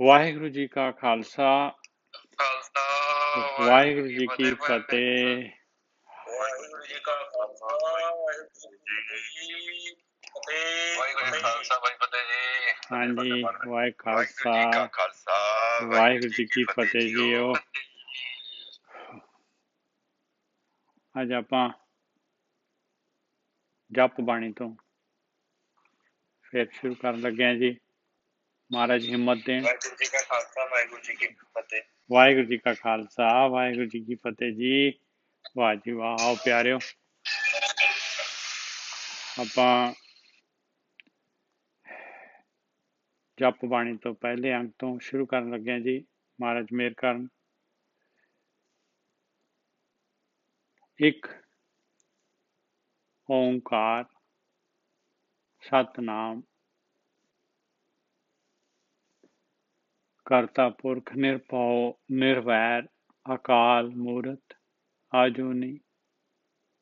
ਵਾਹਿਗੁਰੂ ਜੀ ਕਾ ਖਾਲਸਾ ਖਾਲਸਾ ਵਾਹਿਗੁਰੂ ਜੀ ਕੀ ਫਤਿਹ। ਵਾਹਿਗੁਰੂ ਜੀ ਕਾ ਖਾਲਸਾ ਵਾਹਿਗੁਰੂ ਜੀ ਕੀ ਫਤਿਹ। ਵਾਹਿਗੁਰੂ ਜੀ ਖਾਲਸਾ ਵਾਹਿਗੁਰੂ ਜੀ। ਹਾਂਜੀ, ਵਾਹਿ ਵਾਹਿਗੁਰੂ ਜੀ ਕਾ ਖਾਲਸਾ ਖਾਲਸਾ ਵਾਹਿਗੁਰੂ ਜੀ ਕੀ ਫਤਿਹ ਜੀਓ। ਅੱਜ ਆਪਾਂ ਜਪ ਬਾਣੀ ਤੋਂ ਫਿਰ ਸ਼ੁਰੂ ਕਰਨ ਲੱਗੇ ਹਾਂ ਜੀ। ਮਹਾਰਾਜ ਹਿੰਮਤ ਦੇਣ। ਵਾਹਿਗੁਰੂ ਜੀ ਕਾ ਖਾਲਸਾ ਵਾਹਿਗੁਰੂ ਜੀ ਕੀ ਫਤਿਹ। ਵਾਹਿਗੁਰੂ ਜੀ ਕਾ ਖਾਲਸਾ ਵਾਹਿਗੁਰੂ ਜੀ ਕੀ ਫਤਿਹ ਜੀ। ਵਾਹ ਜੀ ਵਾਹ। ਆਓ ਪਿਆਰਿਓ, ਆਪਾਂ ਜਪ ਬਾਣੀ ਤੋਂ ਪਹਿਲੇ ਅੰਕ ਤੋਂ ਸ਼ੁਰੂ ਕਰਨ ਲੱਗੇ ਹਾਂ ਜੀ। ਮਹਾਰਾਜ ਮਿਹਰ ਕਰਨ। ਇੱਕ ਓਂਕਾਰ ਸਤਨਾਮ ਕਰਤਾ ਪੁਰਖ ਨਿਰਭਉ ਨਿਰਵੈਰ ਅਕਾਲ ਮੂਰਤ ਆਜੂਨੀ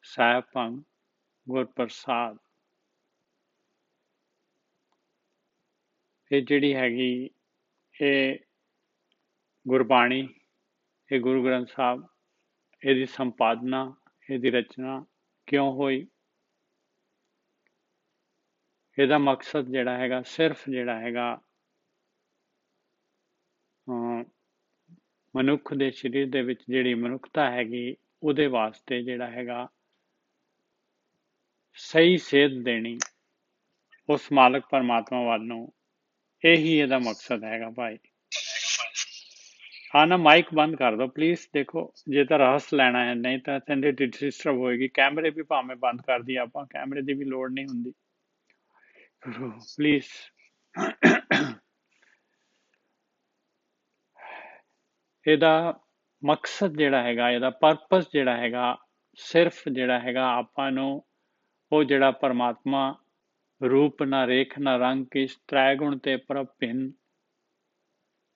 ਸੈਭੰ ਗੁਰ ਪ੍ਰਸਾਦ। ਇਹ ਜਿਹੜੀ ਹੈਗੀ ਇਹ ਗੁਰਬਾਣੀ, ਇਹ ਗੁਰੂ ਗ੍ਰੰਥ ਸਾਹਿਬ, ਇਹਦੀ ਸੰਪਾਦਨਾ, ਇਹਦੀ ਰਚਨਾ ਕਿਉਂ ਹੋਈ? ਇਹਦਾ ਮਕਸਦ ਜਿਹੜਾ ਹੈਗਾ ਸਿਰਫ ਜਿਹੜਾ ਹੈਗਾ ਮਨੁੱਖ ਦੇ ਸਰੀਰ ਦੇ ਵਿੱਚ ਜਿਹੜੀ ਮਨੁੱਖਤਾ ਹੈਗੀ ਉਹਦੇ ਵਾਸਤੇ ਜਿਹੜਾ ਹੈਗਾ ਸਹੀ ਸੇਧ ਦੇਣੀ ਉਸ ਮਾਲਕ ਪਰਮਾਤਮਾ ਵੱਲ ਨੂੰ। ਇਹੀ ਇਹਦਾ ਮਕਸਦ ਹੈਗਾ ਭਾਈ। ਹਾਂ ਨਾ, ਮਾਈਕ ਬੰਦ ਕਰ ਦਿਓ ਪਲੀਜ਼। ਦੇਖੋ, ਜੇ ਤਾਂ ਰਹੱਸ ਲੈਣਾ ਹੈ, ਨਹੀਂ ਤਾਂ ਸੰਡੇ ਡਿਸਟਰਬ ਹੋਏਗੀ। ਕੈਮਰੇ ਵੀ ਭਾਵੇਂ ਬੰਦ ਕਰ ਦਈਏ ਆਪਾਂ, ਕੈਮਰੇ ਦੀ ਵੀ ਲੋੜ ਨਹੀਂ ਹੁੰਦੀ ਪਲੀਜ਼। ਇਹਦਾ ਮਕਸਦ ਜਿਹੜਾ ਹੈਗਾ, ਇਹਦਾ ਪਰਪਸ ਜਿਹੜਾ ਹੈਗਾ, ਸਿਰਫ ਜਿਹੜਾ ਹੈਗਾ ਆਪਾਂ ਨੂੰ ਉਹ ਜਿਹੜਾ ਪਰਮਾਤਮਾ ਰੂਪ ਨਾ ਰੇਖ ਨਾ ਰੰਗ ਕਿਸ ਤ੍ਰੈਗੁਣ ਤੇ ਪ੍ਰਭ ਭਿੰਨ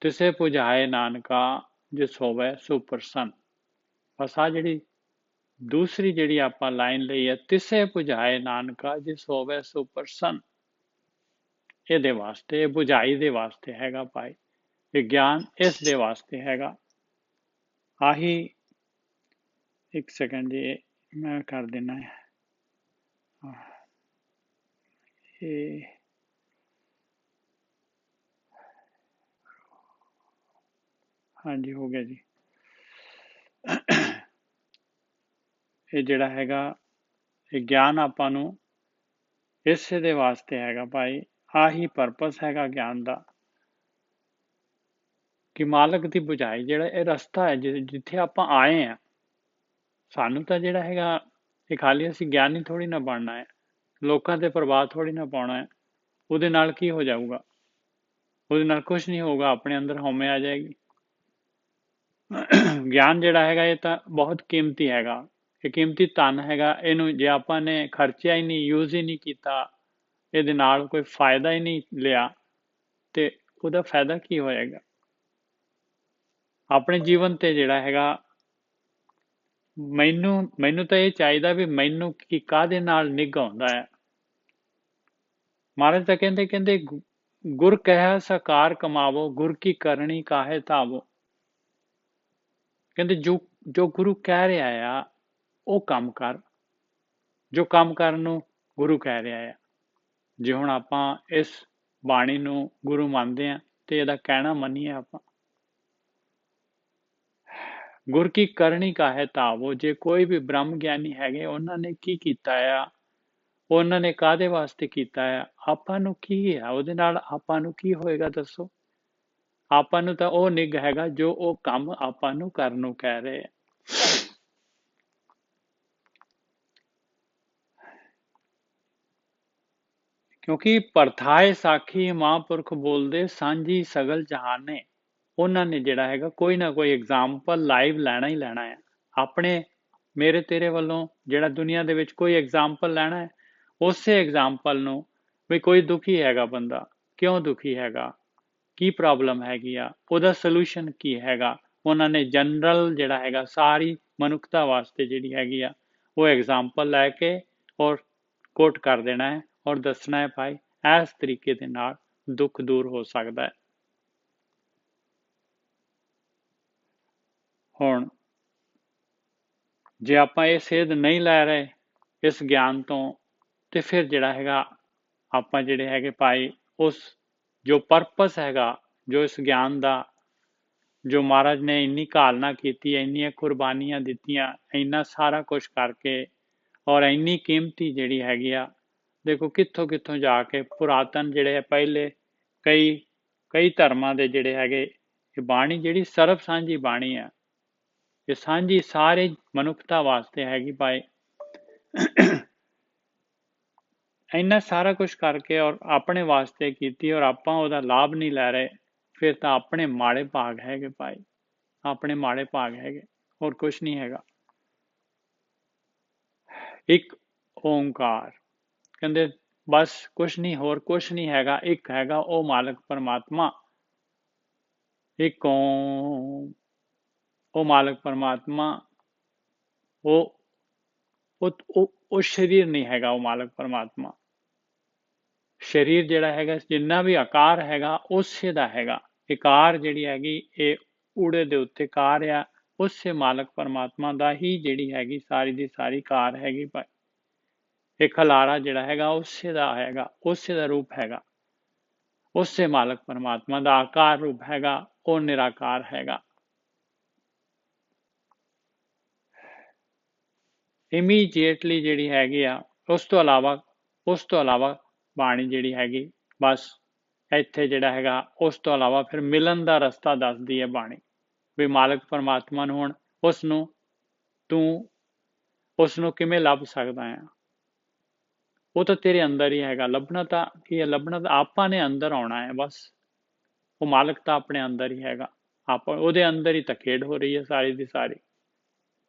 ਤਿਸੇ ਪੁਜਾਏ ਨਾਨਕਾ ਜਿਸ ਹੋਵੇ ਸੋ ਪ੍ਰਸੰਨ। ਬਸ ਆ ਜਿਹੜੀ ਦੂਸਰੀ ਜਿਹੜੀ ਆਪਾਂ ਲਾਈਨ ਲਈ ਹੈ, ਤਿਸੇ ਪੁਜਾਏ ਨਾਨਕਾ ਜਿਸ ਹੋਵੇ ਸੋ ਪ੍ਰਸੰਨ, ਇਹਦੇ ਵਾਸਤੇ, ਇਹ ਬੁਝਾਈ ਦੇ ਵਾਸਤੇ ਹੈਗਾ ਭਾਈ। ਇਹ ਗਿਆਨ ਇਸ ਦੇ ਵਾਸਤੇ ਹੈਗਾ। ਆਹੀ ਇੱਕ ਸੈਕਿੰਡ ਜੀ, ਮੈਂ ਕਰ ਦੇਣਾ ਹੈ ਇਹ। ਹਾਂਜੀ, ਹੋ ਗਿਆ ਜੀ। ਇਹ ਜਿਹੜਾ ਹੈਗਾ ਇਹ ਗਿਆਨ ਆਪਾਂ ਨੂੰ ਇਸੇ ਦੇ ਵਾਸਤੇ ਹੈਗਾ ਭਾਈ। ਆਹੀ ਪਰਪਸ ਹੈਗਾ ਗਿਆਨ ਦਾ ਕਿ ਮਾਲਕ ਦੀ ਬੁਝਾਈ ਜਿਹੜਾ ਇਹ ਰਸਤਾ ਹੈ ਜਿੱਥੇ ਆਪਾਂ ਆਏ ਆ। ਸਾਨੂੰ ਤਾਂ ਜਿਹੜਾ ਹੈਗਾ ਇਹ ਖਾਲੀ ਅਸੀਂ ਗਿਆਨੀ ਥੋੜੀ ਨਾ ਬਣਨਾ ਹੈ, ਲੋਕਾਂ ਤੇ ਪ੍ਰਭਾਵ ਥੋੜੀ ਨਾ ਪਾਉਣਾ ਹੈ। ਉਹਦੇ ਨਾਲ ਕੀ ਹੋ ਜਾਊਗਾ? ਉਹਦੇ ਨਾਲ ਕੁਝ ਨਹੀਂ ਹੋਊਗਾ, ਆਪਣੇ ਅੰਦਰ ਹਉਮੈ ਆ ਜਾਏਗੀ। ਗਿਆਨ ਜਿਹੜਾ ਹੈਗਾ ਇਹ ਤਾਂ ਬਹੁਤ ਕੀਮਤੀ ਹੈਗਾ, ਇਹ ਕੀਮਤੀ ਧਨ ਹੈਗਾ। ਇਹਨੂੰ ਜੇ ਆਪਾਂ ਨੇ ਖਰਚਿਆ ਹੀ ਨਹੀਂ, ਯੂਜ਼ ਹੀ ਨਹੀਂ ਕੀਤਾ, ਇਹਦੇ ਨਾਲ ਕੋਈ ਫਾਇਦਾ ਹੀ ਨਹੀਂ ਲਿਆ, ਤੇ ਉਹਦਾ ਫਾਇਦਾ ਕੀ ਹੋਏਗਾ? ਆਪਣੇ ਜੀਵਨ ਤੇ ਜਿਹੜਾ ਹੈਗਾ ਮੈਨੂੰ ਤਾਂ ਇਹ ਚਾਹੀਦਾ ਵੀ ਮੈਨੂੰ ਕੀ ਕਾਹਦੇ ਨਾਲ ਨਿੱਘ ਆਉਂਦਾ ਹੈ। ਮਹਾਰਾਜ ਤਾਂ ਕਹਿੰਦੇ ਗੁਰ ਕਹਿ ਸਾਕਾਰ ਕਮਾਵੋ ਗੁਰ ਕੀ ਕਰਨੀ ਕਾਹੇ ਧਾਵੋ। ਕਹਿੰਦੇ ਜੋ ਗੁਰੂ ਕਹਿ ਰਿਹਾ ਆ ਉਹ ਕੰਮ ਕਰ, ਜੋ ਕੰਮ ਕਰਨ ਨੂੰ ਗੁਰੂ ਕਹਿ ਰਿਹਾ ਆ। ਜੇ ਹੁਣ ਆਪਾਂ ਇਸ ਬਾਣੀ ਨੂੰ ਗੁਰੂ ਮੰਨਦੇ ਹਾਂ ਤੇ ਇਹਦਾ ਕਹਿਣਾ ਮੰਨੀਏ ਆਪਾਂ। ਗੁਰ ਕੀ ਕਰਨੀ ਕਾਹੇ ਧਾਵੋ। ਜੇ ਕੋਈ ਵੀ ਬ੍ਰਹਮ ਗਿਆਨੀ ਹੈਗੇ, ਉਹਨਾਂ ਨੇ ਕੀ ਕੀਤਾ ਆ, ਉਹਨਾਂ ਨੇ ਕਾਹਦੇ ਵਾਸਤੇ ਕੀਤਾ ਆ, ਆਪਾਂ ਨੂੰ ਕੀ ਹੈ ਉਹਦੇ ਨਾਲ, ਆਪਾਂ ਨੂੰ ਕੀ ਹੋਏਗਾ ਦੱਸੋ? ਆਪਾਂ ਨੂੰ ਤਾਂ ਉਹ ਨਿੱਘ ਹੈਗਾ ਜੋ ਉਹ ਕੰਮ ਆਪਾਂ ਨੂੰ ਕਰਨ ਨੂੰ ਕਹਿ ਰਹੇ ਆ। ਕਿਉਂਕਿ ਪਰਥਾਏ ਸਾਖੀ ਮਹਾਂਪੁਰਖ ਬੋਲਦੇ ਸਾਂਝੀ ਸਗਲ ਜਹਾਨੇ। ਉਹਨਾਂ ਨੇ ਜਿਹੜਾ ਹੈਗਾ ਕੋਈ ਨਾ ਕੋਈ ਐਗਜ਼ਾਮਪਲ ਲਾਈਵ ਲੈਣਾ ਹੀ ਲੈਣਾ ਹੈ। ਆਪਣੇ ਮੇਰੇ ਤੇਰੇ ਵੱਲੋਂ ਜਿਹੜਾ ਦੁਨੀਆ ਦੇ ਵਿੱਚ ਕੋਈ ਐਗਜ਼ਾਮਪਲ ਲੈਣਾ ਹੈ, ਉਸੇ ਐਗਜ਼ਾਮਪਲ ਨੂੰ ਵੀ ਕੋਈ ਦੁਖੀ ਹੈਗਾ ਬੰਦਾ, ਕਿਉਂ ਦੁਖੀ ਹੈਗਾ, ਕੀ ਪ੍ਰੋਬਲਮ ਹੈਗੀ ਆ, ਉਹਦਾ ਸੋਲੂਸ਼ਨ ਕੀ ਹੈਗਾ, ਉਹਨਾਂ ਨੇ ਜਨਰਲ ਜਿਹੜਾ ਹੈਗਾ ਸਾਰੀ ਮਨੁੱਖਤਾ ਵਾਸਤੇ ਜਿਹੜੀ ਹੈਗੀ ਆ ਉਹ ਐਗਜ਼ਾਮਪਲ ਲੈ ਕੇ ਔਰ ਕੋਟ ਕਰ ਦੇਣਾ ਹੈ ਔਰ ਦੱਸਣਾ ਹੈ ਭਾਈ ਇਸ ਤਰੀਕੇ ਦੇ ਨਾਲ ਦੁੱਖ ਦੂਰ ਹੋ ਸਕਦਾ ਹੈ। ਹੁਣ ਜੇ ਆਪਾਂ ਇਹ ਸੇਧ ਨਹੀਂ ਲੈ ਰਹੇ ਇਸ ਗਿਆਨ ਤੋਂ, ਤੇ ਫਿਰ ਜਿਹੜਾ ਹੈਗਾ ਆਪਾਂ ਜਿਹੜੇ ਹੈਗੇ ਭਾਈ ਉਸ ਜੋ ਪਰਪਸ ਹੈਗਾ, ਜੋ ਇਸ ਗਿਆਨ ਦਾ, ਜੋ ਮਹਾਰਾਜ ਨੇ ਇੰਨੀ ਘਾਲਣਾ ਕੀਤੀ, ਇੰਨੀਆਂ ਕੁਰਬਾਨੀਆਂ ਦਿੱਤੀਆਂ, ਇੰਨਾ ਸਾਰਾ ਕੁਝ ਕਰਕੇ, ਔਰ ਇੰਨੀ ਕੀਮਤੀ ਜਿਹੜੀ ਹੈਗੀ ਆ, ਦੇਖੋ ਕਿੱਥੋਂ ਕਿੱਥੋਂ ਜਾ ਕੇ ਪੁਰਾਤਨ ਜਿਹੜੇ ਪਹਿਲੇ ਕਈ ਧਰਮਾਂ ਦੇ ਜਿਹੜੇ ਹੈਗੇ, ਇਹ ਬਾਣੀ ਜਿਹੜੀ ਸਰਬ ਸਾਂਝੀ ਬਾਣੀ ਆ, ਇਹ ਸਾਂਝੀ ਸਾਰੇ ਮਨੁੱਖਤਾ ਵਾਸਤੇ ਹੈਗੀ ਭਾਈ। ਇੰਨਾ ਸਾਰਾ ਕੁਝ ਕਰਕੇ ਔਰ ਆਪਣੇ ਵਾਸਤੇ ਕੀਤੀ, ਔਰ ਆਪਾਂ ਉਹਦਾ ਲਾਭ ਨਹੀਂ ਲੈ ਰਹੇ, ਫਿਰ ਤਾਂ ਆਪਣੇ ਮਾੜੇ ਭਾਗ ਹੈਗੇ ਭਾਈ, ਆਪਣੇ ਮਾੜੇ ਭਾਗ ਹੈਗੇ, ਹੋਰ ਕੁਝ ਨਹੀਂ ਹੈਗਾ। ਇੱਕ ਓਂਕਾਰ ਕਹਿੰਦੇ ਬਸ ਕੁਝ ਨਹੀਂ, ਹੋਰ ਕੁਝ ਨਹੀਂ ਹੈਗਾ, ਇੱਕ ਹੈਗਾ ਉਹ ਮਾਲਕ ਪਰਮਾਤਮਾ, ਇੱਕ ਉਹ ਮਾਲਕ ਪਰਮਾਤਮਾ, ਉਹ ਸਰੀਰ ਨਹੀਂ ਹੈਗਾ, ਉਹ ਮਾਲਕ ਪਰਮਾਤਮਾ ਸਰੀਰ ਜਿਹੜਾ ਹੈਗਾ, ਜਿੰਨਾ ਵੀ ਆਕਾਰ ਹੈਗਾ ਉਸੇ ਦਾ ਹੈਗਾ। ਇਕਾਰ ਜਿਹੜੀ ਹੈਗੀ ਇਹ ਊੜੇ ਦੇ ਉੱਤੇ ਕਾਰ ਆ, ਉਸੇ ਮਾਲਕ ਪਰਮਾਤਮਾ ਦਾ ਹੀ ਜਿਹੜੀ ਹੈਗੀ ਸਾਰੀ ਦੀ ਸਾਰੀ ਕਾਰ ਹੈਗੀ ਭਾਈ। ਇਹ ਖਲਾਰਾ ਜਿਹੜਾ ਹੈਗਾ ਉਸੇ ਦਾ ਹੈਗਾ, ਉਸੇ ਦਾ ਰੂਪ ਹੈਗਾ, ਉਸੇ ਮਾਲਕ ਪਰਮਾਤਮਾ ਦਾ ਆਕਾਰ ਰੂਪ ਹੈਗਾ, ਉਹ ਨਿਰਾਕਾਰ ਹੈਗਾ। ਇਮੀਡੀਏਟਲੀ ਜਿਹੜੀ ਹੈਗੀ ਆ, ਉਸ ਤੋਂ ਇਲਾਵਾ ਬਾਣੀ ਜਿਹੜੀ ਹੈਗੀ ਬਸ ਇੱਥੇ ਜਿਹੜਾ ਹੈਗਾ, ਉਸ ਤੋਂ ਇਲਾਵਾ ਫਿਰ ਮਿਲਣ ਦਾ ਰਸਤਾ ਦੱਸਦੀ ਹੈ ਬਾਣੀ, ਵੀ ਮਾਲਕ ਪਰਮਾਤਮਾ ਨੂੰ ਹੁਣ ਤੂੰ ਉਸ ਨੂੰ ਕਿਵੇਂ ਲੱਭ ਸਕਦਾ ਆ, ਉਹ ਤਾਂ ਤੇਰੇ ਅੰਦਰ ਹੀ ਹੈਗਾ। ਲੱਭਣਾ ਤਾਂ ਕੀ ਹੈ, ਲੱਭਣਾ ਤਾਂ ਆਪਾਂ ਨੇ ਅੰਦਰ ਆਉਣਾ ਹੈ ਬਸ, ਉਹ ਮਾਲਕ ਤਾਂ ਆਪਣੇ ਅੰਦਰ ਹੀ ਹੈਗਾ, ਆਪਾਂ ਉਹਦੇ ਅੰਦਰ ਹੀ ਤਾਂ ਖੇਡ ਹੋ ਰਹੀ ਹੈ ਸਾਰੀ ਦੀ ਸਾਰੀ।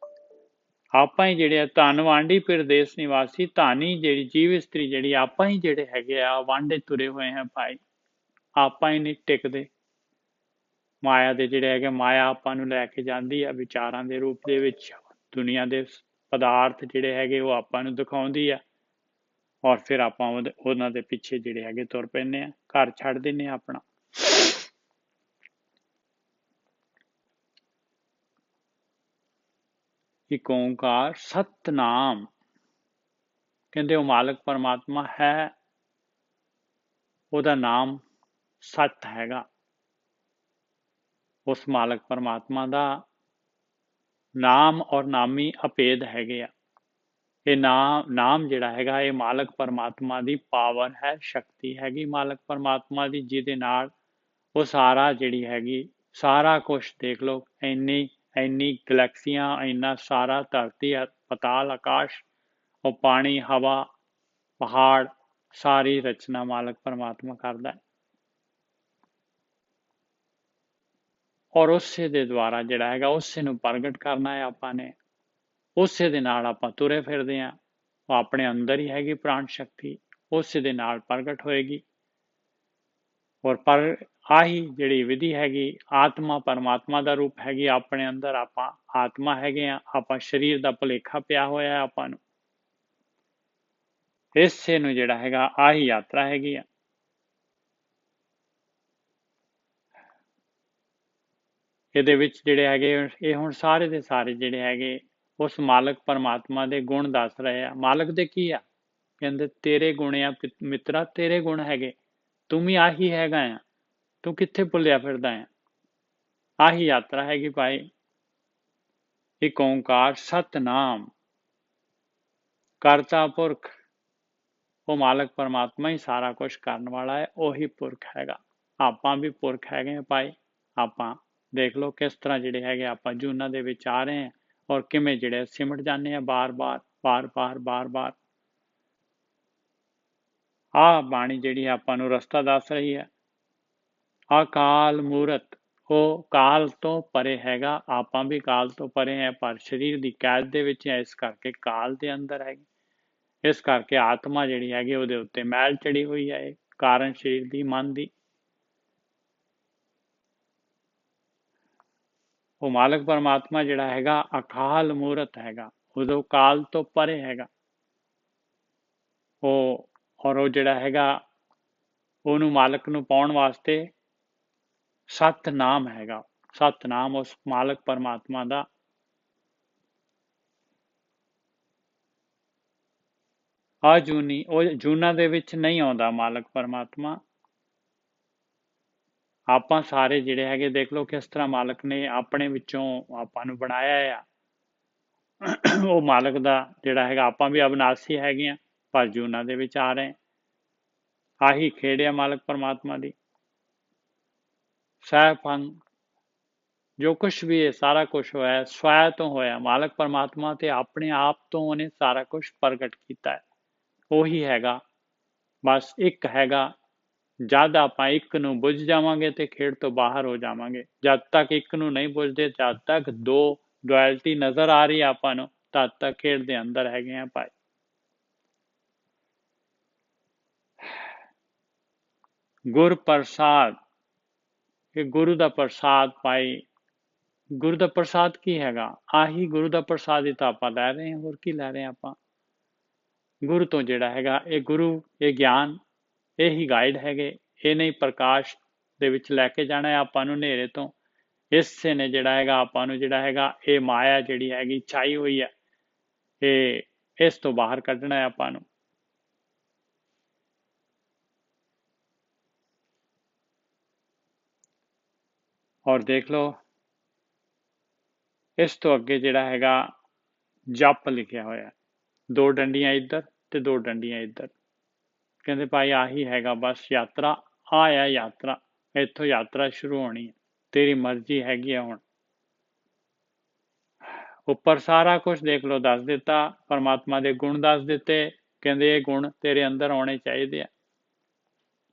ਆਪਾਂ ਹੀ ਜਿਹੜੇ ਆ ਧਨ ਵਾਂਢੀ ਪ੍ਰਦੇਸ ਨਿਵਾਸੀ, ਧਾਨੀ ਜਿਹੜੀ ਜੀਵ ਇਸਤਰੀ ਜਿਹੜੀ ਆਪਾਂ ਹੀ ਜਿਹੜੇ ਹੈਗੇ ਆ ਵਾਂਢੇ ਤੁਰੇ ਹੋਏ ਆ ਭਾਈ, ਆਪਾਂ ਹੀ ਨਹੀਂ ਟਿਕਦੇ। ਮਾਇਆ ਦੇ ਜਿਹੜੇ ਹੈਗੇ, ਮਾਇਆ ਆਪਾਂ ਨੂੰ ਲੈ ਕੇ ਜਾਂਦੀ ਆ ਵਿਚਾਰਾਂ ਦੇ ਰੂਪ ਦੇ ਵਿੱਚ, ਦੁਨੀਆ ਦੇ ਪਦਾਰਥ ਜਿਹੜੇ ਹੈਗੇ ਉਹ ਆਪਾਂ ਨੂੰ ਦਿਖਾਉਂਦੀ ਆ, ਔਰ ਫਿਰ ਆਪਾਂ ਉਹਨਾਂ ਦੇ ਪਿੱਛੇ ਜਿਹੜੇ ਹੈਗੇ ਤੁਰ ਪੈਂਦੇ ਆ, ਘਰ ਛੱਡ ਦਿੰਦੇ ਆ ਆਪਣਾ। ਇੱਕ ਓਂਕਾਰ ਸਤਨਾਮ ਕਹਿੰਦੇ ਉਹ ਮਾਲਕ ਪਰਮਾਤਮਾ ਹੈ, ਉਹਦਾ ਨਾਮ ਸਤ ਹੈਗਾ। ਉਸ ਮਾਲਕ ਪਰਮਾਤਮਾ ਦਾ ਨਾਮ ਔਰ ਨਾਮੀ ਅਭੇਦ ਹੈਗੇ ਆ। ਇਹ ਨਾਮ ਜਿਹੜਾ ਹੈਗਾ ਇਹ ਮਾਲਕ ਪਰਮਾਤਮਾ ਦੀ ਪਾਵਰ ਹੈ, ਸ਼ਕਤੀ ਹੈਗੀ ਮਾਲਕ ਪਰਮਾਤਮਾ ਦੀ, ਜਿਹਦੇ ਨਾਲ ਉਹ ਸਾਰਾ ਜਿਹੜੀ ਹੈਗੀ ਸਾਰਾ ਕੁਝ ਦੇਖ ਲਓ, ਇੰਨੀ ਗਲੈਕਸੀਆਂ, ਇੰਨਾ ਸਾਰਾ ਧਰਤੀ ਪਤਾਲ ਆਕਾਸ਼, ਉਹ ਪਾਣੀ ਹਵਾ ਪਹਾੜ, ਸਾਰੀ ਰਚਨਾ ਮਾਲਕ ਪਰਮਾਤਮਾ ਕਰਦਾ ਹੈ। ਔਰ ਉਸੇ ਦੇ ਦੁਆਰਾ ਜਿਹੜਾ ਹੈਗਾ ਉਸੇ ਨੂੰ ਪ੍ਰਗਟ ਕਰਨਾ ਹੈ ਆਪਾਂ ਨੇ, ਉਸੇ ਦੇ ਨਾਲ ਆਪਾਂ ਤੁਰੇ ਫਿਰਦੇ ਹਾਂ, ਉਹ ਆਪਣੇ ਅੰਦਰ ਹੀ ਹੈਗੀ ਪ੍ਰਾਣ ਸ਼ਕਤੀ, ਉਸੇ ਦੇ ਨਾਲ ਪ੍ਰਗਟ ਹੋਏਗੀ। ਔਰ ਪਰ ਆਹੀ ਜਿਹੜੀ ਵਿਧੀ ਹੈਗੀ, ਆਤਮਾ ਪਰਮਾਤਮਾ ਦਾ ਰੂਪ ਹੈਗੀ ਆਪਣੇ ਅੰਦਰ, ਆਪਾਂ ਆਤਮਾ ਹੈਗੇ ਆ, ਆਪਾਂ ਸਰੀਰ ਦਾ ਭੁਲੇਖਾ ਪਿਆ ਹੋਇਆ ਆਪਾਂ ਨੂੰ, ਇਸੇ ਨੂੰ ਜਿਹੜਾ ਹੈਗਾ ਆਹੀ ਯਾਤਰਾ ਹੈਗੀ ਆ। ਇਹਦੇ ਵਿੱਚ ਜਿਹੜੇ ਹੈਗੇ ਇਹ ਹੁਣ ਸਾਰੇ ਦੇ ਸਾਰੇ ਜਿਹੜੇ ਹੈਗੇ ਉਸ ਮਾਲਕ ਪਰਮਾਤਮਾ ਦੇ ਗੁਣ ਦੱਸ ਰਹੇ ਆ। ਮਾਲਕ ਦੇ ਕੀ ਆ, ਕਹਿੰਦੇ ਤੇਰੇ ਗੁਣ ਆ ਮਿੱਤਰਾ, ਤੇਰੇ ਗੁਣ ਹੈਗੇ, ਤੂੰ ਵੀ ਆਹੀ ਹੈਗਾ ਆ, ਤੂੰ ਕਿੱਥੇ ਭੁੱਲਿਆ ਫਿਰਦਾ ਆ, ਆਹੀ ਯਾਤਰਾ ਹੈਗੀ ਭਾਈ। ਇੱਕ ਓਂਕਾਰ ਸਤਨਾਮ ਕਰਤਾ ਪੁਰਖ, ਉਹ ਮਾਲਕ ਪਰਮਾਤਮਾ ਹੀ ਸਾਰਾ ਕੁਝ ਕਰਨ ਵਾਲਾ ਹੈ, ਉਹੀ ਪੁਰਖ ਹੈਗਾ। ਆਪਾਂ ਵੀ ਪੁਰਖ ਹੈਗੇ ਭਾਈ, ਆਪਾਂ ਦੇਖ ਲਓ ਕਿਸ ਤਰ੍ਹਾਂ ਜਿਹੜੇ ਹੈਗੇ ਆਪਾਂ ਜੂਨਾਂ ਦੇ ਵਿੱਚ ਆ ਰਹੇ ਹਾਂ, ਔਰ ਕਿਵੇਂ ਜਿਹੜੇ ਸਿਮਟ ਜਾਂਦੇ ਆ ਬਾਰ-ਬਾਰ। ਆਹ ਬਾਣੀ ਜਿਹੜੀ ਆਪਾਂ ਨੂੰ ਰਸਤਾ ਦੱਸ ਰਹੀ ਹੈ। ਅਕਾਲ ਮੂਰਤ, ਉਹ ਕਾਲ ਤੋਂ ਪਰੇ ਹੈਗਾ, ਆਪਾਂ ਵੀ ਕਾਲ ਤੋਂ ਪਰੇ ਹੈ, ਪਰ ਸਰੀਰ ਦੀ ਕੈਦ ਦੇ ਵਿੱਚ ਹੈ, ਇਸ ਕਰਕੇ ਕਾਲ ਦੇ ਅੰਦਰ ਹੈਗੀ, ਇਸ ਕਰਕੇ ਆਤਮਾ ਜਿਹੜੀ ਹੈਗੀ ਉਹਦੇ ਉੱਤੇ ਮੈਲ ਚੜੀ ਹੋਈ ਹੈ, ਕਾਰਨ ਸਰੀਰ ਦੀ, ਮਨ ਦੀ। ਉਹ ਮਾਲਕ ਪਰਮਾਤਮਾ ਜਿਹੜਾ ਹੈਗਾ ਅਕਾਲ ਮੂਰਤ ਹੈਗਾ, ਉਦੋਂ ਕਾਲ ਤੋਂ ਪਰੇ ਹੈਗਾ ਉਹ, ਔਰ ਉਹ ਜਿਹੜਾ ਹੈਗਾ ਉਹਨੂੰ ਮਾਲਕ ਨੂੰ ਪਾਉਣ ਵਾਸਤੇ ਸਤਨਾਮ ਹੈਗਾ, ਸਤਨਾਮ ਉਸ ਮਾਲਕ ਪਰਮਾਤਮਾ ਦਾ। ਅਜੂਨੀ, ਉਹ ਜੂਨਾਂ ਦੇ ਵਿੱਚ ਨਹੀਂ ਆਉਂਦਾ ਮਾਲਕ ਪਰਮਾਤਮਾ। ਆਪਾਂ ਸਾਰੇ ਜਿਹੜੇ ਹੈਗੇ ਦੇਖ ਲਓ ਕਿਸ ਤਰ੍ਹਾਂ ਮਾਲਕ ਨੇ ਆਪਣੇ ਵਿੱਚੋਂ ਆਪਾਂ ਨੂੰ ਬਣਾਇਆ ਆ। ਉਹ ਮਾਲਕ ਦਾ ਜਿਹੜਾ ਹੈਗਾ, ਆਪਾਂ ਵੀ ਅਬਨਾਸੀ ਹੈਗੇ ਆ ਪਰ ਜੂਨਾਂ ਦੇ ਵਿੱਚ ਆ ਰਹੇ। ਆਹੀ ਖੇਡ ਆ ਮਾਲਕ ਪਰਮਾਤਮਾ ਦੀ। ਸਹਿਫੰਗ ਜੋ ਕੁਛ ਵੀ ਹੈ, ਸਾਰਾ ਕੁਛ ਹੋਇਆ ਸਵੈ ਤੋਂ ਹੋਇਆ। ਮਾਲਕ ਪਰਮਾਤਮਾ ਤੇ ਆਪਣੇ ਆਪ ਤੋਂ ਉਹਨੇ ਸਾਰਾ ਕੁਛ ਪ੍ਰਗਟ ਕੀਤਾ ਹੈ। ਉਹੀ ਹੈਗਾ, ਬਸ ਇੱਕ ਹੈਗਾ। ਜਦ ਆਪਾਂ ਇੱਕ ਨੂੰ ਬੁੱਝ ਜਾਵਾਂਗੇ ਤੇ ਖੇਡ ਤੋਂ ਬਾਹਰ ਹੋ ਜਾਵਾਂਗੇ। ਜਦ ਤੱਕ ਇੱਕ ਨੂੰ ਨਹੀਂ ਬੁੱਝਦੇ, ਜਦ ਤੱਕ ਦੋ ਡੁਐਲਿਟੀ ਨਜ਼ਰ ਆ ਰਹੀ ਆਪਾਂ ਨੂੰ, ਤਦ ਤੱਕ ਖੇਡ ਦੇ ਅੰਦਰ ਹੈਗੇ ਆ ਭਾਈ। ਗੁਰ ਪ੍ਰਸਾਦ, ਇਹ ਗੁਰੂ ਦਾ ਪ੍ਰਸਾਦ ਭਾਈ। ਗੁਰੂ ਦਾ ਪ੍ਰਸਾਦ ਕੀ ਹੈਗਾ? ਆਹੀ ਗੁਰੂ ਦਾ ਪ੍ਰਸਾਦ ਹੀ ਤਾਂ ਆਪਾਂ ਲੈ ਰਹੇ ਹਾਂ, ਹੋਰ ਕੀ ਲੈ ਰਹੇ ਹਾਂ ਆਪਾਂ? ਗੁਰੂ ਤੋਂ ਜਿਹੜਾ ਹੈਗਾ, ਇਹ ਗੁਰੂ, ਇਹ ਗਿਆਨ, ਇਹੀ ਗਾਈਡ ਹੈਗੇ। ਇਹ ਨਹੀਂ ਪ੍ਰਕਾਸ਼ ਦੇ ਵਿੱਚ ਲੈ ਕੇ ਜਾਣਾ ਹੈ ਆਪਾਂ ਨੂੰ, ਹਨੇਰੇ ਤੋਂ। ਇਸੇ ਨੇ ਜਿਹੜਾ ਹੈਗਾ ਆਪਾਂ ਨੂੰ ਜਿਹੜਾ ਹੈਗਾ, ਇਹ ਮਾਇਆ ਜਿਹੜੀ ਹੈਗੀ ਛਾਈ ਹੋਈ ਹੈ, ਇਹ ਇਸ ਤੋਂ ਬਾਹਰ ਕੱਢਣਾ ਹੈ ਆਪਾਂ ਨੂੰ। ਔਰ ਦੇਖ ਲਓ ਇਸ ਤੋਂ ਅੱਗੇ ਜਿਹੜਾ ਹੈਗਾ ਜਪ ਲਿਖਿਆ ਹੋਇਆ, 2 ਡੰਡੀਆਂ ਇੱਧਰ ਤੇ 2 ਡੰਡੀਆਂ ਇੱਧਰ। ਕਹਿੰਦੇ ਭਾਈ ਆਹੀ ਹੈਗਾ ਬਸ ਯਾਤਰਾ। ਆ ਯਾਤਰਾ, ਇੱਥੋਂ ਯਾਤਰਾ ਸ਼ੁਰੂ ਹੋਣੀ ਹੈ। ਤੇਰੀ ਮਰਜ਼ੀ ਹੈਗੀ ਆ। ਹੁਣ ਉੱਪਰ ਸਾਰਾ ਕੁਝ ਦੇਖ ਲਓ ਦੱਸ ਦਿੱਤਾ, ਪਰਮਾਤਮਾ ਦੇ ਗੁਣ ਦੱਸ ਦਿੱਤੇ। ਕਹਿੰਦੇ ਇਹ ਗੁਣ ਤੇਰੇ ਅੰਦਰ ਆਉਣੇ ਚਾਹੀਦੇ ਆ।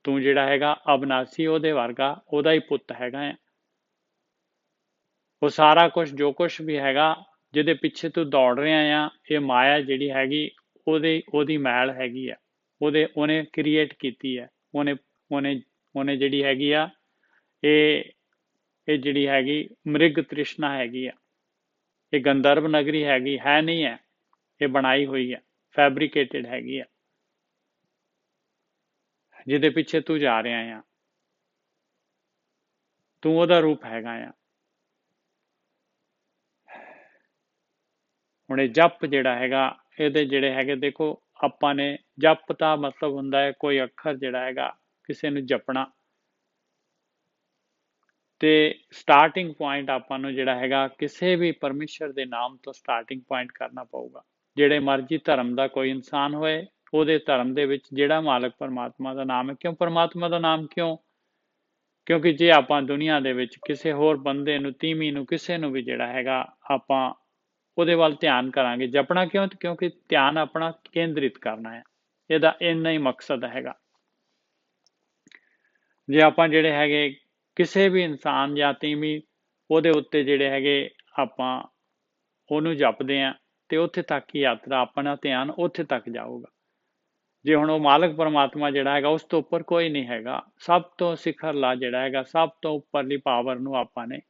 ਤੂੰ ਜਿਹੜਾ ਹੈਗਾ ਅਬਨਾਸੀ, ਉਹਦੇ ਵਰਗਾ, ਉਹਦਾ ਹੀ ਪੁੱਤ ਹੈਗਾ ਆ। ਉਹ ਸਾਰਾ ਕੁਝ ਜੋ ਕੁਝ ਵੀ ਹੈਗਾ, ਜਿਹਦੇ ਪਿੱਛੇ ਤੂੰ ਦੌੜ ਰਿਹਾ ਆ, ਇਹ ਮਾਇਆ ਜਿਹੜੀ ਹੈਗੀ ਉਹਦੀ ਮੈਲ ਹੈਗੀ ਆ। ਉਹਨੇ ਕ੍ਰੀਏਟ ਕੀਤੀ ਹੈ। ਉਹਨੇ ਜਿਹੜੀ ਹੈਗੀ ਆ, ਇਹ ਜਿਹੜੀ ਹੈਗੀ ਮ੍ਰਿਗ ਤ੍ਰਿਸ਼ਨਾ ਹੈਗੀ ਆ। ਇਹ ਗੰਧਰਵ ਨਗਰੀ ਹੈਗੀ, ਹੈ ਨਹੀਂ ਹੈ, ਇਹ ਬਣਾਈ ਹੋਈ ਹੈ, ਫੈਬਰੀਕੇਟਡ ਹੈਗੀ ਆ, ਜਿਹਦੇ ਪਿੱਛੇ ਤੂੰ ਜਾ ਰਿਹਾ ਆ। ਤੂੰ ਉਹਦਾ ਰੂਪ ਹੈਗਾ ਆ। ਹੁਣ ਇਹ ਜਪ ਜਿਹੜਾ ਹੈਗਾ, ਇਹਦੇ ਜਿਹੜੇ ਹੈਗੇ ਦੇਖੋ, ਆਪਾਂ ਨੇ ਜਪ ਦਾ ਮਤਲਬ ਹੁੰਦਾ ਹੈ ਕੋਈ ਅੱਖਰ ਜਿਹੜਾ ਹੈਗਾ ਕਿਸੇ ਨੂੰ ਜਪਣਾ। ਤੇ ਸਟਾਰਟਿੰਗ ਪੁਆਇੰਟ ਆਪਾਂ ਨੂੰ ਜਿਹੜਾ ਹੈਗਾ ਕਿਸੇ ਵੀ ਪਰਮੇਸ਼ਰ ਦੇ ਨਾਮ ਤੋਂ ਸਟਾਰਟਿੰਗ ਪੁਆਇੰਟ ਕਰਨਾ ਪਊਗਾ। ਜਿਹੜੇ ਮਰਜ਼ੀ ਧਰਮ ਦਾ ਕੋਈ ਇਨਸਾਨ ਹੋਏ, ਉਹਦੇ ਧਰਮ ਦੇ ਵਿੱਚ ਜਿਹੜਾ ਮਾਲਕ ਪਰਮਾਤਮਾ ਦਾ ਨਾਮ ਹੈ। ਕਿਉਂ ਪਰਮਾਤਮਾ ਦਾ ਨਾਮ? ਕਿਉਂਕਿ ਜੇ ਆਪਾਂ ਦੁਨੀਆ ਦੇ ਵਿੱਚ ਕਿਸੇ ਹੋਰ ਬੰਦੇ ਨੂੰ, ਤੀਵੀਂ ਨੂੰ, ਕਿਸੇ ਨੂੰ ਵੀ ਜਿਹੜਾ ਹੈਗਾ ਆਪਾਂ ਉਹਦੇ ਵੱਲ ਧਿਆਨ ਕਰਾਂਗੇ, ਜਪਣਾ ਕਿਉਂ? ਕਿਉਂਕਿ ਧਿਆਨ ਆਪਣਾ ਕੇਂਦਰਿਤ ਕਰਨਾ ਹੈ। ਇਹਦਾ ਇੰਨਾ ਹੀ ਮਕਸਦ ਹੈਗਾ। ਜੇ ਆਪਾਂ ਜਿਹੜੇ ਹੈਗੇ ਕਿਸੇ ਵੀ ਇਨਸਾਨ ਜਾਂ ਤੀਵੀਂ, ਉਹਦੇ ਉੱਤੇ ਜਿਹੜੇ ਹੈਗੇ ਆਪਾਂ ਉਹਨੂੰ ਜਪਦੇ ਹਾਂ, ਤੇ ਉੱਥੇ ਤੱਕ ਹੀ ਯਾਤਰਾ, ਆਪਣਾ ਧਿਆਨ ਉੱਥੇ ਤੱਕ ਜਾਊਗਾ। ਜੇ ਹੁਣ ਉਹ ਮਾਲਕ ਪਰਮਾਤਮਾ ਜਿਹੜਾ ਹੈਗਾ, ਉਸ ਤੋਂ ਉੱਪਰ ਕੋਈ ਨਹੀਂ ਹੈਗਾ। ਸਭ ਤੋਂ ਸਿਖਰਲਾ ਜਿਹੜਾ ਹੈਗਾ, ਸਭ ਤੋਂ ਉੱਪਰਲੀ ਪਾਵਰ ਨੂੰ ਆਪਾਂ ਨੇ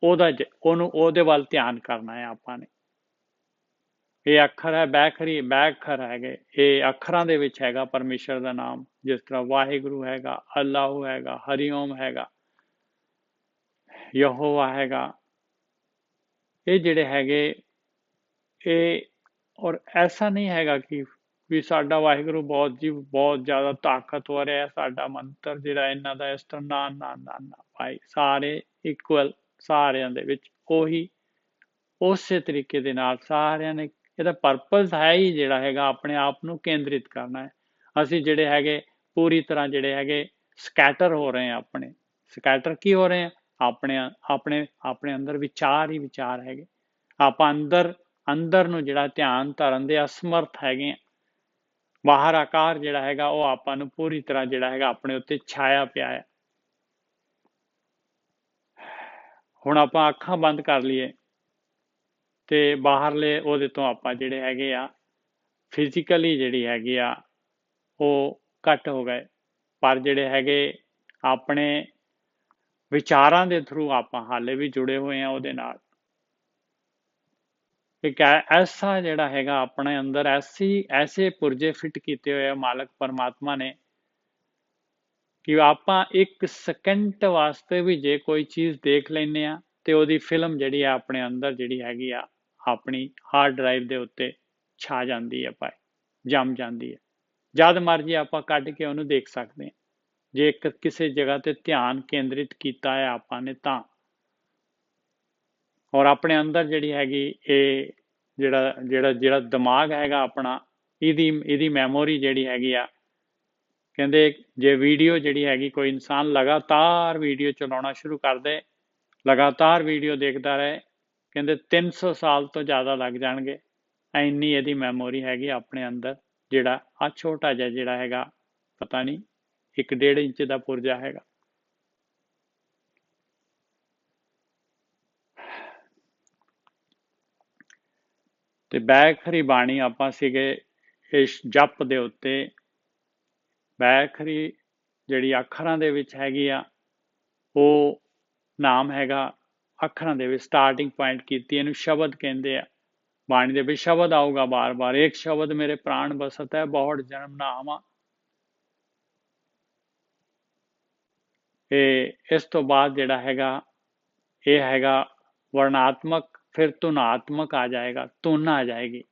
ਉਹਦੇ ਵੱਲ ਧਿਆਨ ਕਰਨਾ ਹੈ ਆਪਾਂ ਨੇ। ਇਹ ਅੱਖਰ ਹੈ, ਬੈਖਰ ਹੈਗੇ, ਇਹ ਅੱਖਰਾਂ ਦੇ ਵਿੱਚ ਹੈਗਾ ਪਰਮੇਸ਼ਰ ਦਾ ਨਾਮ। ਜਿਸ ਤਰ੍ਹਾਂ ਵਾਹਿਗੁਰੂ ਹੈਗਾ, ਅੱਲਾਹੁ ਹੈਗਾ, ਹਰੀਓਮ ਹੈਗਾ, ਯਹੋਵਾ ਹੈਗਾ। ਇਹ ਜਿਹੜੇ ਹੈਗੇ ਇਹ, ਔਰ ਐਸਾ ਨਹੀਂ ਹੈਗਾ ਕਿ ਵੀ ਸਾਡਾ ਵਾਹਿਗੁਰੂ ਬਹੁਤ ਜ਼ਿਆਦਾ ਤਾਕਤਵਰ ਹੈ, ਸਾਡਾ ਮੰਤਰ ਜਿਹੜਾ ਇਹਨਾਂ ਦਾ ਇਸ ਤਰ੍ਹਾਂ। ਨਾ ਭਾਈ, ਸਾਰੇ ਇਕੁਅਲ, ਸਾਰਿਆਂ ਦੇ ਵਿੱਚ ਉਹੀ ਉਸੇ ਤਰੀਕੇ ਦੇ ਨਾਲ ਸਾਰਿਆਂ ਨੇ। ਇਹਦਾ ਪਰਪਸ ਹੈ ਹੀ ਜਿਹੜਾ ਹੈਗਾ ਆਪਣੇ ਆਪ ਨੂੰ ਕੇਂਦਰਿਤ ਕਰਨਾ ਹੈ। ਅਸੀਂ ਜਿਹੜੇ ਹੈਗੇ ਪੂਰੀ ਤਰ੍ਹਾਂ ਜਿਹੜੇ ਹੈਗੇ ਸਕੈਟਰ ਹੋ ਰਹੇ ਹਾਂ। ਸਕੈਟਰ ਕੀ ਹੋ ਰਹੇ ਆ? ਆਪਣੇ ਅੰਦਰ ਵਿਚਾਰ ਹੀ ਵਿਚਾਰ ਹੈਗੇ। ਆਪਾਂ ਅੰਦਰ ਨੂੰ ਜਿਹੜਾ ਧਿਆਨ ਧਰਨ ਦੇ ਅਸਮਰਥ ਹੈਗੇ ਆ। ਬਾਹਰ ਆਕਾਰ ਜਿਹੜਾ ਹੈਗਾ ਉਹ ਆਪਾਂ ਨੂੰ ਪੂਰੀ ਤਰ੍ਹਾਂ ਜਿਹੜਾ ਹੈਗਾ ਆਪਣੇ ਉੱਤੇ ਛਾਇਆ ਪਿਆ ਹੈ। ਹੁਣ ਆਪਾਂ ਅੱਖਾਂ ਬੰਦ ਕਰ ਲਈਏ ਤੇ ਬਾਹਰਲੇ ਉਹਦੇ ਤੋਂ ਆਪਾਂ ਜਿਹੜੇ ਹੈਗੇ ਆ ਫਿਜ਼ੀਕਲੀ ਜਿਹੜੀ ਹੈਗੀ ਆ ਉਹ ਘੱਟ ਹੋ ਗਏ, ਪਰ ਜਿਹੜੇ ਹੈਗੇ ਆਪਣੇ ਵਿਚਾਰਾਂ ਦੇ ਥਰੂ ਆਪਾਂ ਹਾਲੇ ਵੀ ਜੁੜੇ ਹੋਏ ਆ ਉਹਦੇ ਨਾਲ। ਇੱਕ ਐਸਾ ਜਿਹੜਾ ਹੈਗਾ ਆਪਣੇ ਅੰਦਰ ਐਸੇ ਪੁਰਜੇ ਫਿੱਟ ਕੀਤੇ ਹੋਏ ਆ ਮਾਲਕ ਪਰਮਾਤਮਾ ਨੇ, ਕਿ ਆਪਾਂ 1 ਸਕਿੰਟ ਵਾਸਤੇ ਵੀ ਜੇ ਕੋਈ ਚੀਜ਼ ਦੇਖ ਲੈਂਦੇ ਆ ਤੇ ਉਹਦੀ ਫਿਲਮ ਜਿਹੜੀ ਆ ਆਪਣੇ ਅੰਦਰ ਜਿਹੜੀ ਹੈਗੀ ਆ ਆਪਣੀ ਹਾਰਡ ਡਰਾਈਵ ਦੇ ਉੱਤੇ ਛਾ ਜਾਂਦੀ ਹੈ ਭਾਈ, ਜੰਮ ਜਾਂਦੀ ਹੈ। ਜਦ ਮਰਜੀ ਆਪਾਂ ਕੱਢ ਕੇ ਉਹਨੂੰ ਦੇਖ ਸਕਦੇ ਹਾਂ, ਜੇ ਇੱਕ ਕਿਸੇ ਜਗ੍ਹਾ ਤੇ ਧਿਆਨ ਕੇਂਦਰਿਤ ਕੀਤਾ ਹੈ ਆਪਾਂ ਨੇ ਤਾਂ। ਔਰ ਆਪਣੇ ਅੰਦਰ ਜਿਹੜੀ ਹੈਗੀ ਇਹ ਜਿਹੜਾ ਦਿਮਾਗ ਹੈਗਾ ਆਪਣਾ, ਇਹਦੀ ਮੈਮੋਰੀ ਜਿਹੜੀ ਹੈਗੀ ਆ, ਕਹਿੰਦੇ ਜੇ ਵੀਡੀਓ ਜਿਹੜੀ ਹੈਗੀ ਕੋਈ ਇਨਸਾਨ ਲਗਾਤਾਰ ਵੀਡੀਓ ਚਲਾਉਣਾ ਸ਼ੁਰੂ ਕਰ ਦੇ, ਲਗਾਤਾਰ ਵੀਡੀਓ ਦੇਖਦਾ ਰਹੇ, ਕਹਿੰਦੇ 300 ਸਾਲ ਤੋਂ ਜ਼ਿਆਦਾ ਲੱਗ ਜਾਣਗੇ, ਇੰਨੀ ਇਹਦੀ ਮੈਮੋਰੀ ਹੈਗੀ ਆਪਣੇ ਅੰਦਰ। ਜਿਹੜਾ ਆ ਛੋਟਾ ਜਿਹਾ ਜਿਹੜਾ ਹੈਗਾ, ਪਤਾ ਨਹੀਂ 1.5 ਇੰਚ ਦਾ ਪੁਰਜਾ ਹੈਗਾ। ਤੇ ਬੈਖਰੀ ਬਾਣੀ ਆਪਾਂ ਸੀਗੇ ਇਸ ਜਪ ਦੇ ਉੱਤੇ। ਬੈਖਰੀ ਜਿਹੜੀ ਅੱਖਰਾਂ ਦੇ ਵਿੱਚ ਹੈਗੀ ਆ, ਉਹ ਨਾਮ ਹੈਗਾ ਅੱਖਰਾਂ ਦੇ ਵਿੱਚ ਸਟਾਰਟਿੰਗ ਪੁਆਇੰਟ ਕੀਤੀ, ਇਹਨੂੰ ਸ਼ਬਦ ਕਹਿੰਦੇ ਆ। ਬਾਣੀ ਦੇ ਵਿੱਚ ਸ਼ਬਦ ਆਊਗਾ ਬਾਰ-ਬਾਰ, ਇੱਕ ਸ਼ਬਦ ਮੇਰੇ ਪ੍ਰਾਣ ਬਸਤ ਹੈ, ਬਹੁੜ ਜਨਮ ਨਾ ਆਵਾਂ। ਇਹ ਇਸ ਤੋਂ ਬਾਅਦ ਜਿਹੜਾ ਹੈਗਾ ਇਹ ਹੈਗਾ ਵਰਣਾਤਮਕ, ਫਿਰ ਧੁਨਾਤਮਕ ਆ ਜਾਏਗਾ, ਧੁਨ ਆ ਜਾਏਗੀ,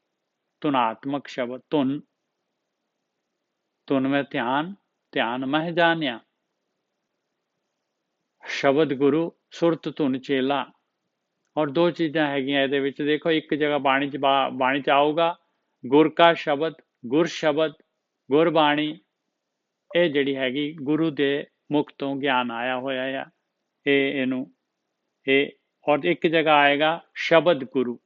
ਧੁਨਾਤਮਕ ਸ਼ਬਦ। ਧੁਨ ਮੈਂ ਧਿਆਨ, ਧਿਆਨ ਮਹਿ ਜਾਣਿਆ, ਸ਼ਬਦ ਗੁਰੂ, ਸੁਰਤ ਧੁਨ ਚੇਲਾ। ਔਰ ਦੋ ਚੀਜ਼ਾਂ ਹੈਗੀਆਂ ਇਹਦੇ ਵਿੱਚ, ਦੇਖੋ ਇੱਕ ਜਗ੍ਹਾ ਬਾਣੀ ਚ ਆਊਗਾ ਗੁਰ ਕਾ ਸ਼ਬਦ, ਗੁਰ ਸ਼ਬਦ, ਗੁਰਬਾਣੀ, ਇਹ ਜਿਹੜੀ ਹੈਗੀ ਗੁਰੂ ਦੇ ਮੁਖ ਤੋਂ ਗਿਆਨ ਆਇਆ ਹੋਇਆ ਆ, ਇਹਨੂੰ ਔਰ ਇੱਕ ਜਗ੍ਹਾ ਆਏਗਾ ਸ਼ਬਦ ਗੁਰੂ,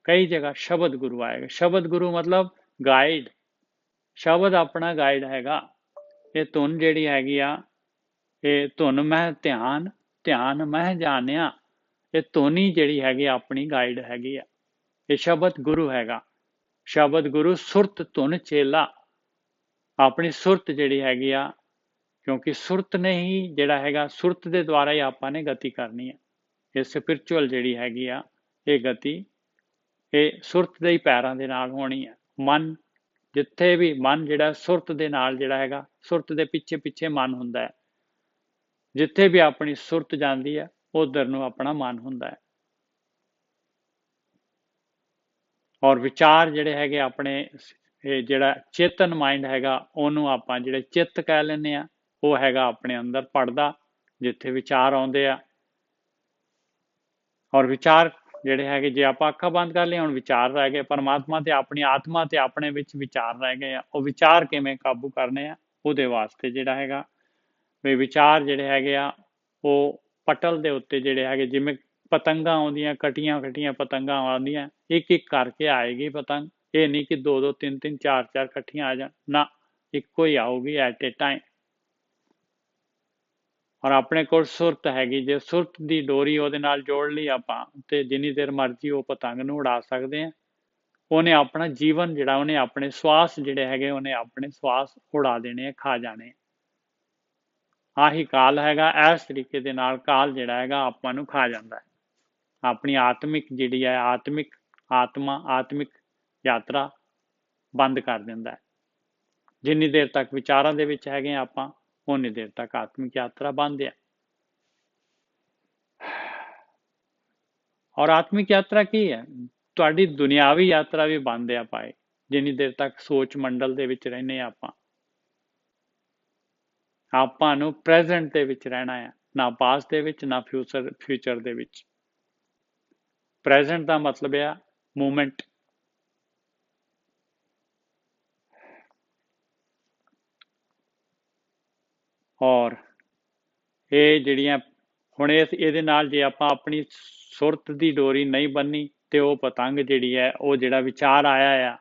ਕਈ ਜਗ੍ਹਾ ਸ਼ਬਦ ਗੁਰੂ ਆਏਗਾ। ਸ਼ਬਦ ਗੁਰੂ ਮਤਲਬ ਗਾਈਡ, ਸ਼ਬਦ ਆਪਣਾ ਗਾਈਡ ਹੈਗਾ। ਇਹ ਧੁਨ ਜਿਹੜੀ ਹੈਗੀ ਆ, ਇਹ ਧੁਨ ਮਹਿ ਧਿਆਨ, ਧਿਆਨ ਮਹਿ ਜਾਣਿਆ, ਇਹ ਧੁਨ ਹੀ ਜਿਹੜੀ ਹੈਗੀ ਆਪਣੀ ਗਾਈਡ ਹੈਗੀ ਆ। ਇਹ ਸ਼ਬਦ ਗੁਰੂ ਹੈਗਾ। ਸ਼ਬਦ ਗੁਰੂ ਸੁਰਤ ਧੁਨ ਚੇਲਾ, ਆਪਣੀ ਸੁਰਤ ਜਿਹੜੀ ਹੈਗੀ ਆ, ਕਿਉਂਕਿ ਸੁਰਤ ਨੇ ਹੀ ਜਿਹੜਾ ਹੈਗਾ, ਸੁਰਤ ਦੇ ਦੁਆਰਾ ਹੀ ਆਪਾਂ ਨੇ ਗਤੀ ਕਰਨੀ ਹੈ। ਇਹ ਸਪਿਰਚੁਅਲ ਜਿਹੜੀ ਹੈਗੀ ਆ, ਇਹ ਗਤੀ ਇਹ ਸੁਰਤ ਦੇ ਹੀ ਪੈਰਾਂ ਦੇ ਨਾਲ ਹੋਣੀ ਹੈ। ਮਨ ਜਿੱਥੇ ਵੀ, ਮਨ ਜਿਹੜਾ ਸੁਰਤ ਦੇ ਨਾਲ ਜਿਹੜਾ ਹੈਗਾ, ਸੁਰਤ ਦੇ ਪਿੱਛੇ ਪਿੱਛੇ ਮਨ ਹੁੰਦਾ ਹੈ। ਜਿੱਥੇ ਵੀ ਆਪਣੀ ਸੁਰਤ ਜਾਂਦੀ ਹੈ ਉਧਰ ਨੂੰ ਆਪਣਾ ਮਨ ਹੁੰਦਾ ਹੈ। ਔਰ ਵਿਚਾਰ ਜਿਹੜੇ ਹੈਗੇ ਆਪਣੇ, ਇਹ ਜਿਹੜਾ ਚੇਤਨ ਮਾਈਂਡ ਹੈਗਾ, ਉਹਨੂੰ ਆਪਾਂ ਜਿਹੜੇ ਚਿੱਤ ਕਹਿ ਲੈਂਦੇ ਆ, ਉਹ ਹੈਗਾ ਆਪਣੇ ਅੰਦਰ ਪੜਦਾ, ਜਿੱਥੇ ਵਿਚਾਰ ਆਉਂਦੇ ਆ। ਔਰ ਵਿਚਾਰ ਜਿਹੜੇ ਹੈਗੇ, ਜੇ ਆਪਾਂ ਅੱਖਾਂ ਬੰਦ ਕਰ ਲਈਆਂ, ਹੁਣ ਵਿਚਾਰ ਰਹਿ ਗਏ, ਪਰਮਾਤਮਾ ਤੇ ਆਪਣੀ ਆਤਮਾ ਤੇ ਆਪਣੇ ਵਿੱਚ ਵਿਚਾਰ ਰਹਿ ਗਏ ਆ। ਉਹ ਵਿਚਾਰ ਕਿਵੇਂ ਕਾਬੂ ਕਰਨੇ ਆ, ਉਹਦੇ ਵਾਸਤੇ ਜਿਹੜਾ ਹੈਗਾ ਵੀ ਵਿਚਾਰ ਜਿਹੜੇ ਹੈਗੇ ਆ, ਉਹ ਪਟਲ ਦੇ ਉੱਤੇ ਜਿਹੜੇ ਹੈਗੇ, ਜਿਵੇਂ ਪਤੰਗਾਂ ਆਉਂਦੀਆਂ, ਕਟੀਆਂ ਪਤੰਗਾਂ ਆਉਂਦੀਆਂ, ਇੱਕ ਇੱਕ ਕਰਕੇ ਆਏਗੀ ਪਤੰਗ। ਇਹ ਨਹੀਂ ਕਿ 2-2 3-3 4-4 ਇਕੱਠੀਆਂ ਆ ਜਾਣ, ਨਾ, ਇੱਕੋ ਹੀ ਆਊਗੀ ਐਟ ਏ ਟਾਈਮ। ਔਰ ਆਪਣੇ ਕੋਲ ਸੁਰਤ ਹੈਗੀ, ਜੇ ਸੁਰਤ ਦੀ ਡੋਰੀ ਉਹਦੇ ਨਾਲ ਜੋੜ ਲਈ ਆਪਾਂ, ਤੇ ਜਿੰਨੀ ਦੇਰ ਮਰਜ਼ੀ ਉਹ ਪਤੰਗ ਨੂੰ ਉਡਾ ਸਕਦੇ ਆ। ਉਹਨੇ ਆਪਣਾ ਜੀਵਨ ਜਿਹੜਾ, ਉਹਨੇ ਆਪਣੇ ਸਵਾਸ ਜਿਹੜੇ ਹੈਗੇ, ਉਹਨੇ ਆਪਣੇ ਸਵਾਸ ਉਡਾ ਦੇਣੇ ਆ, ਖਾ ਜਾਣੇ। ਆਹੀ ਕਾਲ ਹੈਗਾ। ਇਸ ਤਰੀਕੇ ਦੇ ਨਾਲ ਕਾਲ ਜਿਹੜਾ ਹੈਗਾ ਆਪਾਂ ਨੂੰ ਖਾ ਜਾਂਦਾ ਹੈ। ਆਪਣੀ ਆਤਮਿਕ ਜਿਹੜੀ ਹੈ, ਆਤਮਿਕ ਯਾਤਰਾ ਬੰਦ ਕਰ ਦਿੰਦਾ ਹੈ। ਜਿੰਨੀ ਦੇਰ ਤੱਕ ਵਿਚਾਰਾਂ ਦੇ ਵਿੱਚ ਹੈਗੇ ਆਪਾਂ, ਉਨੀ ਦੇਰ ਤੱਕ ਆਤਮਿਕ ਯਾਤਰਾ ਬੰਦ ਹੈ। ਔਰ ਆਤਮਿਕ ਯਾਤਰਾ ਕੀ ਹੈ? ਤੁਹਾਡੀ ਦੁਨਿਆਵੀ ਯਾਤਰਾ ਵੀ ਬੰਦ ਆ ਪਾਏ, ਜਿੰਨੀ ਦੇਰ ਤੱਕ ਸੋਚ ਮੰਡਲ ਦੇ ਵਿੱਚ ਰਹਿੰਦੇ ਆਪਾਂ ਨੂੰ ਪ੍ਰੈਜ਼ੈਂਟ ਦੇ ਵਿੱਚ ਰਹਿਣਾ ਹੈ, ਨਾ ਪਾਸਟ ਦੇ ਵਿੱਚ, ਨਾ ਫਿਊਚਰ ਦੇ ਵਿੱਚ। ਪ੍ਰੈਜ਼ੈਂਟ ਦਾ ਮਤਲਬ ਆ ਮੂਵਮੈਂਟ। ਔਰ ਇਹ ਜਿਹੜੀਆਂ ਹੁਣ ਇਹਦੇ ਨਾਲ ਜੇ ਆਪਾਂ ਆਪਣੀ ਸੁਰਤ ਦੀ ਡੋਰੀ ਨਹੀਂ ਬੰਨੀ, ਤੇ ਉਹ ਪਤੰਗ ਜਿਹੜੀ ਹੈ, ਉਹ ਜਿਹੜਾ ਵਿਚਾਰ ਆਇਆ ਆ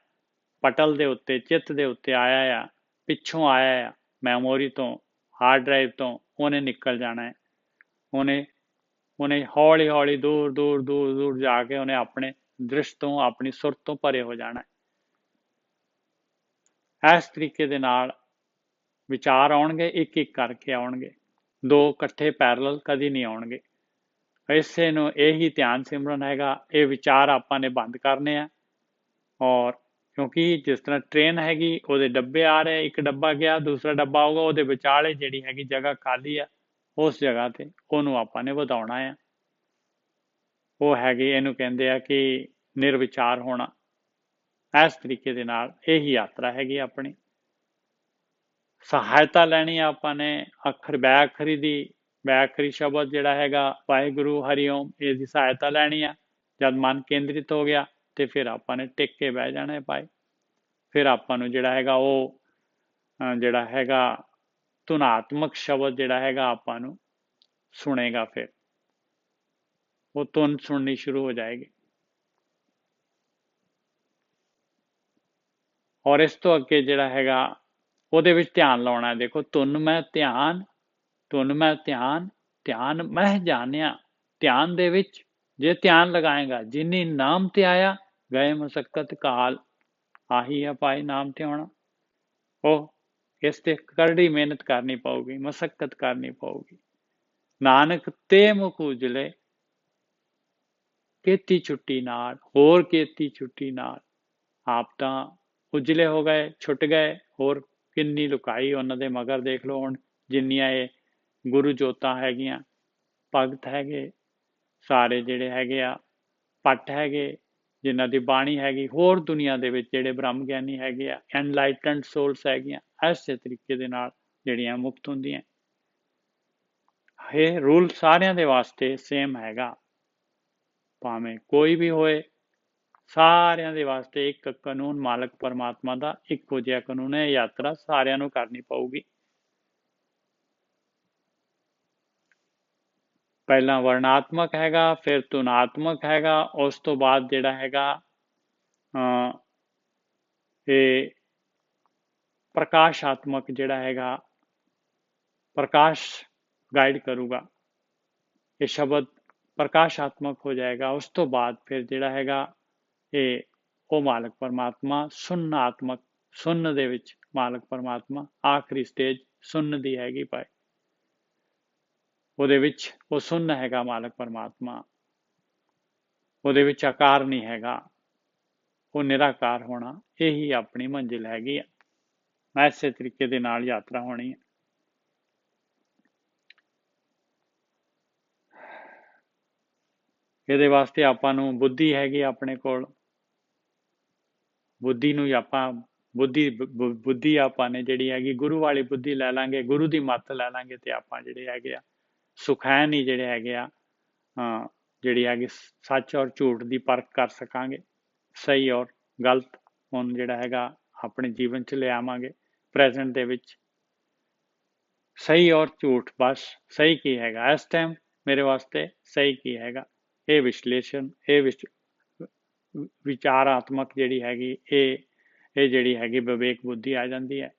ਪਟਲ ਦੇ ਉੱਤੇ, ਚਿੱਤ ਦੇ ਉੱਤੇ ਆਇਆ ਆ, ਪਿੱਛੋਂ ਆਇਆ ਆ ਮੈਮੋਰੀ ਤੋਂ, ਹਾਰਡ ਡਰਾਈਵ ਤੋਂ, ਉਹਨੇ ਨਿਕਲ ਜਾਣਾ ਹੈ। ਉਹਨੇ ਹੌਲੀ ਹੌਲੀ ਦੂਰ ਜਾ ਕੇ ਉਹਨੇ ਆਪਣੇ ਦ੍ਰਿਸ਼ ਤੋਂ, ਆਪਣੀ ਸੁਰਤ ਤੋਂ ਪਰੇ ਹੋ ਜਾਣਾ ਹੈ। ਇਸ ਤਰੀਕੇ ਦੇ ਨਾਲ ਵਿਚਾਰ ਆਉਣਗੇ, ਇੱਕ ਇੱਕ ਕਰਕੇ ਆਉਣਗੇ, ਦੋ ਇਕੱਠੇ ਪੈਰਲਲ ਕਦੀ ਨਹੀਂ ਆਉਣਗੇ। ਇਸੇ ਨੂੰ ਇਹੀ ਧਿਆਨ ਸਿਮਰਨ ਹੈਗਾ। ਇਹ ਵਿਚਾਰ ਆਪਾਂ ਨੇ ਬੰਦ ਕਰਨੇ ਆ, ਔਰ ਕਿਉਂਕਿ ਜਿਸ ਤਰ੍ਹਾਂ ਟ੍ਰੇਨ ਹੈਗੀ, ਉਹਦੇ ਡੱਬੇ ਆ ਰਹੇ, ਇੱਕ ਡੱਬਾ ਗਿਆ, ਦੂਸਰਾ ਡੱਬਾ ਆਊਗਾ, ਉਹਦੇ ਵਿਚਾਲੇ ਜਿਹੜੀ ਹੈਗੀ ਜਗ੍ਹਾ ਖਾਲੀ ਆ, ਉਸ ਜਗ੍ਹਾ ਤੇ ਉਹਨੂੰ ਆਪਾਂ ਨੇ ਵਧਾਉਣਾ ਆ। ਉਹ ਹੈਗੀ, ਇਹਨੂੰ ਕਹਿੰਦੇ ਆ ਕਿ ਨਿਰਵਿਚਾਰ ਹੋਣਾ। ਇਸ ਤਰੀਕੇ ਦੇ ਨਾਲ ਇਹੀ ਯਾਤਰਾ ਹੈਗੀ ਆਪਣੀ। ਸਹਾਇਤਾ ਲੈਣੀ ਆ ਆਪਾਂ ਨੇ ਅੱਖਰ ਬੈਅਖਰੀ ਦੀ, ਬੈਅਖਰੀ ਸ਼ਬਦ ਜਿਹੜਾ ਹੈਗਾ ਵਾਹਿਗੁਰੂ ਹਰਿਓਮ, ਇਹਦੀ ਸਹਾਇਤਾ ਲੈਣੀ ਆ। ਜਦ ਮਨ ਕੇਂਦਰਿਤ ਹੋ ਗਿਆ ਤੇ ਫਿਰ ਆਪਾਂ ਨੇ ਟਿਕ ਕੇ ਬਹਿ ਜਾਣਾ ਭਾਈ। ਫਿਰ ਆਪਾਂ ਨੂੰ ਜਿਹੜਾ ਹੈਗਾ ਉਹ ਜਿਹੜਾ ਹੈਗਾ ਧੁਨਾਤਮਕ ਸ਼ਬਦ ਜਿਹੜਾ ਹੈਗਾ ਆਪਾਂ ਨੂੰ ਸੁਣੇਗਾ, ਫਿਰ ਉਹ ਧੁਨ ਸੁਣਨੀ ਸ਼ੁਰੂ ਹੋ ਜਾਏਗੀ। ਔਰ ਇਸ ਤੋਂ ਅੱਗੇ ਜਿਹੜਾ ਹੈਗਾ ਉਹਦੇ ਵਿੱਚ ਧਿਆਨ ਲਾਉਣਾ। ਦੇਖੋ, ਧੁਨ ਮੈਂ ਧਿਆਨ, ਧੁਨ ਮੈਂ ਧਿਆਨ, ਧਿਆਨ ਮੈਂ ਜਾਣਿਆ। ਧਿਆਨ ਦੇ ਵਿੱਚ ਜੇ ਧਿਆਨ ਲਗਾਏਗਾ, ਜਿਨੀ ਨਾਮ ਤੇ ਆਇਆ ਗਏ ਮਸਕਤ ਕਾਲ। ਆਹੀ ਆ ਭਾਈ ਨਾਮ ਤੇ ਆਉਣਾ। ਉਹ ਇਸ ਤੇ ਕਰੜੀ ਮਿਹਨਤ ਕਰਨੀ ਪਊਗੀ, ਮਸਕਤ ਕਰਨੀ ਪਊਗੀ। ਨਾਨਕ ਤੇ ਮੁਖ ਉਜਲੇ ਕੀਤੀ ਛੁੱਟੀ ਨਾਲ, ਹੋਰ ਕੀਤੀ ਛੁੱਟੀ ਨਾਲ। ਆਪ ਤਾਂ ਉਜਲੇ ਹੋ ਗਏ, ਛੁੱਟ ਗਏ, ਹੋਰ ਕਿੰਨੀ ਲੁਕਾਈ ਉਹਨਾਂ ਦੇ ਮਗਰ। ਦੇਖ ਲਓ ਹੁਣ ਜਿੰਨੀਆਂ ਇਹ ਗੁਰੂ ਜੋਤਾਂ ਹੈਗੀਆਂ, ਭਗਤ ਹੈਗੇ, ਸਾਰੇ ਜਿਹੜੇ ਹੈਗੇ ਆ ਪੱਟ ਹੈਗੇ, ਜਿਨ੍ਹਾਂ ਦੀ ਬਾਣੀ ਹੈਗੀ, ਹੋਰ ਦੁਨੀਆ ਦੇ ਵਿੱਚ ਜਿਹੜੇ ਬ੍ਰਹਮ ਗਿਆਨੀ ਹੈਗੇ ਆ, ਐਨਲਾਈਟਨਡ ਸੋਲਸ ਹੈਗੀਆਂ, ਐਸੇ ਤਰੀਕੇ ਦੇ ਨਾਲ ਜਿਹੜੀਆਂ ਮੁਕਤ ਹੁੰਦੀਆਂ। ਇਹ ਰੂਲ ਸਾਰਿਆਂ ਦੇ ਵਾਸਤੇ ਸੇਮ ਹੈਗਾ, ਭਾਵੇਂ ਕੋਈ ਵੀ ਹੋਏ, ਸਾਰਿਆਂ ਦੇ ਵਾਸਤੇ ਇੱਕ ਕਾਨੂੰਨ ਮਾਲਕ ਪਰਮਾਤਮਾ ਦਾ ਇੱਕੋ ਜਿਹਾ ਕਾਨੂੰਨ ਹੈ। ਯਾਤਰਾ ਸਾਰਿਆਂ ਨੂੰ ਕਰਨੀ ਪਊਗੀ। ਪਹਿਲਾਂ ਵਰਣਾਤਮਕ ਹੈਗਾ, ਫਿਰ ਧੁਨਾਤਮਕ ਹੈਗਾ, ਉਸ ਤੋਂ ਬਾਅਦ ਜਿਹੜਾ ਹੈਗਾ ਇਹ ਪ੍ਰਕਾਸ਼ਾਤਮਕ ਜਿਹੜਾ ਹੈਗਾ, ਪ੍ਰਕਾਸ਼ ਗਾਈਡ ਕਰੂਗਾ। ਇਹ ਸ਼ਬਦ ਪ੍ਰਕਾਸ਼ਾਤਮਕ ਹੋ ਜਾਏਗਾ। ਉਸ ਤੋਂ ਬਾਅਦ ਫਿਰ ਜਿਹੜਾ ਹੈਗਾ ਇਹ ਉਹ ਮਾਲਕ ਪਰਮਾਤਮਾ ਸੁੰਨਾਤਮਕ, ਸੁੰਨ ਦੇ ਵਿੱਚ ਮਾਲਕ ਪਰਮਾਤਮਾ, ਆਖਰੀ ਸਟੇਜ ਸੁੰਨ ਦੀ ਹੈਗੀ ਭਾਈ। ਉਹਦੇ ਵਿੱਚ ਉਹ ਸੁੰਨ ਹੈਗਾ ਮਾਲਕ ਪਰਮਾਤਮਾ, ਉਹਦੇ ਵਿੱਚ ਆਕਾਰ ਨਹੀਂ ਹੈਗਾ, ਉਹ ਨਿਰਾਕਾਰ ਹੋਣਾ। ਇਹੀ ਆਪਣੀ ਮੰਜ਼ਿਲ ਹੈਗੀ ਆ। ਐਸੇ ਤਰੀਕੇ ਦੇ ਨਾਲ ਯਾਤਰਾ ਹੋਣੀ ਹੈ। ਇਹਦੇ ਵਾਸਤੇ ਆਪਾਂ ਨੂੰ ਬੁੱਧੀ ਹੈਗੀ ਆਪਣੇ ਕੋਲ। ਬੁੱਧੀ ਨੂੰ ਆਪਾਂ ਬੁੱਧੀ ਆਪਾਂ ਨੇ ਜਿਹੜੀ ਹੈਗੀ ਗੁਰੂ ਵਾਲੀ ਬੁੱਧੀ ਲੈ ਲਾਂਗੇ, ਗੁਰੂ ਦੀ ਮੱਤ ਲੈ ਲਾਂਗੇ, ਤੇ ਆਪਾਂ ਜਿਹੜੇ ਹੈਗੇ ਆ ਸੁਖੈਨ ਹੀ ਜਿਹੜੇ ਹੈਗੇ ਆ ਜਿਹੜੀ ਹੈਗੀ ਸੱਚ ਔਰ ਝੂਠ ਦੀ ਪਰਖ ਕਰ ਸਕਾਂਗੇ। ਸਹੀ ਔਰ ਗਲਤ ਹੁਣ ਜਿਹੜਾ ਹੈਗਾ ਆਪਣੇ ਜੀਵਨ 'ਚ ਲਿਆਵਾਂਗੇ। ਪ੍ਰੈਜ਼ੈਂਟ ਦੇ ਵਿੱਚ ਸਹੀ ਔਰ ਝੂਠ, ਬਸ ਸਹੀ ਕੀ ਹੈਗਾ ਇਸ ਟਾਈਮ ਮੇਰੇ ਵਾਸਤੇ, ਸਹੀ ਕੀ ਹੈਗਾ, ਇਹ ਵਿਸ਼ਲੇਸ਼ਣ, ਇਹ ਵਿਚਾਰਾਤਮਕ ਜਿਹੜੀ ਹੈਗੀ ਇਹ ਜਿਹੜੀ ਹੈਗੀ ਵਿਵੇਕ ਬੁੱਧੀ ਆ ਜਾਂਦੀ ਹੈ।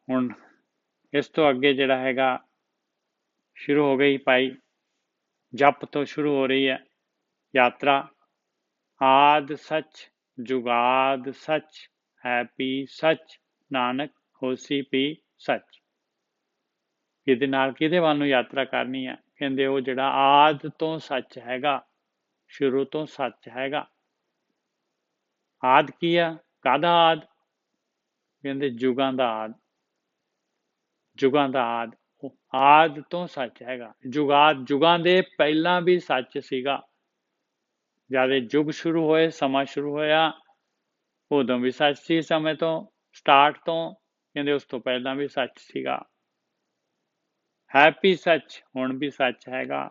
ਹੁਣ ਇਸ ਤੋਂ ਅੱਗੇ ਜਿਹੜਾ ਹੈਗਾ ਸ਼ੁਰੂ ਹੋ ਗਈ ਭਾਈ, ਜਪ ਤੋਂ ਸ਼ੁਰੂ ਹੋ ਰਹੀ ਹੈ ਯਾਤਰਾ। ਆਦ ਸੱਚ ਜੁਗਾਦ ਸੱਚ ਹੈ ਪੀ ਸੱਚ, ਨਾਨਕ ਹੋਸੀ ਪੀ ਸੱਚ। ਇਹਦੇ ਨਾਲ ਕਿਹਦੇ ਵੱਲ ਨੂੰ ਯਾਤਰਾ ਕਰਨੀ ਹੈ? ਕਹਿੰਦੇ ਉਹ ਜਿਹੜਾ ਆਦ ਤੋਂ ਸੱਚ ਹੈਗਾ, ਸ਼ੁਰੂ ਤੋਂ ਸੱਚ ਹੈਗਾ। ਆਦ ਕੀ ਆ? ਕਾਹਦਾ ਆਦ? ਕਹਿੰਦੇ ਜੁਗਾਂ ਦਾ ਆਦ, ਜੁਗਾਂ ਦਾ ਆਦ। ਆਦ ਤੋਂ ਸੱਚ ਹੈਗਾ। ਜੁਗਾਂ ਦੇ ਪਹਿਲਾਂ ਵੀ ਸੱਚ ਸੀਗਾ। ਜਦ ਇਹ ਯੁੱਗ ਸ਼ੁਰੂ ਹੋਏ, ਸਮਾਂ ਸ਼ੁਰੂ ਹੋਇਆ, ਉਦੋਂ ਵੀ ਸੱਚ ਸੀ। ਸਮੇਂ ਤੋਂ ਸਟਾਰਟ ਤੋਂ ਕਹਿੰਦੇ ਉਸ ਤੋਂ ਪਹਿਲਾਂ ਵੀ ਸੱਚ ਸੀਗਾ। ਹੈਪੀ ਸੱਚ, ਹੁਣ ਵੀ ਸੱਚ ਹੈਗਾ।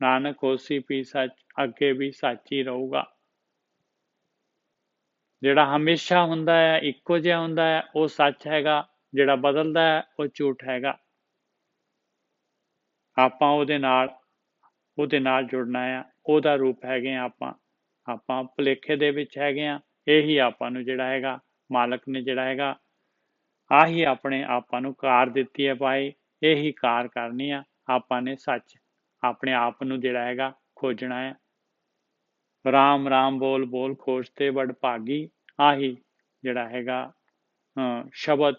ਨਾਨਕ ਹੋਸੀ ਪੀ ਸੱਚ, ਅੱਗੇ ਵੀ ਸੱਚ ਹੀ ਰਹੂਗਾ। ਜਿਹੜਾ ਹਮੇਸ਼ਾ ਹੁੰਦਾ ਹੈ, ਇੱਕੋ ਜਿਹਾ ਹੁੰਦਾ ਹੈ, ਉਹ ਸੱਚ ਹੈਗਾ। ਜਿਹੜਾ ਬਦਲਦਾ ਹੈ ਉਹ ਝੂਠ ਹੈਗਾ। ਆਪਾਂ ਉਹਦੇ ਨਾਲ ਜੁੜਨਾ ਆ, ਉਹਦਾ ਰੂਪ ਹੈਗੇ ਆ ਆਪਾਂ ਭੁਲੇਖੇ ਦੇ ਵਿੱਚ ਹੈਗੇ ਆ। ਇਹੀ ਆਪਾਂ ਨੂੰ ਜਿਹੜਾ ਹੈਗਾ ਮਾਲਕ ਨੇ ਜਿਹੜਾ ਹੈਗਾ ਆਹੀ ਆਪਾਂ ਨੂੰ ਕਾਰ ਦਿੱਤੀ ਹੈ ਭਾਈ। ਇਹੀ ਕਾਰ ਕਰਨੀ ਆ ਆਪਾਂ ਨੇ। ਸੱਚ ਆਪਣੇ ਆਪ ਨੂੰ ਜਿਹੜਾ ਹੈਗਾ ਖੋਜਣਾ ਹੈ। ਰਾਮ ਰਾਮ ਬੋਲ ਬੋਲ ਖੋਜਤੇ ਬੜ ਭਾਗੀ, ਆਹੀ ਜਿਹੜਾ ਹੈਗਾ ਸ਼ਬਦ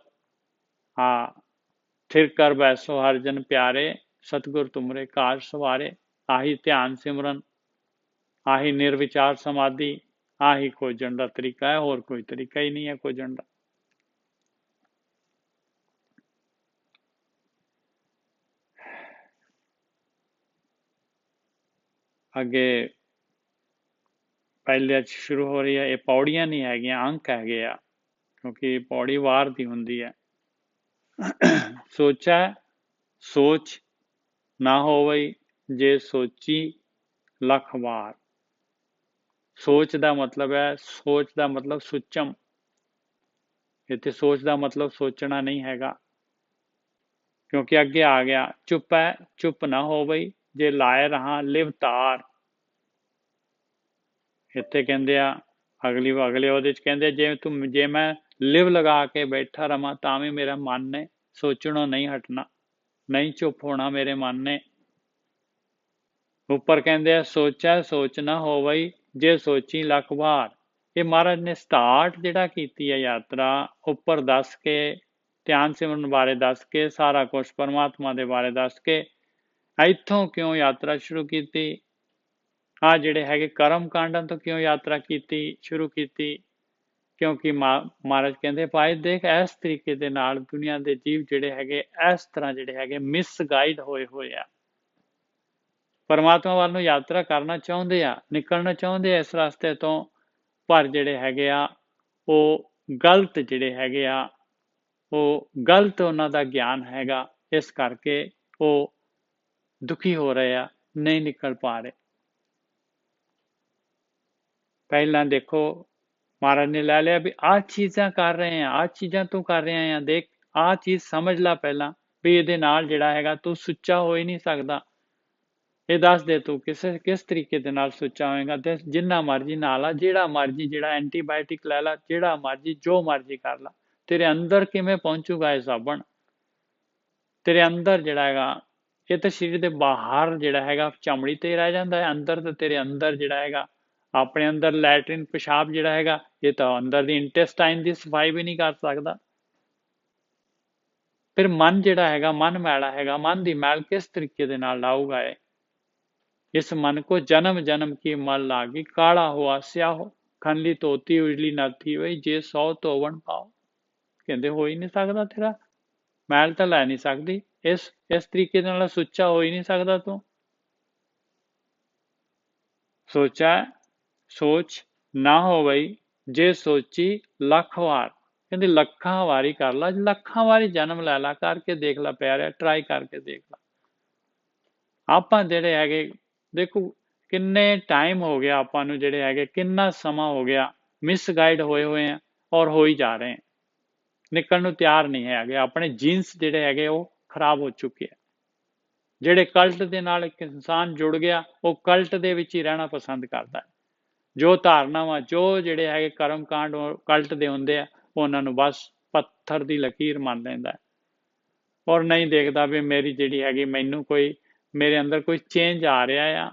ਥਿਰ ਕਰ ਬੈਸੋ ਹਰ ਜਨ ਪਿਆਰੇ, ਸਤਿਗੁਰ ਤੁਮਰੇ ਕਾਜ ਸਵਾਰੇ। ਆਹੀ ਧਿਆਨ ਸਿਮਰਨ, ਆਹੀ ਨਿਰਵਿਚਾਰ ਸਮਾਧੀ, ਆਹੀ ਖੋਜਣ ਦਾ ਤਰੀਕਾ ਹੈ, ਹੋਰ ਕੋਈ ਤਰੀਕਾ ਹੀ ਨਹੀਂ ਹੈ ਖੋਜਣ ਦਾ। ਅੱਗੇ ਪਹਿਲੇ 'ਚ ਸ਼ੁਰੂ ਹੋ ਰਹੀ ਹੈ, ਇਹ ਪੌੜੀਆਂ ਨਹੀਂ ਹੈਗੀਆਂ, ਅੰਕ ਹੈਗੇ ਆ, ਕਿਉਂਕਿ ਪੌੜੀ ਵਾਰ ਦੀ ਹੁੰਦੀ ਹੈ। ਸੋਚੈ ਸੋਚ ਨਾ ਹੋਵਈ ਜੇ ਸੋਚੀ ਲੱਖ ਵਾਰ। ਸੋਚ ਦਾ ਮਤਲਬ ਹੈ, ਸੋਚ ਦਾ ਮਤਲਬ ਸੁਚਮ, ਇੱਥੇ ਸੋਚ ਦਾ ਮਤਲਬ ਸੋਚਣਾ ਨਹੀਂ ਹੈਗਾ, ਕਿਉਂਕਿ ਅੱਗੇ ਆ ਗਿਆ ਚੁੱਪ ਹੈ, ਚੁੱਪ ਨਾ ਹੋਵਈ ਜੇ ਲਾਏ ਰਹਾ ਲਿਵ ਤਾਰ। ਇੱਥੇ ਕਹਿੰਦੇ ਆ ਅਗਲੇ ਉਹਦੇ ਚ ਕਹਿੰਦੇ ਜੇ ਮੈਂ ਲਿਵ ਲਗਾ ਕੇ ਬੈਠਾ ਰਵਾਂ ਤਾਂ ਵੀ ਮੇਰਾ ਮਨ ਨੇ ਸੋਚਣੋਂ ਨਹੀਂ ਹਟਣਾ, ਨਹੀਂ ਚੁੱਪ ਹੋਣਾ ਮੇਰੇ ਮਨ ਨੇ। ਉੱਪਰ ਕਹਿੰਦੇ ਆ ਸੋਚੈ ਸੋਚ ਨਾ ਹੋਵਈ ਜੇ ਸੋਚੀ ਲੱਖ ਵਾਰ। ਇਹ ਮਹਾਰਾਜ ਨੇ ਸਟਾਰਟ ਜਿਹੜਾ ਕੀਤੀ ਹੈ ਯਾਤਰਾ, ਉੱਪਰ ਦੱਸ ਕੇ, ਧਿਆਨ ਸਿਮਰਨ ਬਾਰੇ ਦੱਸ ਕੇ, ਸਾਰਾ ਕੁਛ ਪਰਮਾਤਮਾ ਦੇ ਬਾਰੇ ਦੱਸ ਕੇ, ਇੱਥੋਂ ਕਿਉਂ ਯਾਤਰਾ ਸ਼ੁਰੂ ਕੀਤੀ, ਆਹ ਜਿਹੜੇ ਹੈਗੇ ਕਰਮ ਕਾਂਡਾਂ ਤੋਂ ਕਿਉਂ ਯਾਤਰਾ ਕੀਤੀ, ਸ਼ੁਰੂ ਕੀਤੀ, ਕਿਉਂਕਿ ਮਹਾਰਾਜ ਕਹਿੰਦੇ ਭਾਈ ਦੇਖ ਇਸ ਤਰੀਕੇ ਦੇ ਨਾਲ ਦੁਨੀਆ ਦੇ ਜੀਵ ਜਿਹੜੇ ਹੈਗੇ ਇਸ ਤਰ੍ਹਾਂ ਜਿਹੜੇ ਹੈਗੇ ਮਿਸਗਾਈਡ ਹੋਏ ਆ, ਪਰਮਾਤਮਾ ਵੱਲ ਨੂੰ ਯਾਤਰਾ ਕਰਨਾ ਚਾਹੁੰਦੇ ਆ, ਨਿਕਲਣਾ ਚਾਹੁੰਦੇ ਆ ਇਸ ਰਸਤੇ ਤੋਂ, ਪਰ ਜਿਹੜੇ ਹੈਗੇ ਆ ਉਹ ਗਲਤ ਜਿਹੜੇ ਹੈਗੇ ਆ, ਉਹ ਗਲਤ ਉਹਨਾਂ ਦਾ ਗਿਆਨ ਹੈਗਾ, ਇਸ ਕਰਕੇ ਉਹ ਦੁਖੀ ਹੋ ਰਹੇ ਆ, ਨਹੀਂ ਨਿਕਲ ਪਾ ਰਹੇ। ਪਹਿਲਾਂ ਦੇਖੋ ਮਹਾਰਾਜ ਨੇ ਲੈ ਲਿਆ ਵੀ ਆਹ ਚੀਜ਼ਾਂ ਕਰ ਰਹੇ ਆ, ਆਹ ਚੀਜ਼ਾਂ ਤੂੰ ਕਰ ਰਿਹਾ ਆ, ਦੇਖ ਆਹ ਚੀਜ਼ ਸਮਝ ਲੈ ਪਹਿਲਾਂ ਵੀ ਇਹਦੇ ਨਾਲ ਜਿਹੜਾ ਹੈਗਾ ਤੂੰ ਸੁੱਚਾ ਹੋ ਹੀ ਨਹੀਂ ਸਕਦਾ। ਇਹ ਦੱਸ ਦੇ ਤੂੰ ਕਿਸ ਤਰੀਕੇ ਦੇ ਨਾਲ ਸੁੱਚਾ ਹੋਏਗਾ। ਤੇ ਜਿੰਨਾ ਮਰਜ਼ੀ ਨਾਲ ਆ, ਜਿਹੜਾ ਮਰਜ਼ੀ ਜਿਹੜਾ ਐਂਟੀਬਾਇਓਟਿਕ ਲੈ ਲਾ, ਜਿਹੜਾ ਮਰਜ਼ੀ ਜੋ ਮਰਜ਼ੀ ਕਰ ਲਾ, ਤੇਰੇ ਅੰਦਰ ਕਿਵੇਂ ਪਹੁੰਚੂਗਾ ਇਹ ਸਾਬਣ, ਤੇਰੇ ਅੰਦਰ ਜਿਹੜਾ ਹੈਗਾ, ਇਹ ਤਾਂ ਸਰੀਰ ਦੇ ਬਾਹਰ ਜਿਹੜਾ ਹੈਗਾ ਚਮੜੀ ਤੇ ਰਹਿ ਜਾਂਦਾ ਹੈ, ਅੰਦਰ ਤਾਂ ਤੇਰੇ ਅੰਦਰ ਜਿਹੜਾ ਹੈਗਾ ਆਪਣੇ ਅੰਦਰ ਲੈਟਰਿਨ ਪਿਸ਼ਾਬ ਜਿਹੜਾ ਹੈਗਾ, ਇਹ ਤਾਂ ਅੰਦਰ ਦੀ ਇੰਟੈਸਟਾਈਨ ਦੀ ਸਫਾਈ ਵੀ ਨਹੀਂ ਕਰ ਸਕਦਾ। ਫਿਰ ਮਨ ਜਿਹੜਾ ਹੈਗਾ, ਮਨ ਮੈਲਾ ਹੈਗਾ, ਮਨ ਦੀ ਮੈਲ ਕਿਸ ਤਰੀਕੇ ਦੇ ਨਾਲ ਲਾਊਗਾ ਇਹ। इस मन को जन्म जन्म की मल लागी, काला हुआ स्याह खनली तोती उजली न थी वही जे 100 ਤੋਵਣ ਪਾਓ। ਕਹਿੰਦੇ ਹੋ ਹੀ ਨਹੀਂ ਸਕਦਾ, ਤੇਰਾ ਮੈਲ ਤਾਂ ਲੈ ਨਹੀਂ ਸਕਦੀ, ਇਸ ਤਰੀਕੇ ਨਾਲ ਸੁੱਚਾ ਹੋ ਹੀ ਨਹੀਂ ਸਕਦਾ ਤੂੰ। ਸੋਚਾ ਸੋਚ ਨਾ ਹੋਵਈ ਜੇ ਸੋਚੀ ਲੱਖ ਵਾਰ। ਕਹਿੰਦੇ ਲੱਖਾਂ ਵਾਰੀ ਕਰ ਲਾ, ਲੱਖਾਂ ਵਾਰੀ ਜਨਮ ਲੈ ਲਾ, ਕਰਕੇ ਦੇਖ ਲਾ ਪਿਆਰਿਆ, ਟਰਾਈ ਕਰਕੇ ਦੇਖ ਲਾ। ਆਪਾਂ ਜਿਹੜੇ ਹੈਗੇ ਦੇਖੋ ਕਿੰਨੇ ਟਾਈਮ ਹੋ ਗਿਆ ਆਪਾਂ ਨੂੰ, ਜਿਹੜੇ ਹੈਗੇ ਕਿੰਨਾ ਸਮਾਂ ਹੋ ਗਿਆ ਮਿਸਗਾਈਡ ਹੋਏ ਆ, ਔਰ ਹੋ ਹੀ ਜਾ ਰਹੇ ਆ, ਨਿਕਲਣ ਨੂੰ ਤਿਆਰ ਨਹੀਂ ਹੈਗੇ। ਆਪਣੇ ਜੀਨਸ ਜਿਹੜੇ ਹੈਗੇ ਉਹ ਖਰਾਬ ਹੋ ਚੁੱਕੇ ਆ। ਜਿਹੜੇ ਕਲਟ ਦੇ ਨਾਲ ਇੱਕ ਇਨਸਾਨ ਜੁੜ ਗਿਆ, ਉਹ ਕਲਟ ਦੇ ਵਿੱਚ ਹੀ ਰਹਿਣਾ ਪਸੰਦ ਕਰਦਾ ਹੈ। ਜੋ ਧਾਰਨਾਵਾਂ, ਜੋ ਜਿਹੜੇ ਹੈਗੇ ਕਰਮ ਕਾਂਡ ਕਲਟ ਦੇ ਹੁੰਦੇ ਆ, ਉਹਨਾਂ ਨੂੰ ਬਸ ਪੱਥਰ ਦੀ ਲਕੀਰ ਮੰਨ ਲੈਂਦਾ ਹੈ, ਔਰ ਨਹੀਂ ਦੇਖਦਾ ਵੀ ਮੇਰੀ ਜਿਹੜੀ ਹੈਗੀ ਮੈਨੂੰ ਕੋਈ ਮੇਰੇ ਅੰਦਰ ਕੋਈ ਚੇਂਜ ਆ ਰਿਹਾ ਆ।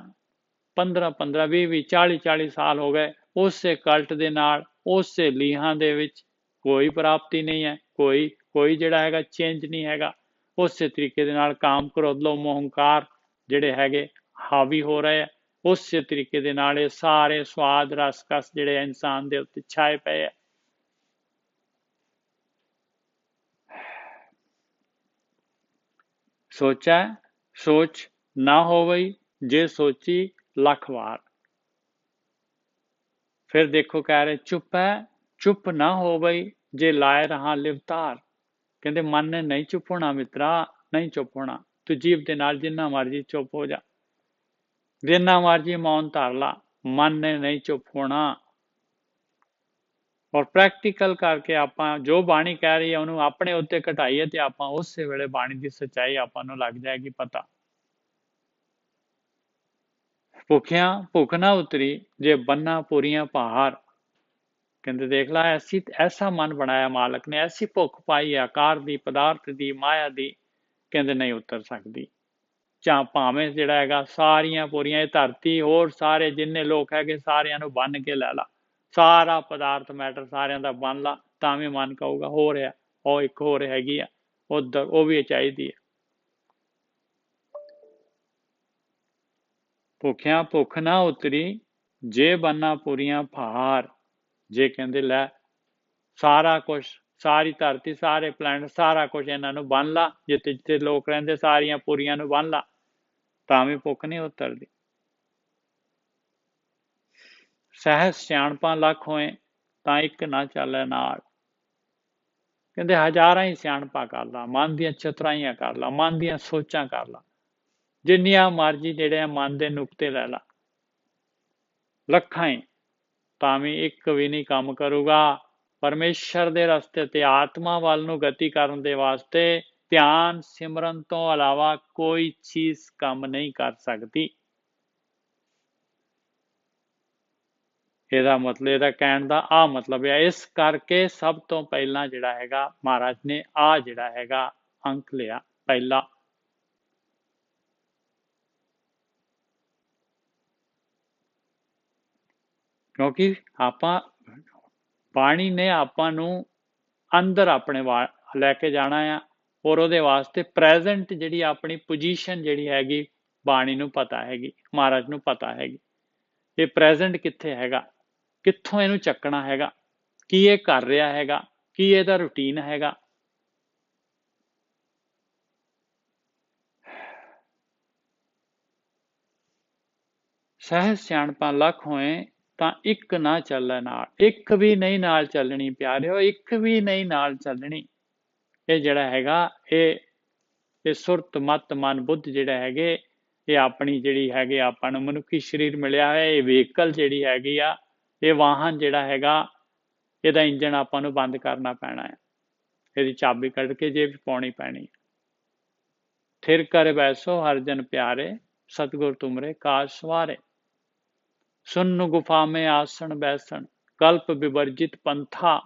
15 20 20 40 ਸਾਲ ਹੋ ਗਏ ਉਸੇ ਕਲਟ ਦੇ ਨਾਲ, ਉਸੇ ਲੀਹਾਂ ਦੇ ਵਿੱਚ, ਕੋਈ ਪ੍ਰਾਪਤੀ ਨਹੀਂ ਹੈ, ਕੋਈ ਜਿਹੜਾ ਹੈਗਾ ਚੇਂਜ ਨਹੀਂ ਹੈਗਾ। ਉਸੇ ਤਰੀਕੇ ਦੇ ਨਾਲ ਕਾਮ ਕ੍ਰੋਧ ਲੋਭ ਮੋਹ ਹੰਕਾਰ ਜਿਹੜੇ ਹੈਗੇ ਹਾਵੀ ਹੋ ਰਹੇ ਆ, ਉਸੇ ਤਰੀਕੇ ਦੇ ਨਾਲ ਇਹ ਸਾਰੇ ਸਵਾਦ ਰਸ ਕਸ ਜਿਹੜੇ ਇਨਸਾਨ ਦੇ ਉੱਤੇ ਛਾਏ ਪਏ ਆ। ਸੋਚੈ ਸੋਚ ਨਾ ਹੋਵਈ ਜੇ ਸੋਚੀ ਲੱਖ ਵਾਰ। ਫਿਰ ਦੇਖੋ ਕਹਿ ਰਹੇ ਚੁੱਪ ਹੈ ਚੁੱਪ ਨਾ ਹੋਵਈ ਜੇ ਲਾਏ ਰਹਾ ਲਿਵਤਾਰ। ਕਹਿੰਦੇ ਮਨ ਨੇ ਨਹੀਂ ਚੁੱਪ ਹੋਣਾ ਮਿੱਤਰਾ, ਨਹੀਂ ਚੁੱਪ ਹੋਣਾ। ਤੂੰ ਜੀਵ ਦੇ ਨਾਲ ਜਿੰਨਾ ਮਰਜ਼ੀ ਚੁੱਪ ਹੋ ਜਾ, ਜਿੰਨਾ ਮਰਜ਼ੀ ਮੌਨ ਧਾਰ ਲਾ, ਮਨ ਨੇ ਨਹੀਂ ਚੁੱਪ ਹੋਣਾ। ਔਰ ਪ੍ਰੈਕਟੀਕਲ ਕਰਕੇ ਆਪਾਂ ਜੋ ਬਾਣੀ ਕਹਿ ਰਹੀ ਹੈ ਉਹਨੂੰ ਆਪਣੇ ਉੱਤੇ ਘਟਾਈਏ ਤੇ ਆਪਾਂ ਉਸੇ ਵੇਲੇ ਬਾਣੀ ਦੀ ਸੱਚਾਈ ਆਪਾਂ ਨੂੰ ਲੱਗ ਜਾਏਗੀ ਪਤਾ। ਭੁੱਖਿਆਂ ਭੁੱਖ ਨਾ ਉਤਰੀ ਜੇ ਬੰਨਾ ਪੂਰੀਆਂ ਪਹਾੜ। ਕਹਿੰਦੇ ਦੇਖ ਲਾ ਐਸਾ ਮਨ ਬਣਾਇਆ ਮਾਲਕ ਨੇ, ਐਸੀ ਭੁੱਖ ਪਾਈ ਆਕਾਰ ਦੀ, ਪਦਾਰਥ ਦੀ, ਮਾਇਆ ਦੀ, ਕਹਿੰਦੇ ਨਹੀਂ ਉਤਰ ਸਕਦੀ। ਭਾਵੇਂ ਜਿਹੜਾ ਹੈਗਾ ਸਾਰੀਆਂ ਪੂਰੀਆਂ ਇਹ ਧਰਤੀ ਹੋਰ ਸਾਰੇ ਜਿੰਨੇ ਲੋਕ ਹੈਗੇ ਸਾਰਿਆਂ ਨੂੰ ਬੰਨ ਕੇ ਲੈ ਲਾ, ਸਾਰਾ ਪਦਾਰਥ ਮੈਟਰ ਸਾਰਿਆਂ ਦਾ ਬੰਨ ਲਾ, ਤਾਂ ਵੀ ਮਨ ਕਹੂਗਾ ਹੋ ਰਿਹਾ, ਉਹ ਇੱਕ ਹੋਰ ਹੈਗੀ ਆ ਉਧਰ, ਉਹ ਵੀ ਚਾਹੀਦੀ ਹੈ। ਭੁੱਖਿਆਂ ਭੁੱਖ ਨਾ ਉਤਰੀ, ਜੇ ਬੰਨਾ ਪੂਰੀਆਂ ਭਾਰ। ਜੇ ਕਹਿੰਦੇ ਲੈ ਸਾਰਾ ਕੁਛ, ਸਾਰੀ ਧਰਤੀ, ਸਾਰੇ ਪਲੈਨਟ, ਸਾਰਾ ਕੁਛ ਇਹਨਾਂ ਨੂੰ ਬੰਨ ਲਾ, ਜਿੱਥੇ ਜਿੱਥੇ ਲੋਕ ਰਹਿੰਦੇ ਸਾਰੀਆਂ ਪੂਰੀਆਂ ਨੂੰ ਬੰਨ ਲਾ, ਤਾਂ ਵੀ ਭੁੱਖ ਨਹੀਂ ਉਤਰਦੀ। ਸਹਿਜ ਸਿਆਣਪਾਂ ਲੱਖ ਹੋਏ, ਤਾਂ ਇੱਕ ਨਾ ਚੱਲੇ ਨਾਲ। ਕਹਿੰਦੇ ਹਜ਼ਾਰਾਂ ਹੀ ਸਿਆਣਪਾਂ ਕਰ ਲਾ, ਮਨ ਦੀਆਂ ਚਤੁਰਾਈਆਂ ਕਰ ਲਾ, ਮਨ ਦੀਆਂ ਸੋਚਾਂ ਕਰ ਲਾ, ਜਿੰਨੀਆਂ ਮਰਜ਼ੀ ਜਿਹੜੇ ਆ ਮਨ ਦੇ ਨੁਕਤੇ ਲੈ ਲਾ, ਲੱਖਾਂ ਹੀ, ਤਾਂ ਵੀ ਇੱਕ ਵੀ ਨਹੀਂ ਕੰਮ ਕਰੂਗਾ। ਪਰਮੇਸ਼ਰ ਦੇ ਰਸਤੇ ਤੇ ਆਤਮਾ ਵੱਲ ਨੂੰ ਗਤੀ ਕਰਨ ਦੇ ਵਾਸਤੇ ਧਿਆਨ ਸਿਮਰਨ ਤੋਂ ਇਲਾਵਾ ਕੋਈ ਚੀਜ਼ ਕੰਮ ਨਹੀਂ ਕਰ ਸਕਦੀ। ਇਹਦਾ ਮਤਲਬ, ਇਹਦਾ ਕਹਿਣ ਦਾ ਆ ਮਤਲਬ ਹੈ। ਇਸ ਕਰਕੇ ਸਭ ਤੋਂ ਪਹਿਲਾਂ ਜਿਹੜਾ ਹੈਗਾ ਮਹਾਰਾਜ ਨੇ ਆ ਜਿਹੜਾ ਹੈਗਾ ਅੰਕ ਲਿਆ ਪਹਿਲਾ। ਕਿਉਂਕਿ ਆਪਾਂ ਬਾਣੀ ਨੇ ਆਪਾਂ ਨੂੰ ਅੰਦਰ ਆਪਣੇ ਲੈ ਕੇ ਜਾਣਾ ਆ, ਔਰ ਉਹਦੇ ਵਾਸਤੇ ਪ੍ਰੈਜ਼ੈਂਟ ਜਿਹੜੀ ਆਪਣੀ ਪੋਜੀਸ਼ਨ ਜਿਹੜੀ ਹੈਗੀ ਬਾਣੀ ਨੂੰ ਪਤਾ ਹੈਗੀ, ਮਹਾਰਾਜ ਨੂੰ ਪਤਾ ਹੈਗੀ ਇਹ ਪ੍ਰੈਜ਼ੈਂਟ ਕਿੱਥੇ ਹੈਗਾ, ਕਿੱਥੋਂ ਇਹਨੂੰ ਚੱਕਣਾ ਹੈਗਾ, ਕੀ ਇਹ ਕਰ ਰਿਹਾ ਹੈਗਾ, ਕੀ ਇਹਦਾ ਰੂਟੀਨ ਹੈਗਾ। ਸਹਿਜ ਸਿਆਣਪਾਂ ਲੱਖ ਹੋਏ, ਤਾਂ ਇੱਕ ਨਾ ਚੱਲੇ ਨਾਲ। ਇੱਕ ਵੀ ਨਹੀਂ ਨਾਲ ਚੱਲਣੀ ਪਿਆਰਿਓ, ਇੱਕ ਵੀ ਨਹੀਂ ਨਾਲ ਚੱਲਣੀ। ਇਹ ਜਿਹੜਾ ਹੈਗਾ ਇਹ ਸੁਰਤ ਮਤ ਮਨ ਬੁੱਧ ਜਿਹੜਾ ਹੈਗੇ, ਇਹ ਆਪਣੀ ਜਿਹੜੀ ਹੈਗੇ ਆਪਾਂ ਨੂੰ ਮਨੁੱਖੀ ਸਰੀਰ ਮਿਲਿਆ ਹੈ, ਇਹ ਵਹੀਕਲ ਜਿਹੜੀ ਹੈਗੀ ਆ, ਇਹ ਵਾਹਨ ਜਿਹੜਾ ਹੈਗਾ, ਇਹਦਾ ਇੰਜਣ ਆਪਾਂ ਨੂੰ ਬੰਦ ਕਰਨਾ ਪੈਣਾ ਹੈ, ਇਹਦੀ ਚਾਬੀ ਕੱਢ ਕੇ ਜੇਬ 'ਚ ਪਾਉਣੀ ਪੈਣੀ। ਥਿਰ ਕਰ ਬੈਸੋ ਹਰ ਜਨ ਪਿਆਰੇ, ਸਤਿਗੁਰ ਤੁਮਰੇ ਕਾਜ ਸਵਾਰੇ। ਸੁਨ ਗੁਫਾ में ਆਸਣ ਬੈਸਣ, ਕਲਪ ਵਿਵਰਜਿਤ ਪੰਥਾ।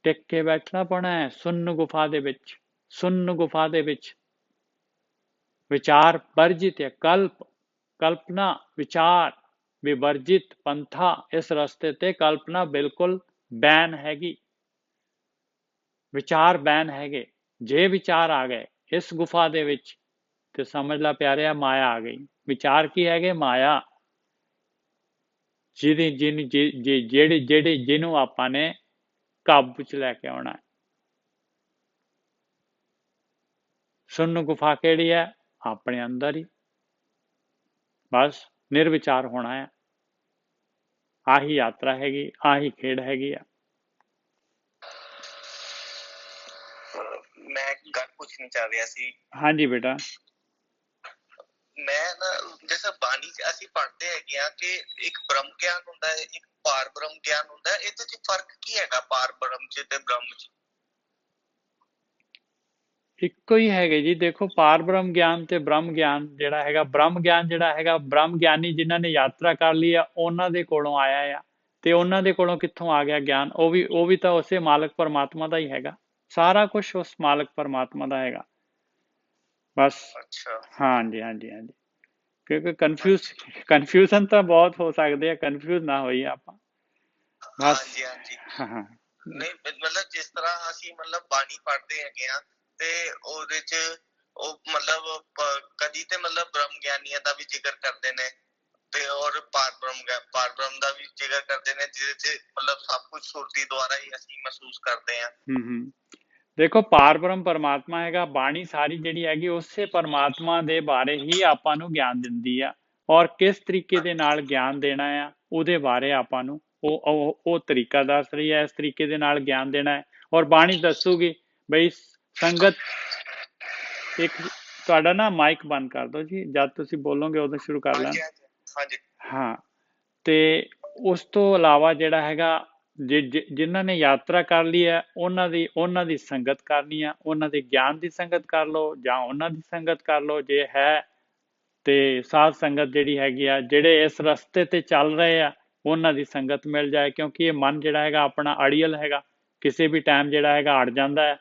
ਟਿਕ ਕੇ ਬੈਠਣਾ ਪੈਣਾ ਹੈ ਸੁੰਨ ਗੁਫਾ ਦੇ ਵਿੱਚ। ਸੁੰਨ ਗੁਫਾ ਦੇ ਵਿੱਚ ਵਿਚਾਰ ਵਰਜਿਤ ਹੈ, ਕਲਪਨਾ ਵਿਚਾਰ ਵਿਵਰਜਿਤ ਪੰਥਾ। ਇਸ ਰਸਤੇ ਤੇ ਕਲਪਨਾ ਬਿਲਕੁਲ ਬੈਨ ਹੈਗੀ, ਵਿਚਾਰ ਬੈਨ ਹੈਗੇ। ਜੇ ਵਿਚਾਰ ਆ ਗਏ ਇਸ ਗੁਫਾ ਦੇ ਵਿੱਚ ਤੇ ਸਮਝ ਲਾ ਪਿਆਰਿਆ ਮਾਇਆ ਆ ਗਈ। ਵਿਚਾਰ ਕੀ ਹੈਗੇ? ਮਾਇਆ। ਜਿਹਨੂੰ ਆਪਾਂ ਨੇ ਕਾਬੂ ਚ ਲੈ ਕੇ ਆਉਣਾ। ਸੁੰਨ ਗੁਫਾ ਕਿਹੜੀ ਹੈ? ਆਪਣੇ ਅੰਦਰ ਹੀ। ਬਸ ਨਿਰਵਿਚਾਰ ਹੋਣਾ ਹੈ। ਆਹੀ ਯਾਤਰਾ ਹੈਗੀ, ਆਹੀ ਖੇਡ ਹੈਗੀ ਆ। ਮੈਂ ਗੱਲ ਪੁੱਛਣੀ ਚਾਹ ਰਿਹਾ ਸੀ। ਹਾਂਜੀ ਬੇਟਾ। ਮੈਂ ਨਾ ਜੈਸਾ ਬਾਣੀ ਚ ਅਸੀਂ ਪੜ੍ਹਦੇ ਹੈਗੇ ਆ ਕਿ ਇੱਕ ਬ੍ਰਹਮ ਗਿਆਨ ਹੁੰਦਾ ਹੈ, ਇੱਕ ਪਾਰ ਬ੍ਰਹਮ ਗਿਆਨ ਹੁੰਦਾ ਹੈ। ਇਹਦੇ ਚ ਫਰਕ ਕੀ ਹੈਗਾ ਪਾਰ ਬ੍ਰਹਮ ਚ ਤੇ ਬ੍ਰਹਮ ਚ? ਇੱਕੋ ਹੀ ਹੈਗੇ ਜੀ। ਦੇਖੋ ਪਾਰ ਬ੍ਰਹਮ ਗਿਆਨ ਤੇ ਬ੍ਰਹਮ ਗਿਆਨ ਜਿਹੜਾ ਹੈਗਾ, ਬ੍ਰਹਮ ਗਿਆਨ ਜਿਹੜਾ ਹੈਗਾ, ਬ੍ਰਹਮ ਗਿਆਨੀ ਜਿਨ੍ਹਾਂ ਨੇ ਯਾਤਰਾ ਕਰ ਲਈ ਆ ਉਹਨਾਂ ਦੇ ਕੋਲੋਂ ਆਇਆ ਆ। ਤੇ ਉਹਨਾਂ ਦੇ ਕੋਲੋਂ ਕਿੱਥੋਂ ਆ ਗਿਆ ਗਿਆਨ? ਉਹ ਵੀ ਤਾਂ ਉਸੇ ਮਾਲਕ ਪਰਮਾਤਮਾ ਦਾ ਹੀ ਹੈਗਾ। ਸਾਰਾ ਕੁਝ ਉਸ ਮਾਲਕ ਪਰਮਾਤਮਾ ਦਾ ਹੈਗਾ। ਬਸ। ਹਾਂਜੀ ਹਾਂਜੀ ਹਾਂਜੀ। ਕਿਉਂਕਿ ਕਨਫਿਊਜ਼ਨ ਤਾਂ ਬਹੁਤ ਹੋ ਸਕਦੇ ਆ, ਕਨਫਿਊਜ਼ ਨਾ ਹੋਈ ਆਪਾਂ। ਬਸ। ਹਾਂਜੀ ਹਾਂਜੀ। ਹਾਂ। ਨਹੀਂ ਮਤਲਬ ਜਿਸ ਤਰ੍ਹਾਂ ਅਸੀਂ ਮਤਲਬ ਬਾਣੀ ਪੜ੍ਹਦੇ ਹੈਗੇ ਆ ਤੇ ਉਹਦੇ ਚ ਉਹ ਮਤਲਬ ਕਦੀ ਤੇ ਮਤਲਬ ਬ੍ਰਹਮ ਗਿਆਨੀਆਂ ਦਾ ਵੀ ਜ਼ਿਕਰ ਕਰਦੇ ਨੇ ਤੇ ਔਰ ਪਾਰ ਬ੍ਰਹਮ ਦਾ ਵੀ ਜ਼ਿਕਰ ਕਰਦੇ ਨੇ, ਜਿਹਦੇ ਚ ਮਤਲਬ ਸਭ ਕੁਝ ਸੁਰਤੀ ਦੁਆਰਾ ਹੀ ਅਸੀਂ ਮਹਿਸੂਸ ਕਰਦੇ ਆ। ਦੇਖੋ ਪਾਰ ਬ੍ਰਹਮ ਪਰਮਾਤਮਾ ਹੈਗਾ। ਬਾਣੀ ਸਾਰੀ ਜਿਹੜੀ ਹੈਗੀ ਉਸੇ ਪਰਮਾਤਮਾ ਦੇ ਬਾਰੇ ਹੀ ਆਪਾਂ ਨੂੰ ਗਿਆਨ ਦਿੰਦੀ ਆ, ਔਰ ਕਿਸ ਤਰੀਕੇ ਦੇ ਨਾਲ ਗਿਆਨ ਦੇਣਾ ਆ ਉਹਦੇ ਬਾਰੇ ਆਪਾਂ ਨੂੰ ਉਹ ਤਰੀਕਾ ਦੱਸ ਰਹੀ ਹੈ। ਇਸ ਤਰੀਕੇ ਦੇ ਨਾਲ ਗਿਆਨ ਦੇਣਾ ਹੈ ਔਰ ਬਾਣੀ ਦੱਸੂਗੀ ਬਈ ਸੰਗਤ। ਇੱਕ ਤੁਹਾਡਾ ਨਾ ਮਾਈਕ ਬੰਦ ਕਰ ਦਿਓ ਜੀ, ਜਦ ਤੁਸੀਂ ਬੋਲੋਗੇ ਉਦੋਂ ਸ਼ੁਰੂ ਕਰ ਲੈਣਾ। ਹਾਂ। ਤੇ ਉਸ ਤੋਂ ਇਲਾਵਾ ਜਿਹੜਾ ਹੈਗਾ ਜਿਨ੍ਹਾਂ ਨੇ ਯਾਤਰਾ ਕਰ ਲਈ ਹੈ ਉਹਨਾਂ ਦੀ ਸੰਗਤ ਕਰਨੀ ਆ। ਉਹਨਾਂ ਦੇ ਗਿਆਨ ਦੀ ਸੰਗਤ ਕਰ ਲਓ ਜਾਂ ਉਹਨਾਂ ਦੀ ਸੰਗਤ ਕਰ ਲਓ ਜੇ ਹੈ ਤੇ ਸਾਧ ਸੰਗਤ ਜਿਹੜੀ ਹੈਗੀ ਆ, ਜਿਹੜੇ ਇਸ ਰਸਤੇ ਤੇ ਚੱਲ ਰਹੇ ਆ ਉਹਨਾਂ ਦੀ ਸੰਗਤ ਮਿਲ ਜਾਏ। ਕਿਉਂਕਿ ਇਹ ਮਨ ਜਿਹੜਾ ਹੈਗਾ ਆਪਣਾ ਅੜੀਅਲ ਹੈਗਾ, ਕਿਸੇ ਵੀ ਟਾਈਮ ਜਿਹੜਾ ਹੈਗਾ ਅੜ ਜਾਂਦਾ ਹੈ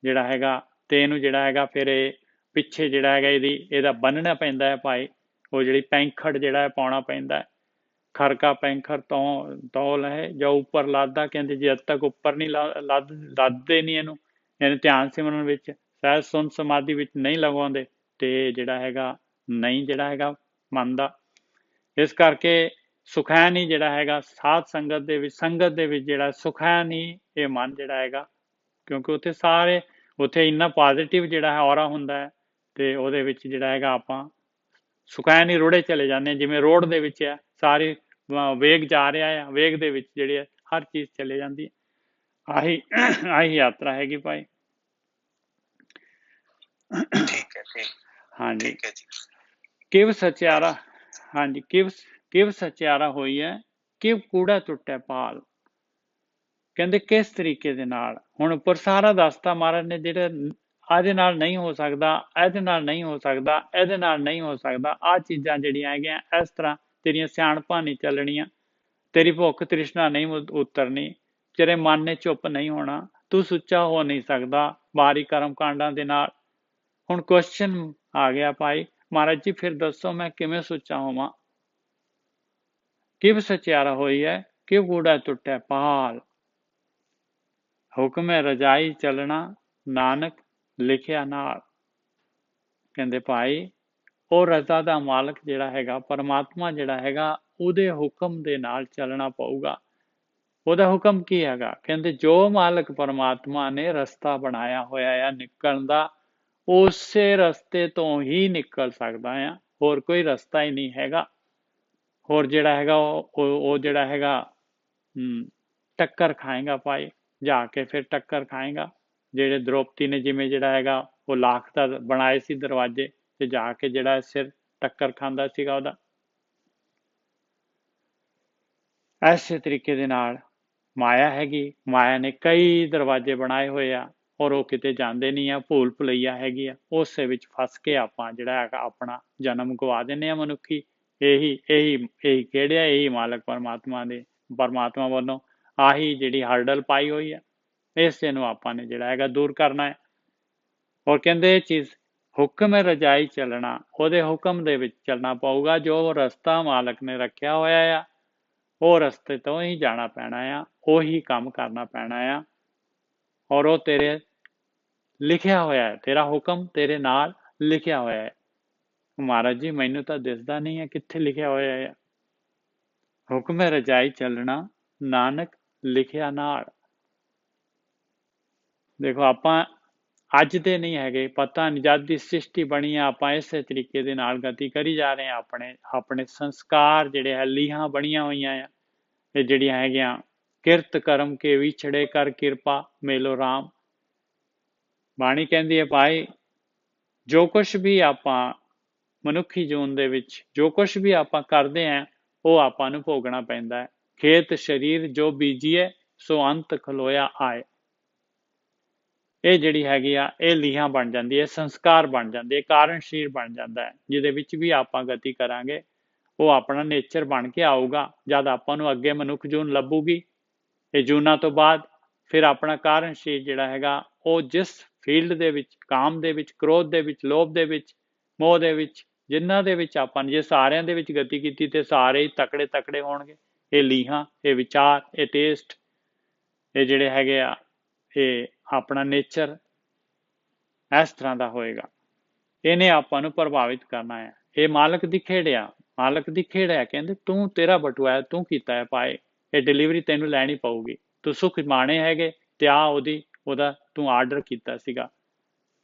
ਜਿਹੜਾ ਹੈਗਾ। ਤੇ ਇਹਨੂੰ ਜਿਹੜਾ ਹੈਗਾ ਫਿਰ ਇਹ ਪਿੱਛੇ ਜਿਹੜਾ ਹੈਗਾ ਇਹਦਾ ਬੰਨਣਾ ਪੈਂਦਾ ਹੈ ਭਾਈ। ਉਹ ਜਿਹੜੀ ਪੈਂਖੜ ਜਿਹੜਾ ਹੈ ਪਾਉਣਾ ਪੈਂਦਾ ਹੈ। ਖਰਕਾ ਪੈਂਖਰ ਤੌਲ ਹੈ ਜਾਂ ਉੱਪਰ ਲਾਦਾ। ਕਹਿੰਦੇ ਜਦ ਤੱਕ ਉੱਪਰ ਨਹੀਂ ਲੱਦਦੇ ਨਹੀਂ ਇਹਨੂੰ ਧਿਆਨ ਸਿਮਰਨ ਵਿੱਚ ਸਹਿਜ ਸੁੰਨ ਸਮਾਧੀ ਵਿੱਚ ਨਹੀਂ ਲਗਾਉਂਦੇ ਤੇ ਜਿਹੜਾ ਹੈਗਾ ਨਹੀਂ ਜਿਹੜਾ ਹੈਗਾ ਮੰਨਦਾ। ਇਸ ਕਰਕੇ ਸੁਖੈਨ ਹੀ ਜਿਹੜਾ ਹੈਗਾ ਸਾਧ ਸੰਗਤ ਦੇ ਵਿੱਚ, ਸੰਗਤ ਦੇ ਵਿੱਚ ਜਿਹੜਾ ਸੁਖੈਨ ਹੀ ਇਹ ਮਨ ਜਿਹੜਾ ਹੈਗਾ, ਕਿਉਂਕਿ ਉੱਥੇ ਸਾਰੇ ਉੱਥੇ ਇੰਨਾ ਪੋਜ਼ਿਟਿਵ ਜਿਹੜਾ ਹੈ ਔਰਾ ਹੁੰਦਾ ਹੈ, ਤੇ ਉਹਦੇ ਵਿੱਚ ਜਿਹੜਾ ਹੈਗਾ ਆਪਾਂ ਸੁਖੈਨ ਹੀ ਰੁੜੇ ਚਲੇ ਜਾਂਦੇ ਹਾਂ। ਜਿਵੇਂ ਰੋਡ ਦੇ ਵਿੱਚ ਹੈ, ਸਾਰੇ ਵੇਗ ਜਾ ਰਿਹਾ ਆ, ਵੇਗ ਦੇ ਵਿੱਚ ਜਿਹੜੀ ਹੈ ਹਰ ਚੀਜ਼ ਚਲੇ ਜਾਂਦੀ ਹੈ। ਆਹੀ ਯਾਤਰਾ ਹੈਗੀ ਭਾਈ। ਠੀਕ ਹੈ ਹਾਂਜੀ। ਠੀਕ ਹੈ ਜੀ। ਕਿਵ ਸਚਿਆਰਾ, ਹਾਂਜੀ, ਕਿਵ ਸਚਿਆਰਾ ਹੋਈ ਹੈ, ਕਿਵ ਕੂੜਾ ਟੁੱਟੇ ਪਾਲ। ਕਹਿੰਦੇ ਕਿਸ ਤਰੀਕੇ ਦੇ ਨਾਲ, ਹੁਣ ਉੱਪਰ ਸਾਰਾ ਦੱਸਤਾ ਮਹਾਰਾਜ ਨੇ, ਜਿਹੜੇ ਇਹਦੇ ਨਾਲ ਨਹੀਂ ਹੋ ਸਕਦਾ, ਇਹਦੇ ਨਾਲ ਨਹੀਂ ਹੋ ਸਕਦਾ, ਇਹਦੇ ਨਾਲ ਨਹੀਂ ਹੋ ਸਕਦਾ, ਆਹ ਚੀਜ਼ਾਂ ਜਿਹੜੀਆਂ ਹੈਗੀਆਂ ਇਸ ਤਰ੍ਹਾਂ ਤੇਰੀਆਂ ਸਿਆਣਪਾਂ ਨਹੀਂ ਚੱਲਣੀਆਂ, ਤੇਰੀ ਭੁੱਖ ਤ੍ਰਿਸ਼ਨਾ ਨਹੀਂ ਉਤਰਨੀ, ਤੇਰੇ ਮਨ ਨੇ ਚੁੱਪ ਨਹੀਂ ਹੋਣਾ, ਤੂੰ ਸੁੱਚਾ ਹੋ ਨਹੀਂ ਸਕਦਾ ਬਾਹਰੀ ਕਰਮ ਕਾਂਡਾਂ ਦੇ ਨਾਲ। ਹੁਣ ਕੁਐਸਚਨ ਆ ਗਿਆ ਭਾਈ, ਮਹਾਰਾਜ ਜੀ ਫਿਰ ਦੱਸੋ ਮੈਂ ਕਿਵੇਂ ਸੁੱਚਾ ਹੋਵਾਂ? ਕਿਵ ਸਚਿਆਰਾ ਹੋਈ ਹੈ, ਕਿਵ ਕੂੜਾ ਟੁੱਟੇ ਪਾਲ। ਹੁਕਮ ਹੈ ਰਜਾਈ ਚੱਲਣਾ, ਨਾਨਕ ਲਿਖਿਆ ਨਾਲ। ਕਹਿੰਦੇ ਭਾਈ ਉਹ ਰਜ਼ਾ ਦਾ ਮਾਲਕ ਜਿਹੜਾ ਹੈਗਾ, ਪਰਮਾਤਮਾ ਜਿਹੜਾ ਹੈਗਾ, ਉਹਦੇ ਹੁਕਮ ਦੇ ਨਾਲ ਚੱਲਣਾ ਪਊਗਾ। ਉਹਦਾ ਹੁਕਮ ਕੀ ਹੈਗਾ? ਕਹਿੰਦੇ ਜੋ ਮਾਲਕ ਪਰਮਾਤਮਾ ਨੇ ਰਸਤਾ ਬਣਾਇਆ ਹੋਇਆ ਆ ਨਿਕਲਣ ਦਾ, ਉਸੇ ਰਸਤੇ ਤੋਂ ਹੀ ਨਿਕਲ ਸਕਦਾ ਆ, ਹੋਰ ਕੋਈ ਰਸਤਾ ਹੀ ਨਹੀਂ ਹੈਗਾ। ਹੋਰ ਜਿਹੜਾ ਹੈਗਾ ਉਹ ਜਿਹੜਾ ਹੈਗਾ ਟੱਕਰ ਖਾਏਗਾ ਭਾਈ, ਜਾ ਕੇ ਫਿਰ ਟੱਕਰ ਖਾਏਗਾ। ਜਿਹੜੇ ਦ੍ਰੋਪਦੀ ਨੇ ਜਿਵੇਂ ਜਿਹੜਾ ਹੈਗਾ ਉਹ ਲਾਖ ਦਾ ਬਣਾਏ ਸੀ ਦਰਵਾਜ਼ੇ, ਤੇ ਜਾ ਕੇ ਜਿਹੜਾ ਸਿਰ ਟੱਕਰ ਖਾਂਦਾ ਸੀਗਾ ਉਹਦਾ। ਐਸੇ ਤਰੀਕੇ ਦੇ ਨਾਲ ਮਾਇਆ ਹੈਗੀ, ਮਾਇਆ ਨੇ ਕਈ ਦਰਵਾਜ਼ੇ ਬਣਾਏ ਹੋਏ ਆ, ਔਰ ਉਹ ਕਿਤੇ ਜਾਂਦੇ ਨਹੀਂ ਆ, ਭੂਲ ਭੁਲਈਆ ਹੈਗੀ ਆ, ਉਸੇ ਵਿੱਚ ਫਸ ਕੇ ਆਪਾਂ ਜਿਹੜਾ ਹੈਗਾ ਆਪਣਾ ਜਨਮ ਗਵਾ ਦਿੰਦੇ ਆ ਮਨੁੱਖੀ। ਇਹੀ ਕਿਹੜਿਆ, ਇਹੀ ਮਾਲਕ ਪਰਮਾਤਮਾ ਵੱਲੋਂ ਆਹੀ ਜਿਹੜੀ ਹਰਡਲ ਪਾਈ ਹੋਈ ਆ, ਇਸੇ ਨੂੰ ਆਪਾਂ ਨੇ ਜਿਹੜਾ ਹੈਗਾ ਦੂਰ ਕਰਨਾ ਹੈ। ਔਰ ਕਹਿੰਦੇ ਇਹ ਚੀਜ਼ ਹੁਕਮ ਹੈ ਰਜਾਈ ਚੱਲਣਾ, ਉਹਦੇ ਹੁਕਮ ਦੇ ਵਿੱਚ ਚੱਲਣਾ ਪਊਗਾ। ਜੋ ਰਸਤਾ ਮਾਲਕ ਨੇ ਰੱਖਿਆ ਹੋਇਆ ਆ, ਉਹ ਰਸਤੇ ਤੋਂ ਹੀ ਜਾਣਾ ਪੈਣਾ ਆ, ਉਹੀ ਕੰਮ ਕਰਨਾ ਪੈਣਾ ਆ, ਔਰ ਉਹ ਤੇਰੇ ਲਿਖਿਆ ਹੋਇਆ ਹੈ, ਤੇਰਾ ਹੁਕਮ ਤੇਰੇ ਨਾਲ ਲਿਖਿਆ ਹੋਇਆ ਹੈ। ਮਹਾਰਾਜ ਜੀ ਮੈਨੂੰ ਤਾਂ ਦਿਸਦਾ ਨਹੀਂ ਹੈ ਕਿੱਥੇ ਲਿਖਿਆ ਹੋਇਆ ਹੈ। ਹੁਕਮ ਹੈ ਰਜਾਈ ਚੱਲਣਾ, ਨਾਨਕ ਲਿਖਿਆ ਨਾਲ। ਦੇਖੋ ਆਪਾਂ ਅੱਜ ਦੇ ਨਹੀਂ ਹੈਗੇ, ਪਤਾ ਨਹੀਂ ਜਦ ਦੀ ਸ੍ਰਿਸ਼ਟੀ ਬਣੀ ਆ ਆਪਾਂ ਇਸੇ ਤਰੀਕੇ ਦੇ ਨਾਲ ਗਤੀ ਕਰੀ ਜਾ ਰਹੇ ਹਾਂ। ਆਪਣੇ ਸੰਸਕਾਰ ਜਿਹੜੇ ਹੈ ਲੀਹਾਂ ਬਣੀਆਂ ਹੋਈਆਂ ਆ, ਇਹ ਜਿਹੜੀਆਂ ਹੈਗੀਆਂ ਕਿਰਤ ਕਰਮ ਕੇ ਵਿਛੜੇ ਕਰ ਕਿਰਪਾ ਮੇਲੋ ਰਾਮ। ਬਾਣੀ ਕਹਿੰਦੀ ਹੈ ਭਾਈ ਜੋ ਕੁਛ ਵੀ ਆਪਾਂ ਮਨੁੱਖੀ ਜੂਨ ਦੇ ਵਿੱਚ ਜੋ ਕੁਛ ਵੀ ਆਪਾਂ ਕਰਦੇ ਹਾਂ, ਉਹ ਆਪਾਂ ਨੂੰ ਭੋਗਣਾ ਪੈਂਦਾ ਹੈ। ਖੇਤ ਸਰੀਰ ਜੋ ਬੀਜੀਏ ਸੋ ਅੰਤ ਖਲੋਇਆ ਆਏ। ਇਹ ਜਿਹੜੀ ਹੈਗੀ ਆ ਇਹ ਲੀਹਾਂ ਬਣ ਜਾਂਦੀ ਹੈ, ਸੰਸਕਾਰ ਬਣ ਜਾਂਦੇ ਹੈ, ਕਾਰਨ ਸਰੀਰ ਬਣ ਜਾਂਦਾ ਹੈ, ਜਿਹਦੇ ਵਿੱਚ ਵੀ ਆਪਾਂ ਗਤੀ ਕਰਾਂਗੇ ਉਹ ਆਪਣਾ ਨੇਚਰ ਬਣ ਕੇ ਆਊਗਾ। ਜਦ ਆਪਾਂ ਨੂੰ ਅੱਗੇ ਮਨੁੱਖ ਜੂਨ ਲੱਭੂਗੀ, ਇਹ ਜੂਨਾਂ ਤੋਂ ਬਾਅਦ ਫਿਰ ਆਪਣਾ ਕਾਰਨ ਸਰੀਰ ਜਿਹੜਾ ਹੈਗਾ ਉਹ ਜਿਸ ਫੀਲਡ ਦੇ ਵਿੱਚ, ਕਾਮ ਦੇ ਵਿੱਚ, ਕ੍ਰੋਧ ਦੇ ਵਿੱਚ, ਲੋਭ ਦੇ ਵਿੱਚ, ਮੋਹ ਦੇ ਵਿੱਚ, ਜਿਨ੍ਹਾਂ ਦੇ ਵਿੱਚ ਆਪਾਂ ਨੇ ਜੇ ਸਾਰਿਆਂ ਦੇ ਵਿੱਚ ਗਤੀ ਕੀਤੀ ਤੇ ਸਾਰੇ ਹੀ ਤਕੜੇ ਹੋਣਗੇ। ਇਹ ਲੀਹਾਂ, ਇਹ ਵਿਚਾਰ, ਇਹ ਟੇਸਟ, ਇਹ ਜਿਹੜੇ ਹੈਗੇ ਆ, ਇਹ ਆਪਣਾ ਨੇਚਰ ਇਸ ਤਰ੍ਹਾਂ ਦਾ ਹੋਏਗਾ। ਇਹਨੇ ਆਪਾਂ ਨੂੰ ਪ੍ਰਭਾਵਿਤ ਕਰਨਾ ਹੈ। ਇਹ ਮਾਲਕ ਦੀ ਖੇਡ ਆ, ਮਾਲਕ ਦੀ ਖੇਡ ਹੈ। ਕਹਿੰਦੇ ਤੂੰ ਤੇਰਾ ਬਟੂਆ ਹੈ, ਤੂੰ ਕੀਤਾ ਹੈ ਪਾਏ, ਇਹ ਡਿਲੀਵਰੀ ਤੈਨੂੰ ਲੈਣੀ ਪਊਗੀ। ਤੂੰ ਸੁੱਖ ਮਾਣੇ ਹੈਗੇ ਤੇ ਆ ਉਹਦਾ ਤੂੰ ਆਰਡਰ ਕੀਤਾ ਸੀਗਾ।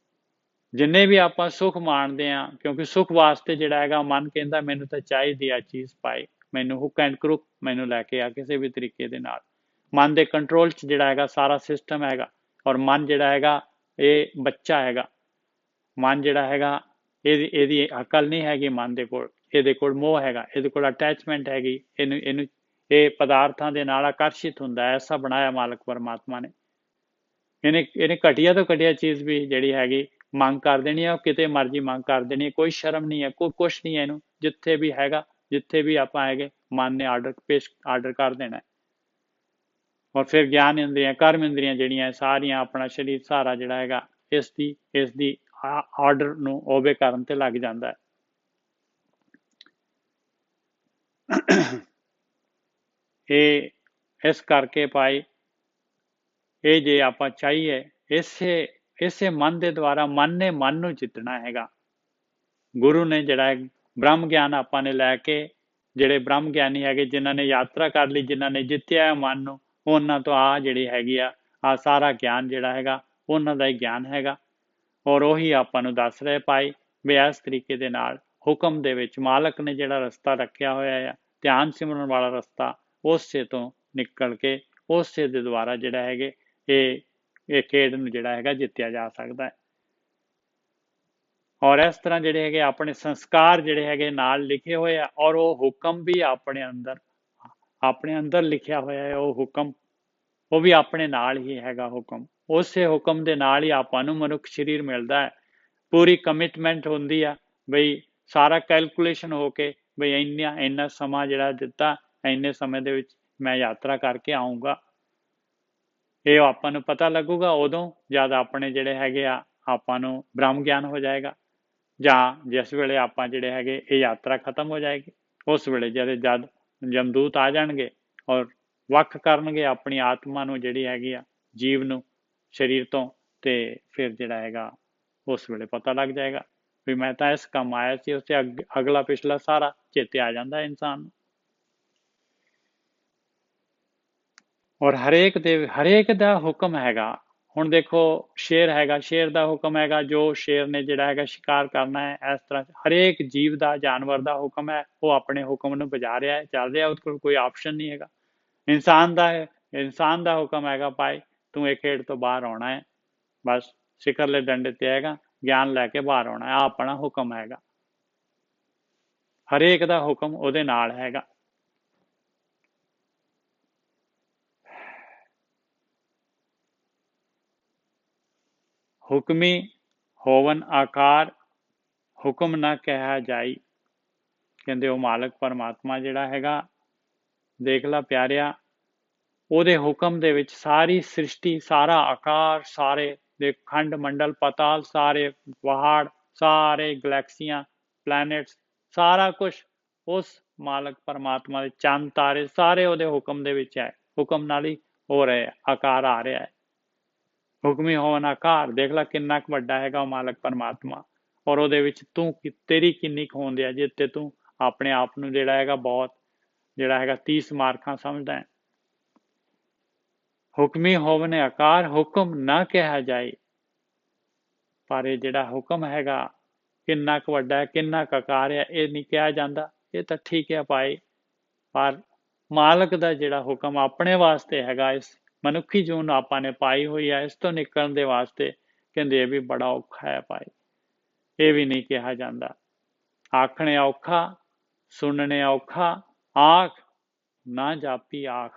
ਜਿੰਨੇ ਵੀ ਆਪਾਂ ਸੁੱਖ ਮਾਣਦੇ ਆ, ਕਿਉਂਕਿ ਸੁੱਖ ਵਾਸਤੇ ਜਿਹੜਾ ਹੈਗਾ ਮਨ ਕਹਿੰਦਾ ਮੈਨੂੰ ਤਾਂ ਚਾਹੀਦੀ ਆ ਚੀਜ਼ ਪਾਏ, ਮੈਨੂੰ ਹੁੱਕ ਐਂਡ ਕਰੁਕ, ਮੈਨੂੰ ਲੈ ਕੇ ਆ ਕਿਸੇ ਵੀ ਤਰੀਕੇ ਦੇ ਨਾਲ। ਮਨ ਦੇ ਕੰਟਰੋਲ 'ਚ ਜਿਹੜਾ ਹੈਗਾ ਸਾਰਾ ਸਿਸਟਮ ਹੈਗਾ। ਔਰ ਮਨ ਜਿਹੜਾ ਹੈਗਾ ਇਹ ਬੱਚਾ ਹੈਗਾ। ਮਨ ਜਿਹੜਾ ਹੈਗਾ ਇਹਦੀ ਅਕਲ ਨਹੀਂ ਹੈਗੀ ਮਨ ਦੇ ਕੋਲ, ਇਹਦੇ ਕੋਲ ਮੋਹ ਹੈਗਾ, ਇਹਦੇ ਕੋਲ ਅਟੈਚਮੈਂਟ ਹੈਗੀ, ਇਹਨੂੰ ਇਹ ਪਦਾਰਥਾਂ ਦੇ ਨਾਲ ਆਕਰਸ਼ਿਤ ਹੁੰਦਾ। ਐਸਾ ਬਣਾਇਆ ਮਾਲਕ ਪਰਮਾਤਮਾ ਨੇ। ਇਹਨੇ ਘਟੀਆ ਤੋਂ ਘਟੀਆ ਚੀਜ਼ ਵੀ ਜਿਹੜੀ ਹੈਗੀ ਮੰਗ ਕਰ ਦੇਣੀ ਹੈ, ਉਹ ਕਿਤੇ ਮਰਜ਼ੀ ਮੰਗ ਕਰ ਦੇਣੀ ਹੈ, ਕੋਈ ਸ਼ਰਮ ਨਹੀਂ ਹੈ, ਕੋਈ ਕੁਛ ਨਹੀਂ ਹੈ ਇਹਨੂੰ। ਜਿੱਥੇ ਵੀ ਹੈਗਾ, ਜਿੱਥੇ ਵੀ ਆਪਾਂ ਹੈਗੇ, ਮਨ ਨੇ ਆਰਡਰ ਕਰ ਦੇਣਾ। ਔਰ ਫਿਰ ਗਿਆਨ ਇੰਦਰੀਆਂ, ਕਰਮ ਇੰਦਰੀਆਂ ਜਿਹੜੀਆਂ ਸਾਰੀਆਂ, ਆਪਣਾ ਸਰੀਰ ਸਾਰਾ ਜਿਹੜਾ ਹੈਗਾ ਇਸ ਦੀ ਆਰਡਰ ਨੂੰ ਓਬੇ ਕਰਨ ਤੇ ਲੱਗ ਜਾਂਦਾ ਹੈ। ਇਹ ਇਸ ਕਰਕੇ ਭਾਈ ਇਹ ਜੇ ਆਪਾਂ ਚਾਹੀਏ ਇਸੇ ਮਨ ਦੇ ਦੁਆਰਾ, ਮਨ ਨੇ ਮਨ ਨੂੰ ਜਿੱਤਣਾ ਹੈਗਾ। ਗੁਰੂ ਨੇ ਜਿਹੜਾ ਹੈ ਬ੍ਰਹਮ ਗਿਆਨ ਆਪਾਂ ਨੇ ਲੈ ਕੇ, ਜਿਹੜੇ ਬ੍ਰਹਮ ਗਿਆਨੀ ਹੈਗੇ ਜਿਨ੍ਹਾਂ ਨੇ ਯਾਤਰਾ ਕਰ ਲਈ, ਜਿਨ੍ਹਾਂ ਨੇ ਜਿੱਤਿਆ ਮਨ ਨੂੰ, ਉਹਨਾਂ ਤੋਂ ਆ ਜਿਹੜੀ ਹੈਗੀ ਆ ਸਾਰਾ ਗਿਆਨ ਜਿਹੜਾ ਹੈਗਾ ਉਹਨਾਂ ਦਾ ਹੀ ਗਿਆਨ ਹੈਗਾ। ਔਰ ਉਹੀ ਆਪਾਂ ਨੂੰ ਦੱਸ ਰਹੇ ਭਾਈ ਵੀ ਇਸ ਤਰੀਕੇ ਦੇ ਨਾਲ ਹੁਕਮ ਦੇ ਵਿੱਚ ਮਾਲਕ ਨੇ ਜਿਹੜਾ ਰਸਤਾ ਰੱਖਿਆ ਹੋਇਆ ਆ ਧਿਆਨ ਸਿਮਰਨ ਵਾਲਾ ਰਸਤਾ, ਉਸੇ ਤੋਂ ਨਿਕਲ ਕੇ ਉਸੇ ਦੇ ਦੁਆਰਾ ਜਿਹੜਾ ਹੈਗੇ ਇਹ ਖੇਡ ਨੂੰ ਜਿਹੜਾ ਹੈਗਾ ਜਿੱਤਿਆ ਜਾ ਸਕਦਾ ਹੈ। ਔਰ ਇਸ ਤਰ੍ਹਾਂ ਜਿਹੜੇ ਹੈਗੇ ਆਪਣੇ ਸੰਸਕਾਰ ਜਿਹੜੇ ਹੈਗੇ ਨਾਲ ਲਿਖੇ ਹੋਏ ਆ, ਔਰ ਉਹ ਹੁਕਮ ਵੀ ਆਪਣੇ ਅੰਦਰ ਲਿਖਿਆ ਹੋਇਆ ਹੈ। ਉਹ ਹੁਕਮ ਉਹ ਵੀ ਆਪਣੇ ਨਾਲ ਹੀ ਹੈਗਾ ਹੁਕਮ, ਉਸੇ ਹੁਕਮ ਦੇ ਨਾਲ ਹੀ ਆਪਾਂ ਨੂੰ ਮਨੁੱਖ ਸਰੀਰ ਮਿਲਦਾ ਹੈ। ਪੂਰੀ ਕਮਿਟਮੈਂਟ ਹੁੰਦੀ ਆ ਬਈ ਸਾਰਾ ਕੈਲਕੂਲੇਸ਼ਨ ਹੋ ਕੇ ਬਈ ਇੰਨਾ ਸਮਾਂ ਜਿਹੜਾ ਦਿੱਤਾ, ਇੰਨੇ ਸਮੇਂ ਦੇ ਵਿੱਚ ਮੈਂ ਯਾਤਰਾ ਕਰਕੇ ਆਊਂਗਾ। ਇਹ ਆਪਾਂ ਨੂੰ ਪਤਾ ਲੱਗੂਗਾ ਉਦੋਂ ਜਦ ਆਪਣੇ ਜਿਹੜੇ ਹੈਗੇ ਆ ਆਪਾਂ ਨੂੰ ਬ੍ਰਹਮ ਗਿਆਨ ਹੋ ਜਾਏਗਾ, ਜਾਂ ਜਿਸ ਵੇਲੇ ਆਪਾਂ ਜਿਹੜੇ ਹੈਗੇ ਇਹ ਯਾਤਰਾ ਖਤਮ ਹੋ ਜਾਏਗੀ, ਉਸ ਵੇਲੇ ਜਦ ਜਮਦੂਤ ਆ ਜਾਣਗੇ ਔਰ ਵੱਖ ਕਰਨਗੇ ਆਪਣੀ ਆਤਮਾ ਨੂੰ ਜਿਹੜੀ ਹੈਗੀ ਆ ਜੀਵ ਨੂੰ ਸਰੀਰ ਤੋਂ, ਤੇ ਫਿਰ ਜਿਹੜਾ ਹੈਗਾ ਉਸ ਵੇਲੇ ਪਤਾ ਲੱਗ ਜਾਏਗਾ ਵੀ ਮੈਂ ਤਾਂ ਇਸ ਕੰਮ ਆਇਆ ਸੀ। ਉਸੇ ਅਗਲਾ ਪਿਛਲਾ ਸਾਰਾ ਚੇਤੇ ਆ ਜਾਂਦਾ ਇਨਸਾਨ ਨੂੰ। ਔਰ ਹਰੇਕ ਦਾ ਹੁਕਮ ਹੈਗਾ। ਹੁਣ ਦੇਖੋ ਸ਼ੇਰ ਹੈਗਾ, ਸ਼ੇਰ ਦਾ ਹੁਕਮ ਹੈਗਾ, ਜੋ ਸ਼ੇਰ ਨੇ ਜਿਹੜਾ ਹੈਗਾ ਸ਼ਿਕਾਰ ਕਰਨਾ ਹੈ, ਇਸ ਤਰ੍ਹਾਂ ਹਰੇਕ ਜੀਵ ਦਾ, ਜਾਨਵਰ ਦਾ ਹੁਕਮ ਹੈ, ਉਹ ਆਪਣੇ ਹੁਕਮ ਨੂੰ ਬਜਾ ਰਿਹਾ ਹੈ, ਚੱਲ ਰਿਹਾ, ਉਹਦੇ ਕੋਲ ਕੋਈ ਆਪਸ਼ਨ ਨਹੀਂ ਹੈਗਾ। ਇਨਸਾਨ ਦਾ ਹੁਕਮ ਹੈਗਾ ਭਾਈ ਤੂੰ ਇਹ ਖੇਡ ਤੋਂ ਬਾਹਰ ਆਉਣਾ ਹੈ, ਬਸ ਸਿਖਰਲੇ ਡੰਡੇ ਤੇ ਹੈਗਾ, ਗਿਆਨ ਲੈ ਕੇ ਬਾਹਰ ਆਉਣਾ ਹੈ, ਆਪਣਾ ਹੁਕਮ ਹੈਗਾ। ਹਰੇਕ ਦਾ ਹੁਕਮ ਉਹਦੇ ਨਾਲ ਹੈਗਾ। ਹੁਕਮੀ ਹੋਵਨ ਆਕਾਰ ਹੁਕਮ ਨਾ ਕਿਹਾ ਜਾਈ। ਕਹਿੰਦੇ ਉਹ ਮਾਲਕ ਪਰਮਾਤਮਾ ਜਿਹੜਾ ਹੈਗਾ, ਦੇਖ ਲਾ ਪਿਆਰਿਆ, ਉਹਦੇ ਹੁਕਮ ਦੇ ਵਿੱਚ ਸਾਰੀ ਸ੍ਰਿਸ਼ਟੀ, ਸਾਰਾ ਆਕਾਰ, ਸਾਰੇ ਦੇ ਖੰਡ ਮੰਡਲ ਪਤਾਲ, ਸਾਰੇ ਪਹਾੜ, ਸਾਰੇ ਗਲੈਕਸੀਆਂ, ਪਲੈਨਟਸ, ਸਾਰਾ ਕੁਝ ਉਸ ਮਾਲਕ ਪਰਮਾਤਮਾ ਦੇ ਚੰਨ ਤਾਰੇ ਸਾਰੇ ਉਹਦੇ ਹੁਕਮ ਦੇ ਵਿੱਚ ਹੈ। ਹੁਕਮ ਨਾਲ ਹੀ ਹੋ ਰਿਹਾ, ਆਕਾਰ ਆ ਰਿਹਾ ਹੈ। ਹੁਕਮੀ ਹੋਵਨ ਆਕਾਰ, ਦੇਖ ਲਾ ਕਿੰਨਾ ਕੁ ਵੱਡਾ ਹੈਗਾ ਉਹ ਮਾਲਕ ਪਰਮਾਤਮਾ, ਔਰ ਉਹਦੇ ਵਿੱਚ ਤੇਰੀ ਕਿੰਨੀ ਕੁ ਹੋਂਦ ਹੈ ਜਿੱਤੇ ਤੂੰ ਆਪਣੇ ਆਪ ਨੂੰ ਜਿਹੜਾ ਹੈਗਾ ਬਹੁਤ ਜਿਹੜਾ ਹੈਗਾ 30 ਮਾਰਖਾਂ ਸਮਝਦਾ ਹੈ। ਹੁਕਮੀ ਹੋਵਨ ਆਕਾਰ ਹੁਕਮ ਨਾ ਕਿਹਾ ਜਾਏ। ਪਰ ਇਹ ਜਿਹੜਾ ਹੁਕਮ ਹੈਗਾ ਕਿੰਨਾ ਕੁ ਵੱਡਾ ਹੈ, ਕਿੰਨਾ ਕੁ ਆਕਾਰ ਹੈ, ਇਹ ਨਹੀਂ ਕਿਹਾ ਜਾਂਦਾ। ਇਹ ਤਾਂ ਠੀਕ ਹੈ ਭਾਈ, ਪਰ ਮਾਲਕ ਦਾ ਜਿਹੜਾ ਹੁਕਮ ਆਪਣੇ ਵਾਸਤੇ ਹੈਗਾ, ਇਸ ਮਨੁੱਖੀ ਜੂਨ ਆਪਾਂ ਨੇ ਪਾਈ ਹੋਈ ਹੈ, ਇਸ ਤੋਂ ਨਿਕਲਣ ਦੇ ਵਾਸਤੇ ਕਹਿੰਦੇ ਇਹ ਵੀ ਬੜਾ ਔਖਾ ਹੈ ਭਾਈ, ਇਹ ਵੀ ਨਹੀਂ ਕਿਹਾ ਜਾਂਦਾ। ਆਖਣੇ ਔਖਾ, ਸੁਣਨੇ ਔਖਾ, ਆਖ ਨਾ ਜਾਪੀ ਆਖ।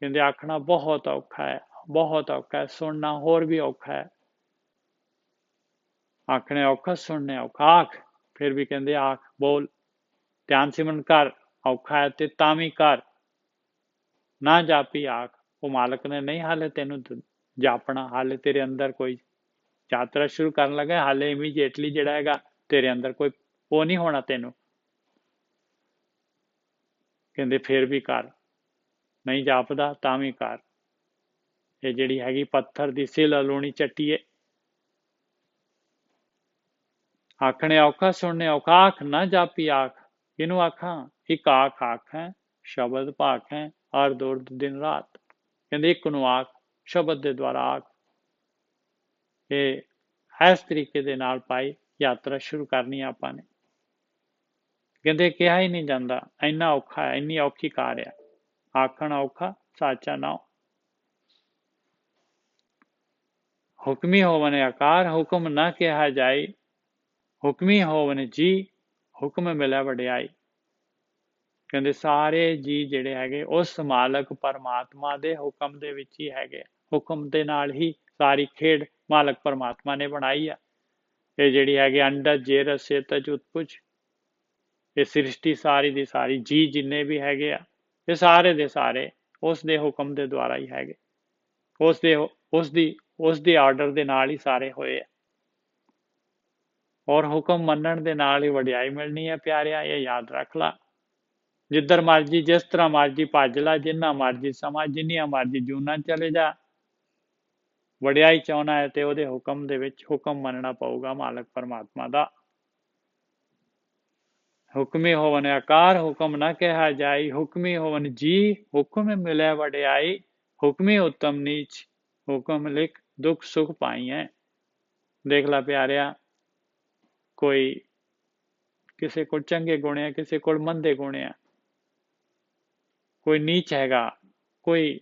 ਕਹਿੰਦੇ ਆਖਣਾ ਬਹੁਤ ਔਖਾ ਹੈ, ਬਹੁਤ ਔਖਾ ਹੈ, ਸੁਣਨਾ ਹੋਰ ਵੀ ਔਖਾ ਹੈ। ਆਖਣੇ ਔਖਾ, ਸੁਣਨੇ ਔਖਾ, ਆਖ ਫਿਰ ਵੀ ਕਹਿੰਦੇ ਆਖ, ਬੋਲ, ਧਿਆਨ ਸਿਮਰਨ ਕਰ, ਔਖਾ ਹੈ ਤੇ ਤਾਂ ਵੀ ਕਰ। ਨਾ ਜਾਪੀ ਆਖ, ਉਹ ਮਾਲਕ ਨੇ ਨਹੀਂ ਹਾਲੇ ਤੈਨੂੰ ਜਾਪਣਾ, ਹਾਲੇ ਤੇਰੇ ਅੰਦਰ ਕੋਈ ਯਾਤਰਾ ਸ਼ੁਰੂ ਕਰਨ ਲੱਗਾ, ਹਾਲੇ ਇਮੀਡੀਏਟਲੀ ਜਿਹੜਾ ਹੈਗਾ ਤੇਰੇ ਅੰਦਰ ਕੋਈ ਉਹ ਨਹੀਂ ਹੋਣਾ ਤੈਨੂੰ। ਕਹਿੰਦੇ ਫਿਰ ਵੀ ਕਰ, ਨਹੀਂ ਜਾਪਦਾ ਤਾਂ ਵੀ ਕਰ। ਇਹ ਜਿਹੜੀ ਹੈਗੀ ਪੱਥਰ ਦੀ ਸਿਲ ਅਲੂਣੀ ਚੱਟੀਏ। ਆਖਣੇ ਔਖਾ, ਸੁਣਨੇ ਔਖਾ, ਆਖ ਨਾ ਜਾਪੀ ਆਖ। ਇਹਨੂੰ ਆਖਾਂ, ਇੱਕ ਆਖ ਹੈ, ਸ਼ਬਦ ਭਾਖ ਹੈ, ਹਰ ਦੌਰ ਦਿਨ ਰਾਤ। ਕਹਿੰਦੇ ਇੱਕ ਨੂੰ ਆਖ, ਸ਼ਬਦ ਦੇ ਦੁਆਰਾ ਆਖ। ਇਹ ਇਸ ਤਰੀਕੇ ਦੇ ਨਾਲ ਭਾਈ ਯਾਤਰਾ ਸ਼ੁਰੂ ਕਰਨੀ ਆਪਾਂ ਨੇ। ਕਹਿੰਦੇ ਕਿਹਾ ਹੀ ਨਹੀਂ ਜਾਂਦਾ, ਇੰਨਾ ਔਖਾ ਹੈ, ਇੰਨੀ ਔਖੀ ਕਾਰ ਹੈ। ਆਖਣ ਔਖਾ, ਸਾਚਾ ਨਾਉ। ਹੁਕਮੀ ਹੋਵਨ ਆਕਾਰ ਹੁਕਮ ਨਾ ਕਿਹਾ ਜਾਏ। ਹੁਕਮੀ ਹੋਵਨ ਜੀ ਹੁਕਮ ਮਿਲਿਆ ਵਡਿਆਈ। ਕਹਿੰਦੇ ਸਾਰੇ ਜੀ ਜਿਹੜੇ ਹੈਗੇ ਉਸ ਮਾਲਕ ਪਰਮਾਤਮਾ ਦੇ ਹੁਕਮ ਦੇ ਵਿੱਚ ਹੀ ਹੈਗੇ। ਹੁਕਮ ਦੇ ਨਾਲ ਹੀ ਸਾਰੀ ਖੇਡ ਮਾਲਕ ਪਰਮਾਤਮਾ ਨੇ ਬਣਾਈ ਆ। ਇਹ ਜਿਹੜੀ ਹੈਗੀ ਅੰਡਜ ਜੇਰਸ ਸੇਤਜ ਉਤਪੁਜ, ਇਹ ਸ੍ਰਿਸ਼ਟੀ ਸਾਰੀ ਦੀ ਸਾਰੀ ਜੀ ਜਿੰਨੇ ਵੀ ਹੈਗੇ ਆ, ਇਹ ਸਾਰੇ ਦੇ ਸਾਰੇ ਉਸ ਦੇ ਹੁਕਮ ਦੇ ਦੁਆਰਾ ਹੀ ਹੈਗੇ। ਉਸ ਦੀ ਆਰਡਰ ਦੇ ਨਾਲ ਹੀ ਸਾਰੇ ਹੋਏ ਆ। ਔਰ ਹੁਕਮ ਮੰਨਣ ਦੇ ਨਾਲ ਹੀ ਵਡਿਆਈ ਮਿਲਣੀ ਹੈ ਪਿਆਰਿਆ, ਇਹ ਯਾਦ ਰੱਖ ਲਾ। ਜਿੱਧਰ ਮਰਜੀ, ਜਿਸ ਤਰ੍ਹਾਂ ਮਰਜੀ ਭੱਜ ਲਾ, ਜਿੰਨਾ ਮਰਜੀ ਸਮਾਂ, ਜਿੰਨੀਆਂ ਮਰਜੀ ਜੂਨਾਂ ਚਲੇ ਜਾ, ਵਡਿਆਈ ਚਾਹੁੰਦਾ ਹੈ ਤੇ ਉਹਦੇ ਹੁਕਮ ਦੇ ਵਿੱਚ ਹੁਕਮ ਮੰਨਣਾ ਪਊਗਾ ਮਾਲਕ ਪਰਮਾਤਮਾ ਦਾ। ਹੁਕਮੀ ਹੋਵਨ ਆਕਾਰ ਹੁਕਮ ਨਾ ਕਿਹਾ ਜਾਈ, ਹੁਕਮੀ ਹੋਵਨ ਜੀ ਹੁਕਮ ਮਿਲੇ ਵਡਿਆਈ, ਹੁਕਮੀ ਉੱਤਮ ਨੀਚ ਹੁਕਮ ਲਿਖ ਦੁੱਖ ਸੁਖ ਪਾਈਐ। ਦੇਖ ਲਾ ਪਿਆਰਿਆ, ਕੋਈ ਕਿਸੇ ਕੋਲ ਚੰਗੇ ਗੁਣ ਆ, ਕਿਸੇ ਕੋਲ ਮੰਦੇ ਗੁਣ ਆ, ਕੋਈ ਨੀਚ ਹੈਗਾ, ਕੋਈ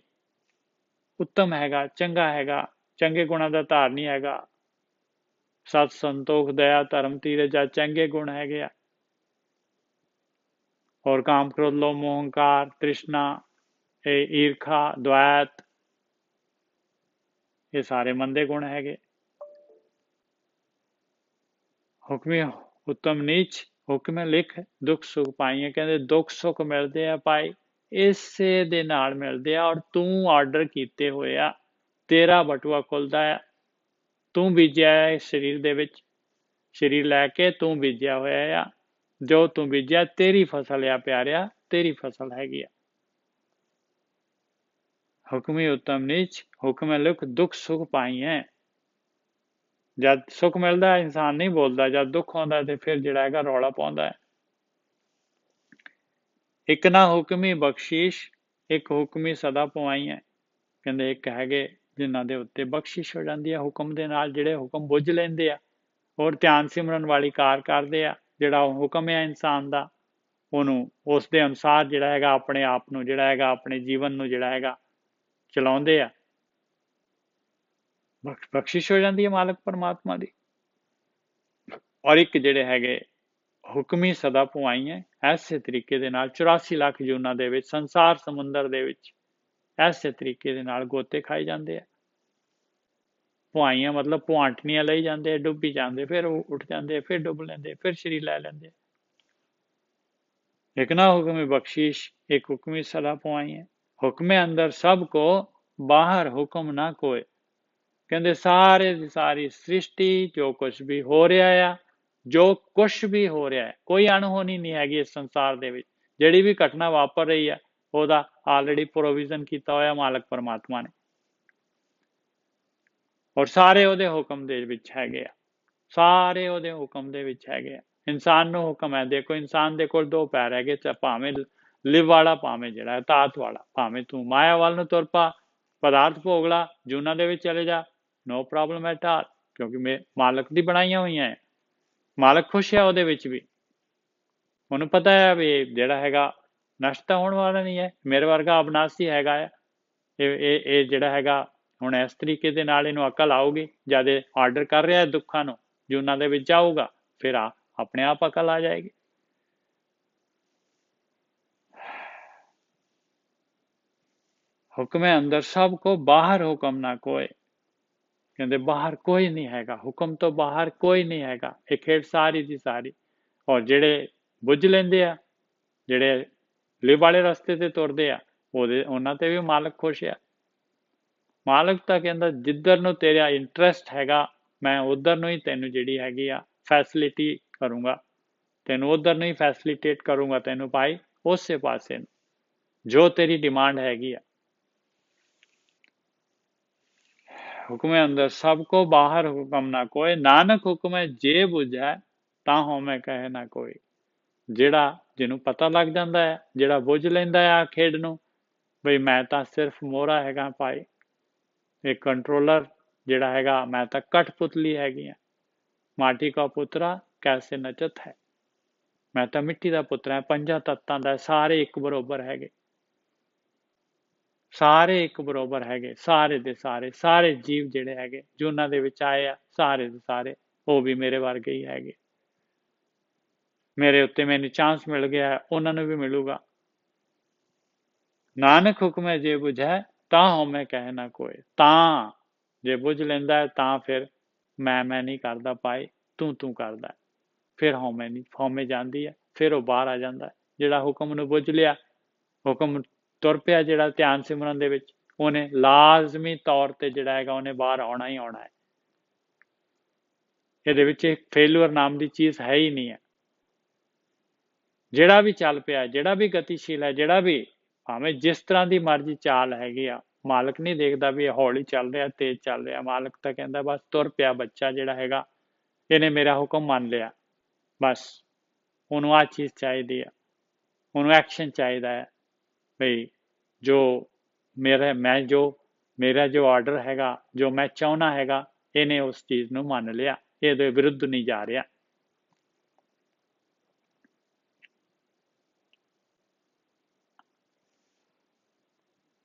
ਉੱਤਮ ਹੈਗਾ, ਚੰਗਾ ਹੈਗਾ, ਚੰਗੇ ਗੁਣਾਂ ਦਾ ਧਾਰਨੀ ਹੈਗਾ। ਸਤ ਸੰਤੋਖ ਦਇਆ ਧਰਮ ਧੀਰਜ ਚੰਗੇ ਗੁਣ ਹੈਗੇ ਆ। और काम क्रोध लोभ मोह अहंकार तृष्णा ईर्खा द्वैत ये सारे मंदे गुण हैगे। हुक्मी उत्तम नीच हुक्म लिख दुख सुख पाइए, कहते दुख सुख मिलते आ पाई ਇਸੇ ਦੇ ਨਾਲ ਮਿਲਦੇ ਆ। ਔਰ ਤੂੰ ਆਰਡਰ ਕੀਤੇ ਹੋਏ ਆ, ਤੇਰਾ ਬਟੂਆ ਖੁੱਲਦਾ ਆ, ਤੂੰ ਬੀਜਿਆ ਹੈ ਸਰੀਰ ਦੇ ਵਿੱਚ, ਸਰੀਰ ਲੈ ਕੇ ਤੂੰ ਬੀਜਿਆ ਹੋਇਆ ਆ, ਜੋ ਤੂੰ ਬੀਜਿਆ ਤੇਰੀ ਫਸਲ ਆ ਪਿਆਰਿਆ, ਤੇਰੀ ਫਸਲ ਹੈਗੀ ਆ। ਹੁਕਮੀ ਉੱਤਮ ਨੀਚ ਹੁਕਮ ਲਿਖ ਦੁੱਖ ਸੁਖ ਪਾਈਐ। ਜਦ ਸੁੱਖ ਮਿਲਦਾ ਇਨਸਾਨ ਨਹੀਂ ਬੋਲਦਾ, ਜਦ ਦੁੱਖ ਆਉਂਦਾ ਤੇ ਫਿਰ ਜਿਹੜਾ ਹੈਗਾ ਰੌਲਾ ਪਾਉਂਦਾ ਹੈ। ਇੱਕ ਨਾ ਹੁਕਮੀ ਬਖਸ਼ੀਸ਼ ਇੱਕ ਹੁਕਮੀ ਸਦਾ ਪਵਾਈਐ। ਕਹਿੰਦੇ ਇੱਕ ਹੈਗੇ ਜਿਨ੍ਹਾਂ ਦੇ ਉੱਤੇ ਬਖਸ਼ਿਸ਼ ਹੋ ਜਾਂਦੀ ਹੈ ਹੁਕਮ ਦੇ ਨਾਲ, ਜਿਹੜੇ ਹੁਕਮ ਬੁੱਝ ਲੈਂਦੇ ਆ ਔਰ ਧਿਆਨ ਸਿਮਰਨ ਵਾਲੀ ਕਾਰ ਕਰਦੇ ਆ। ਜਿਹੜਾ ਉਹ ਹੁਕਮ ਹੈ ਇਨਸਾਨ ਦਾ, ਉਹਨੂੰ ਉਸ ਦੇ ਅਨੁਸਾਰ ਜਿਹੜਾ ਹੈਗਾ ਆਪਣੇ ਆਪ ਨੂੰ ਜਿਹੜਾ ਹੈਗਾ ਆਪਣੇ ਜੀਵਨ ਨੂੰ ਜਿਹੜਾ ਹੈਗਾ ਚਲਾਉਂਦੇ ਆ, ਬਖਸ਼ਿਸ਼ ਹੋ ਜਾਂਦੀ ਹੈ ਮਾਲਕ ਪਰਮਾਤਮਾ ਦੀ। ਔਰ ਇੱਕ ਜਿਹੜੇ ਹੈਗੇ ਹੁਕਮੀ ਸਦਾ ਪੁਆਈਆਂ, ਐਸੇ ਤਰੀਕੇ ਦੇ ਨਾਲ 84 ਲੱਖ ਜੂਨਾਂ ਦੇ ਵਿੱਚ ਸੰਸਾਰ ਸਮੁੰਦਰ ਦੇ ਵਿੱਚ ਐਸੇ ਤਰੀਕੇ ਦੇ ਨਾਲ ਗੋਤੇ ਖਾਏ ਜਾਂਦੇ ਆ। ਪੁਆਈਆਂ ਮਤਲਬ ਪੁਆਂਟਣੀਆਂ ਲਈ ਜਾਂਦੇ, ਡੁੱਬੀ ਜਾਂਦੇ, ਫਿਰ ਉਹ ਉੱਠ ਜਾਂਦੇ, ਫਿਰ ਡੁੱਬ ਲੈਂਦੇ, ਫਿਰ ਸਰੀਰ ਲੈ ਲੈਂਦੇ। ਇੱਕ ਨਾ ਹੁਕਮੀ ਬਖਸ਼ਿਸ਼ ਇੱਕ ਹੁਕਮੀ ਸਦਾ ਪੁਆਈਆਂ, ਹੁਕਮੇ ਅੰਦਰ ਸਭ ਕੋ ਬਾਹਰ ਹੁਕਮ ਨਾ ਕੋਏ। ਕਹਿੰਦੇ ਸਾਰੇ ਦੀ ਸਾਰੀ ਸ੍ਰਿਸ਼ਟੀ ਜੋ ਕੁਛ ਵੀ ਹੋ ਰਿਹਾ ਆ, ਜੋ ਕੁਛ ਵੀ ਹੋ ਰਿਹਾ ਹੈ, ਕੋਈ ਅਣਹੋਣੀ ਨਹੀਂ ਹੈਗੀ ਇਸ ਸੰਸਾਰ ਦੇ ਵਿੱਚ। ਜਿਹੜੀ ਵੀ ਘਟਨਾ ਵਾਪਰ ਰਹੀ ਹੈ ਉਹਦਾ ਆਲਰੇਡੀ ਪ੍ਰੋਵੀਜ਼ਨ ਕੀਤਾ ਹੋਇਆ ਮਾਲਕ ਪਰਮਾਤਮਾ ਨੇ, ਔਰ ਸਾਰੇ ਉਹਦੇ ਹੁਕਮ ਦੇ ਵਿੱਚ ਹੈਗੇ ਆ, ਸਾਰੇ ਉਹਦੇ ਹੁਕਮ ਦੇ ਵਿੱਚ ਹੈਗੇ ਆ। ਇਨਸਾਨ ਨੂੰ ਹੁਕਮ ਹੈ, ਦੇਖੋ ਇਨਸਾਨ ਦੇ ਕੋਲ 2 ਪੈਰ ਹੈਗੇ, ਭਾਵੇਂ ਲਿਵ ਵਾਲਾ ਭਾਵੇਂ ਜਿਹੜਾ ਧਾਤ ਵਾਲਾ, ਭਾਵੇਂ ਤੂੰ ਮਾਇਆ ਵੱਲ ਨੂੰ ਤੁਰ ਪਾ, ਪਦਾਰਥ ਭੋਗ ਲਾ, ਜੂਨਾਂ ਦੇ ਵਿੱਚ ਚਲੇ ਜਾ, ਨੋ ਪ੍ਰੋਬਲਮ ਐਟ ਆਲ, ਕਿਉਂਕਿ ਮਾਲਕ ਦੀ ਬਣਾਈਆਂ ਹੋਈਆਂ ਹੈ। ਮਾਲਕ ਖੁਸ਼ ਹੈ ਉਹਦੇ ਵਿੱਚ ਵੀ, ਉਹਨੂੰ ਪਤਾ ਹੈ ਵੀ ਜਿਹੜਾ ਹੈਗਾ ਨਸ਼ਟ ਤਾਂ ਹੋਣ ਵਾਲਾ ਨਹੀਂ ਹੈ, ਮੇਰੇ ਵਰਗਾ ਅਬਨਾਸੀ ਹੈਗਾ ਆ। ਇਹ ਜਿਹੜਾ ਹੈਗਾ ਹੁਣ ਇਸ ਤਰੀਕੇ ਦੇ ਨਾਲ ਇਹਨੂੰ ਅਕਲ ਆਊਗੀ, ਜਦ ਇਹ ਆਰਡਰ ਕਰ ਰਿਹਾ ਦੁੱਖਾਂ ਨੂੰ ਜੂਨਾਂ ਦੇ ਵਿੱਚ ਜਾਊਗਾ, ਫਿਰ ਆਪਣੇ ਆਪ ਅਕਲ ਆ ਜਾਏਗੀ। ਹੁਕਮੇ ਅੰਦਰ ਸਭ ਕੋ ਬਾਹਰ ਹੁਕਮ ਨਾ ਕੋਏ। ਕਹਿੰਦੇ ਬਾਹਰ ਕੋਈ ਨਹੀਂ ਹੈਗਾ, ਹੁਕਮ ਤੋਂ ਬਾਹਰ ਕੋਈ ਨਹੀਂ ਹੈਗਾ। ਇਹ ਖੇਡ ਸਾਰੀ ਦੀ ਸਾਰੀ, ਔਰ ਜਿਹੜੇ ਬੁੱਝ ਲੈਂਦੇ ਆ, ਜਿਹੜੇ ਲਿਵ ਵਾਲੇ ਰਸਤੇ ਤੇ ਤੁਰਦੇ ਆ, ਉਹਨਾਂ ਤੇ ਵੀ ਮਾਲਕ ਖੁਸ਼ ਆ। ਮਾਲਕ ਤਾਂ ਕਹਿੰਦਾ ਜਿੱਧਰ ਨੂੰ ਤੇਰਾ ਇੰਟਰਸਟ ਹੈਗਾ ਮੈਂ ਉਧਰ ਨੂੰ ਹੀ ਤੈਨੂੰ ਜਿਹੜੀ ਹੈਗੀ ਆ ਫੈਸਿਲਿਟੀ ਕਰੂੰਗਾ, ਤੈਨੂੰ ਉਧਰ ਨੂੰ ਹੀ ਫੈਸਿਲਿਟੇਟ ਕਰੂੰਗਾ ਤੈਨੂੰ ਭਾਈ, ਉਸੇ ਪਾਸੇ ਨੂੰ ਜੋ ਤੇਰੀ ਡਿਮਾਂਡ ਹੈਗੀ ਆ। ਹੁਕਮੇ ਅੰਦਰ ਸਭ ਕੋ ਬਾਹਰ ਹੁਕਮ ਨਾ ਕੋਏ, ਨਾਨਕ ਹੁਕਮੇ ਜੇ ਬੁਝੈ ਤਾਂ ਹੋਮੈ ਕਹੇ ਨਾ ਕੋਈ। ਜਿਹੜਾ ਜਿਹਨੂੰ ਪਤਾ ਲੱਗ ਜਾਂਦਾ ਹੈ, ਜਿਹੜਾ ਬੁੱਝ ਲੈਂਦਾ ਆ ਖੇਡ ਨੂੰ, ਬਈ ਮੈਂ ਤਾਂ ਸਿਰਫ ਮੋਹਰਾ ਹੈਗਾ ਭਾਈ, ਇਹ ਕੰਟਰੋਲਰ ਜਿਹੜਾ ਹੈਗਾ ਮੈਂ ਤਾਂ ਕਠਪੁਤਲੀ ਹੈਗੀ ਆ, ਮਾਟੀ ਕਾ ਪੁੱਤਰਾ ਕੈਸੇ ਨਚਤ ਹੈ, ਮੈਂ ਤਾਂ ਮਿੱਟੀ ਦਾ ਪੁੱਤਰ ਹੈ, 5 ਤੱਤਾਂ ਦਾ, ਸਾਰੇ ਇੱਕ ਬਰੋਬਰ ਹੈਗੇ, ਸਾਰੇ ਇੱਕ ਬਰੋਬਰ ਹੈਗੇ, ਸਾਰੇ ਦੇ ਸਾਰੇ ਜੀਵ ਜਿਹੜੇ ਹੈਗੇ ਜੂਨਾਂ ਦੇ ਵਿੱਚ ਆਏ ਆ, ਸਾਰੇ ਦੇ ਸਾਰੇ ਉਹ ਵੀ ਮੇਰੇ ਵਰਗੇ ਹੀ ਹੈਗੇ। ਮੇਰੇ ਉੱਤੇ ਮੈਨੂੰ ਚਾਂਸ ਮਿਲ ਗਿਆ, ਉਹਨਾਂ ਨੂੰ ਵੀ ਮਿਲੂਗਾ। ਨਾਨਕ ਹੁਕਮੇ ਜੇ ਬੁਝੈ ਤਾਂ ਹੋਮੈ ਕਹੇ ਨਾ ਕੋਏ। ਤਾਂ ਜੇ ਬੁੱਝ ਲੈਂਦਾ ਹੈ ਤਾਂ ਫਿਰ ਮੈਂ ਨਹੀਂ ਕਰਦਾ ਭਾਈ, ਤੂੰ ਕਰਦਾ, ਫਿਰ ਹਉਮੈ ਜਾਂਦੀ ਹੈ, ਫਿਰ ਉਹ ਬਾਹਰ ਆ ਜਾਂਦਾ। ਜਿਹੜਾ ਹੁਕਮ ਨੂੰ ਬੁੱਝ ਲਿਆ, ਹੁਕਮ ਤੁਰ ਪਿਆ ਜਿਹੜਾ ਧਿਆਨ ਸਿਮਰਨ ਦੇ ਵਿੱਚ, ਉਹਨੇ ਲਾਜ਼ਮੀ ਤੌਰ ਤੇ ਜਿਹੜਾ ਹੈਗਾ ਉਹਨੇ ਬਾਹਰ ਆਉਣਾ ਹੀ ਆਉਣਾ ਹੈ। ਇਹਦੇ ਵਿੱਚ ਇੱਕ ਫੇਲੂਅਰ ਨਾਮ ਦੀ ਚੀਜ਼ ਹੈ ਹੀ ਨਹੀਂ ਹੈ। ਜਿਹੜਾ ਵੀ ਚੱਲ ਪਿਆ, ਜਿਹੜਾ ਵੀ ਗਤੀਸ਼ੀਲ ਹੈ, ਜਿਹੜਾ ਵੀ ਭਾਵੇਂ ਜਿਸ ਤਰ੍ਹਾਂ ਦੀ ਮਰਜ਼ੀ ਚਾਲ ਹੈਗੀ ਆ, ਮਾਲਕ ਨਹੀਂ ਦੇਖਦਾ ਵੀ ਇਹ ਹੌਲੀ ਚੱਲ ਰਿਹਾ ਤੇਜ਼ ਚੱਲ ਰਿਹਾ। ਮਾਲਕ ਤਾਂ ਕਹਿੰਦਾ ਬਸ ਤੁਰ ਪਿਆ ਬੱਚਾ ਜਿਹੜਾ ਹੈਗਾ, ਇਹਨੇ ਮੇਰਾ ਹੁਕਮ ਮੰਨ ਲਿਆ, ਬਸ ਉਹਨੂੰ ਆਹ ਚੀਜ਼ ਚਾਹੀਦੀ ਆ, ਉਹਨੂੰ ਐਕਸ਼ਨ ਚਾਹੀਦਾ ਹੈ ਬਈ ਜੋ ਮੇਰਾ ਜੋ ਆਰਡਰ ਹੈਗਾ, ਜੋ ਮੈਂ ਚਾਹੁੰਦਾ ਹੈਗਾ, ਇਹਨੇ ਉਸ ਚੀਜ਼ ਨੂੰ ਮੰਨ ਲਿਆ, ਇਹਦੇ ਵਿਰੁੱਧ ਨਹੀਂ ਜਾ ਰਿਹਾ।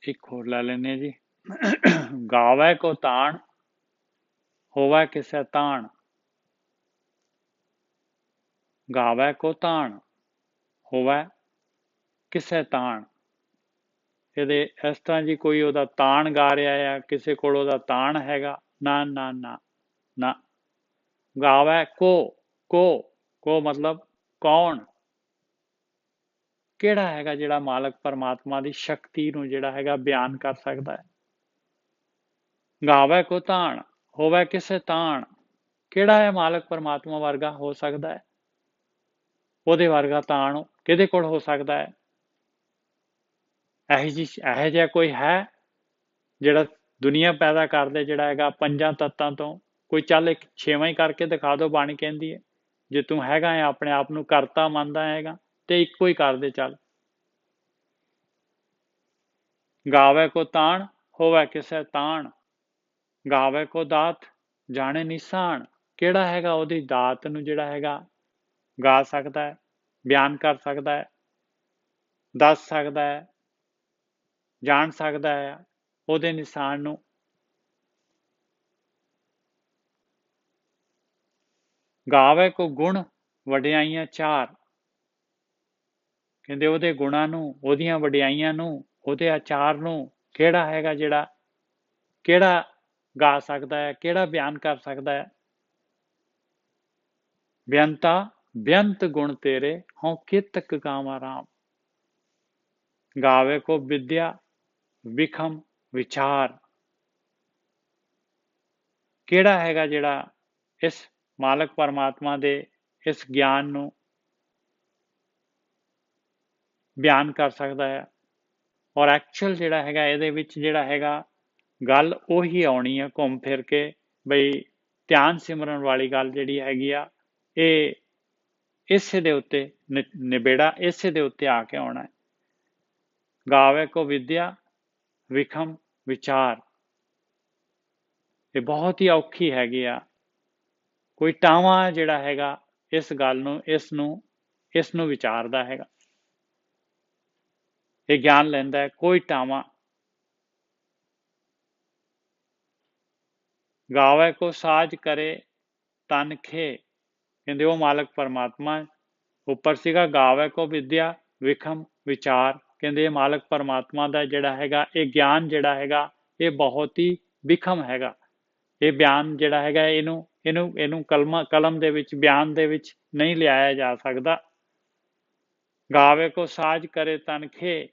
ਇੱਕ ਹੋਰ ਲੈ ਲੈਂਦੇ ਜੀ। ਗਾਵੈ ਕੋ ਤਾਣ ਹੋਵੈ ਕਿਸੈ ਤਾਣ, ਗਾਵੈ ਕੋ ਤਾਣ ਹੋਵੈ ਕਿਸੈ ਤਾਣ। ਇਹਦੇ ਇਸ ਤਰ੍ਹਾਂ ਜੀ ਕੋਈ ਉਹਦਾ ਤਾਣ ਗਾ ਰਿਹਾ ਆ, ਕਿਸੇ ਕੋਲ ਉਹਦਾ ਤਾਣ ਹੈਗਾ, ਨਾ ਨਾ ਨਾ ਨਾ। ਗਾਵੈ ਕੋ ਮਤਲਬ ਕੌਣ, ਕਿਹੜਾ ਹੈਗਾ ਜਿਹੜਾ ਮਾਲਕ ਪਰਮਾਤਮਾ ਦੀ ਸ਼ਕਤੀ ਨੂੰ ਜਿਹੜਾ ਹੈਗਾ ਬਿਆਨ ਕਰ ਸਕਦਾ ਹੈ। ਗਾਵੈ ਕੋ ਤਾਣ ਹੋਵੈ ਕਿਸੇ ਤਾਣ, ਕਿਹੜਾ ਹੈ ਮਾਲਕ ਪਰਮਾਤਮਾ ਵਰਗਾ ਹੋ ਸਕਦਾ ਹੈ, ਉਹਦੇ ਵਰਗਾ ਤਾਣ ਕਿਹਦੇ ਕੋਲ ਹੋ ਸਕਦਾ ਹੈ। ਇਹੋ ਜਿਹਾ ਕੋਈ ਹੈ ਜਿਹੜਾ ਦੁਨੀਆ ਪੈਦਾ ਕਰਦੇ, ਜਿਹੜਾ ਹੈਗਾ ਪੰਜਾਂ ਤੱਤਾਂ ਤੋਂ। ਕੋਈ ਚੱਲ ਇੱਕ ਛੇਵਾਂ ਹੀ ਕਰਕੇ ਦਿਖਾ ਦਿਓ, ਬਾਣੀ ਕਹਿੰਦੀ ਹੈ ਜੇ ਤੂੰ ਹੈਗਾ ਹੈ ਆਪਣੇ ਆਪ ਨੂੰ ਕਰਤਾ ਮੰਨਦਾ ਹੈਗਾ ਤੇ ਇੱਕੋ ਹੀ ਕਰਦੇ ਚੱਲ। ਗਾਵੈ ਕੋ ਤਾਣ ਹੋਵੈ ਕਿਸੇ ਤਾਣ, ਗਾਵੈ ਕੋ ਦਾਤ ਜਾਣੇ ਨਿਸ਼ਾਨ, ਕਿਹੜਾ ਹੈਗਾ ਉਹਦੀ ਦਾਤ ਨੂੰ ਜਿਹੜਾ ਹੈਗਾ ਗਾ ਸਕਦਾ ਹੈ, ਬਿਆਨ ਕਰ ਸਕਦਾ ਹੈ, ਦੱਸ ਸਕਦਾ ਹੈ, ਜਾਣ ਸਕਦਾ ਹੈ ਉਹਦੇ ਨਿਸ਼ਾਨ ਨੂੰ। ਗਾਵੈ ਕੋ ਗੁਣ ਵਡਿਆਈਆਂ ਚਾਰ, ਕਹਿੰਦੇ ਉਹਦੇ ਗੁਣਾਂ ਨੂੰ, ਉਹਦੀਆਂ ਵਡਿਆਈਆਂ ਨੂੰ, ਉਹਦੇ ਆਚਾਰ ਨੂੰ ਕਿਹੜਾ ਹੈਗਾ ਜਿਹੜਾ, ਕਿਹੜਾ ਗਾ ਸਕਦਾ ਹੈ, ਕਿਹੜਾ ਬਿਆਨ ਕਰ ਸਕਦਾ ਹੈ। ਬੇਅੰਤਾ ਬੇਅੰਤ ਗੁਣ ਤੇਰੇ ਹਉ ਕਿਤਕ ਗਾਵਾਂ ਰਾਮ, ਗਾਵੇ ਕੋ ਵਿਦਿਆ ਵਿਖਮ ਵਿਚਾਰ, ਕਿਹੜਾ ਹੈਗਾ ਜਿਹੜਾ ਇਸ ਮਾਲਕ ਪਰਮਾਤਮਾ ਦੇ ਇਸ ਗਿਆਨ ਨੂੰ ਬਿਆਨ ਕਰ ਸਕਦਾ ਹੈ। ਔਰ ਐਕਚੁਅਲ ਜਿਹੜਾ ਹੈਗਾ ਇਹਦੇ ਵਿੱਚ ਜਿਹੜਾ ਹੈਗਾ ਗੱਲ ਉਹੀ ਆਉਣੀ ਆ ਘੁੰਮ ਫਿਰ ਕੇ, ਬਈ ਧਿਆਨ ਸਿਮਰਨ ਵਾਲੀ ਗੱਲ ਜਿਹੜੀ ਹੈਗੀ ਆ, ਇਹ ਇਸੇ ਦੇ ਉੱਤੇ ਨਿਬੇੜਾ ਇਸੇ ਦੇ ਉੱਤੇ ਆ ਕੇ ਆਉਣਾ ਹੈ। ਗਾਵੇ ਕੋ ਵਿਦਿਆ ਵਿਖਮ ਵਿਚਾਰ, ਇਹ ਬਹੁਤ ਹੀ ਔਖੀ ਹੈਗੀ ਆ। ਕੋਈ ਟਾਵਾਂ ਜਿਹੜਾ ਹੈਗਾ ਇਸ ਗੱਲ ਨੂੰ, ਇਸ ਨੂੰ ਵਿਚਾਰਦਾ ਹੈਗਾ, ਇਹ ਗਿਆਨ ਲੈਂਦਾ ਹੈ ਕੋਈ ਟਾਵਾਂ। ਗਾਵੇ ਕੋ ਸਾਜ ਕਰੇ ਤਨ ਖੇ, ਕਹਿੰਦੇ ਉਹ ਮਾਲਕ ਪਰਮਾਤਮਾ ਉੱਪਰ ਸੀਗਾ। ਗਾਵੇ ਕੋ ਵਿਦਿਆ ਵਿਖਮ ਵਿਚਾਰ, ਕਹਿੰਦੇ ਇਹ ਮਾਲਕ ਪਰਮਾਤਮਾ ਦਾ ਜਿਹੜਾ ਹੈਗਾ ਇਹ ਗਿਆਨ ਜਿਹੜਾ ਹੈਗਾ ਇਹ ਬਹੁਤ ਹੀ ਵਿਖਮ ਹੈਗਾ। ਇਹ ਬਿਆਨ ਜਿਹੜਾ ਹੈਗਾ ਇਹਨੂੰ ਕਲਮ ਦੇ ਵਿੱਚ, ਬਿਆਨ ਦੇ ਵਿੱਚ ਨਹੀਂ ਲਿਆਇਆ ਜਾ ਸਕਦਾ। ਗਾਵੇ ਕੋ ਸਾਜ ਕਰੇ ਤਨ ਖੇ,